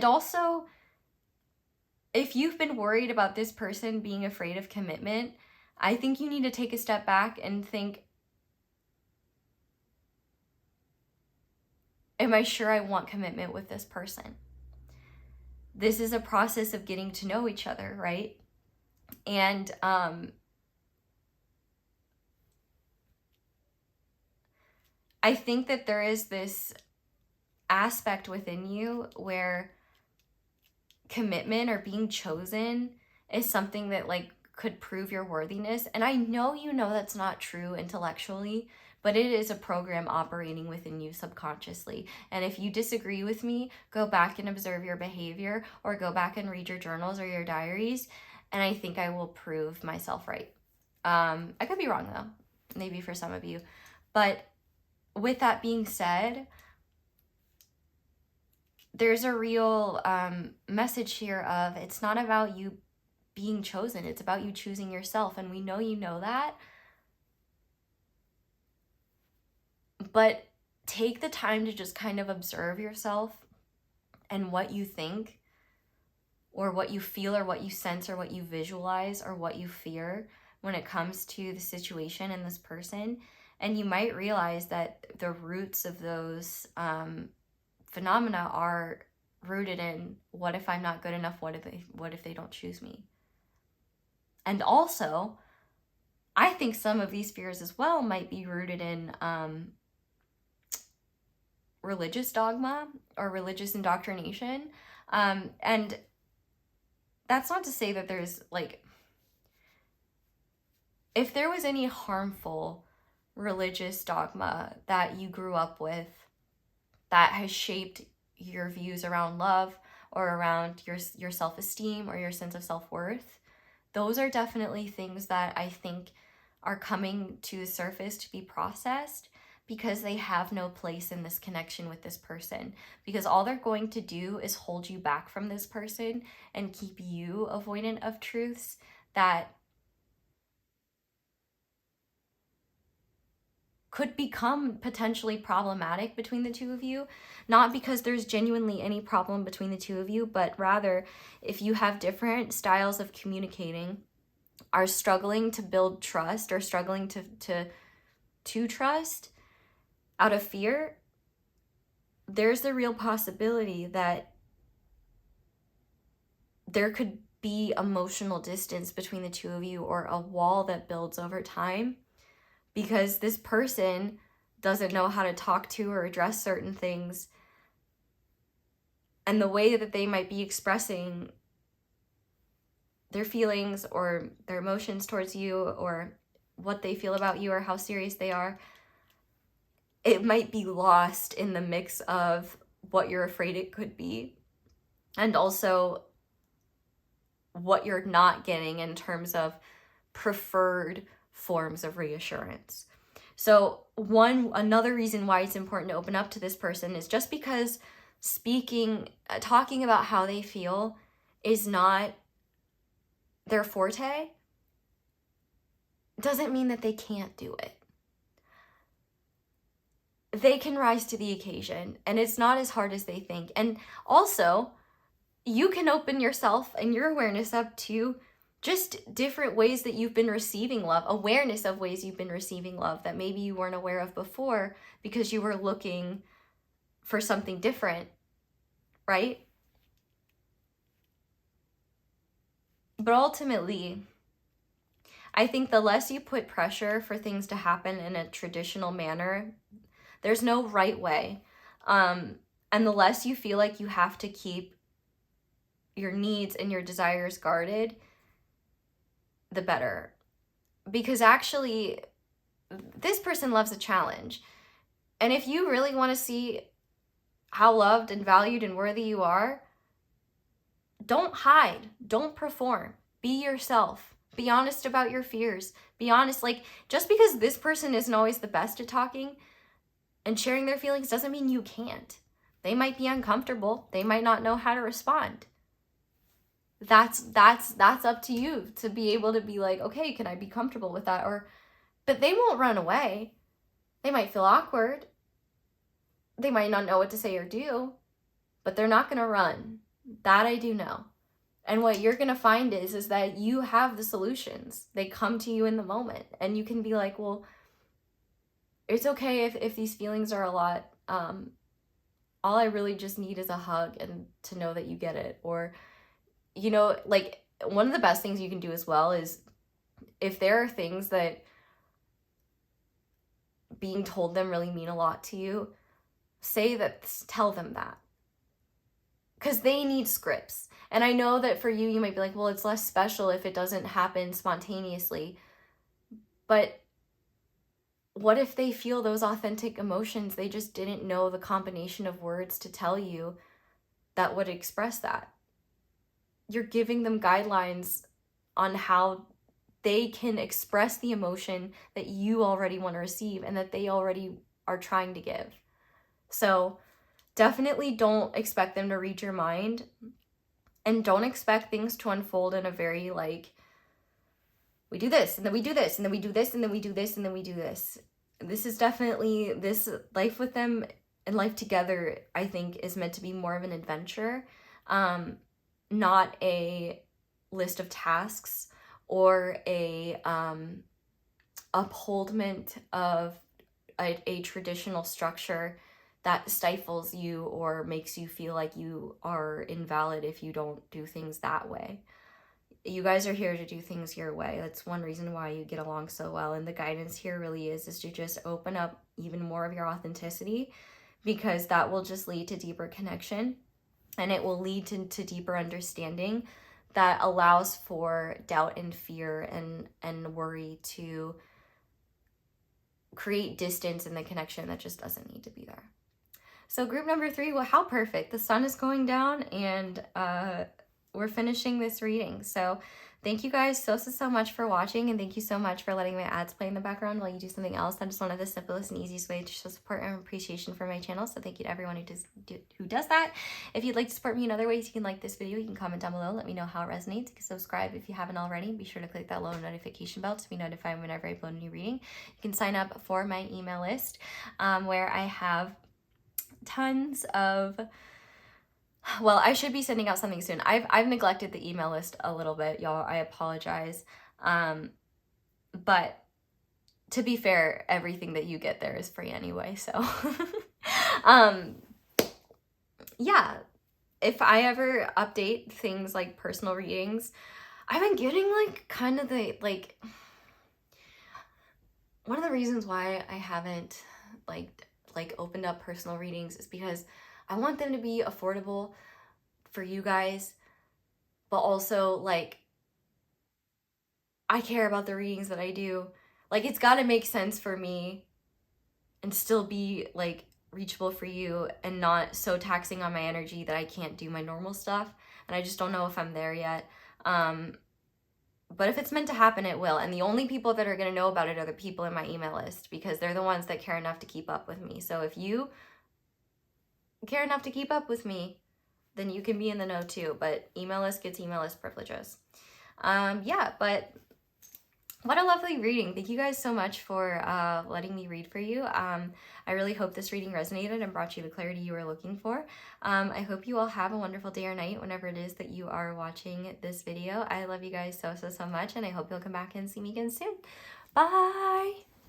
also, if you've been worried about this person being afraid of commitment, I think you need to take a step back and think, am I sure I want commitment with this person? This is a process of getting to know each other, right? And I think that there is this aspect within you where commitment or being chosen is something that like could prove your worthiness. And I know you know that's not true intellectually, but it is a program operating within you subconsciously. And if you disagree with me, go back and observe your behavior, or go back and read your journals or your diaries, and I think I will prove myself right. I could be wrong though, maybe for some of you. But with that being said, there's a real message here of, it's not about you being chosen, it's about you choosing yourself. And we know you know that. But take the time to just kind of observe yourself and what you think or what you feel or what you sense or what you visualize or what you fear when it comes to the situation and this person. And you might realize that the roots of those phenomena are rooted in, what if I'm not good enough? What if they don't choose me? And also, I think some of these fears as well might be rooted in religious dogma or religious indoctrination. And that's not to say that there's like, if there was any harmful religious dogma that you grew up with that has shaped your views around love or around your self-esteem or your sense of self-worth, those are definitely things that I think are coming to the surface to be processed, because they have no place in this connection with this person, because all they're going to do is hold you back from this person and keep you avoidant of truths that could become potentially problematic between the two of you. Not because there's genuinely any problem between the two of you, but rather if you have different styles of communicating, are struggling to build trust or struggling to trust out of fear, there's the real possibility that there could be emotional distance between the two of you, or a wall that builds over time, because this person doesn't know how to talk to or address certain things. And the way that they might be expressing their feelings or their emotions towards you, or what they feel about you, or how serious they are, it might be lost in the mix of what you're afraid it could be, and also what you're not getting in terms of preferred forms of reassurance. So another reason why it's important to open up to this person is just because talking about how they feel is not their forte, doesn't mean that they can't do it. They can rise to the occasion, and it's not as hard as they think. And also, you can open yourself and your awareness up to just different ways that you've been receiving love, awareness of ways you've been receiving love that maybe you weren't aware of before because you were looking for something different, right? But ultimately, I think the less you put pressure for things to happen in a traditional manner, there's no right way. And the less you feel like you have to keep your needs and your desires guarded, the better. Because actually, this person loves a challenge. And if you really want to see how loved and valued and worthy you are, don't hide, don't perform, be yourself, be honest about your fears, be honest. Like, just because this person isn't always the best at talking and sharing their feelings doesn't mean you can't. They might be uncomfortable, they might not know how to respond. That's up to you to be able to be like, okay, can I be comfortable with that? But they won't run away. They might feel awkward. They might not know what to say or do, but they're not gonna run. That I do know. And what you're gonna find is that you have the solutions. They come to you in the moment, and you can be like, well, it's okay if these feelings are a lot. All I really just need is a hug and to know that you get it. Or, you know, like, one of the best things you can do as well is, if there are things that being told them really mean a lot to you, tell them that. Because they need scripts. And I know that for you, you might be like, well, it's less special if it doesn't happen spontaneously. But what if they feel those authentic emotions? They just didn't know the combination of words to tell you that would express that. You're giving them guidelines on how they can express the emotion that you already want to receive and that they already are trying to give. So definitely don't expect them to read your mind, and don't expect things to unfold in a very like, we do this and then we do this and then we do this and then we do this and then we do this. this is definitely, this life with them and life together, I think, is meant to be more of an adventure, not a list of tasks or a upholdment of a traditional structure that stifles you or makes you feel like you are invalid if you don't do things that way. You guys are here to do things your way. That's one reason why you get along so well. And the guidance here really is to just open up even more of your authenticity, because that will just lead to deeper connection, and it will lead to deeper understanding that allows for doubt and fear and worry to create distance in the connection that just doesn't need to be there. So group number 3, well, how perfect. The sun is going down, and we're finishing this reading. So thank you guys so much for watching, and thank you so much for letting my ads play in the background while you do something else. That is one of the simplest and easiest ways to show support and appreciation for my channel. So thank you to everyone who does that. If you'd like to support me in other ways, you can like this video, you can comment down below, let me know how it resonates. You can subscribe if you haven't already. Be sure to click that little notification bell to be notified whenever I upload a new reading. You can sign up for my email list, where I have tons of, well, I should be sending out something soon. I've neglected the email list a little bit, y'all. I apologize. But to be fair, everything that you get there is free anyway. So, yeah, if I ever update things like personal readings, I've been getting like kind of the, like, one of the reasons why I haven't like opened up personal readings is because I want them to be affordable for you guys, but also, like, I care about the readings that I do. Like, it's got to make sense for me and still be, like, reachable for you and not so taxing on my energy that I can't do my normal stuff. And I just don't know if I'm there yet. But if it's meant to happen, it will. And the only people that are going to know about it are the people in my email list, because they're the ones that care enough to keep up with me. So if you care enough to keep up with me, then you can be in the know too. But email list gets email list privileges. Yeah, but what a lovely reading. Thank you guys so much for letting me read for you. I really hope this reading resonated and brought you the clarity you were looking for. I hope you all have a wonderful day or night whenever it is that you are watching this video. I love you guys so much, and I hope you'll come back and see me again soon. Bye!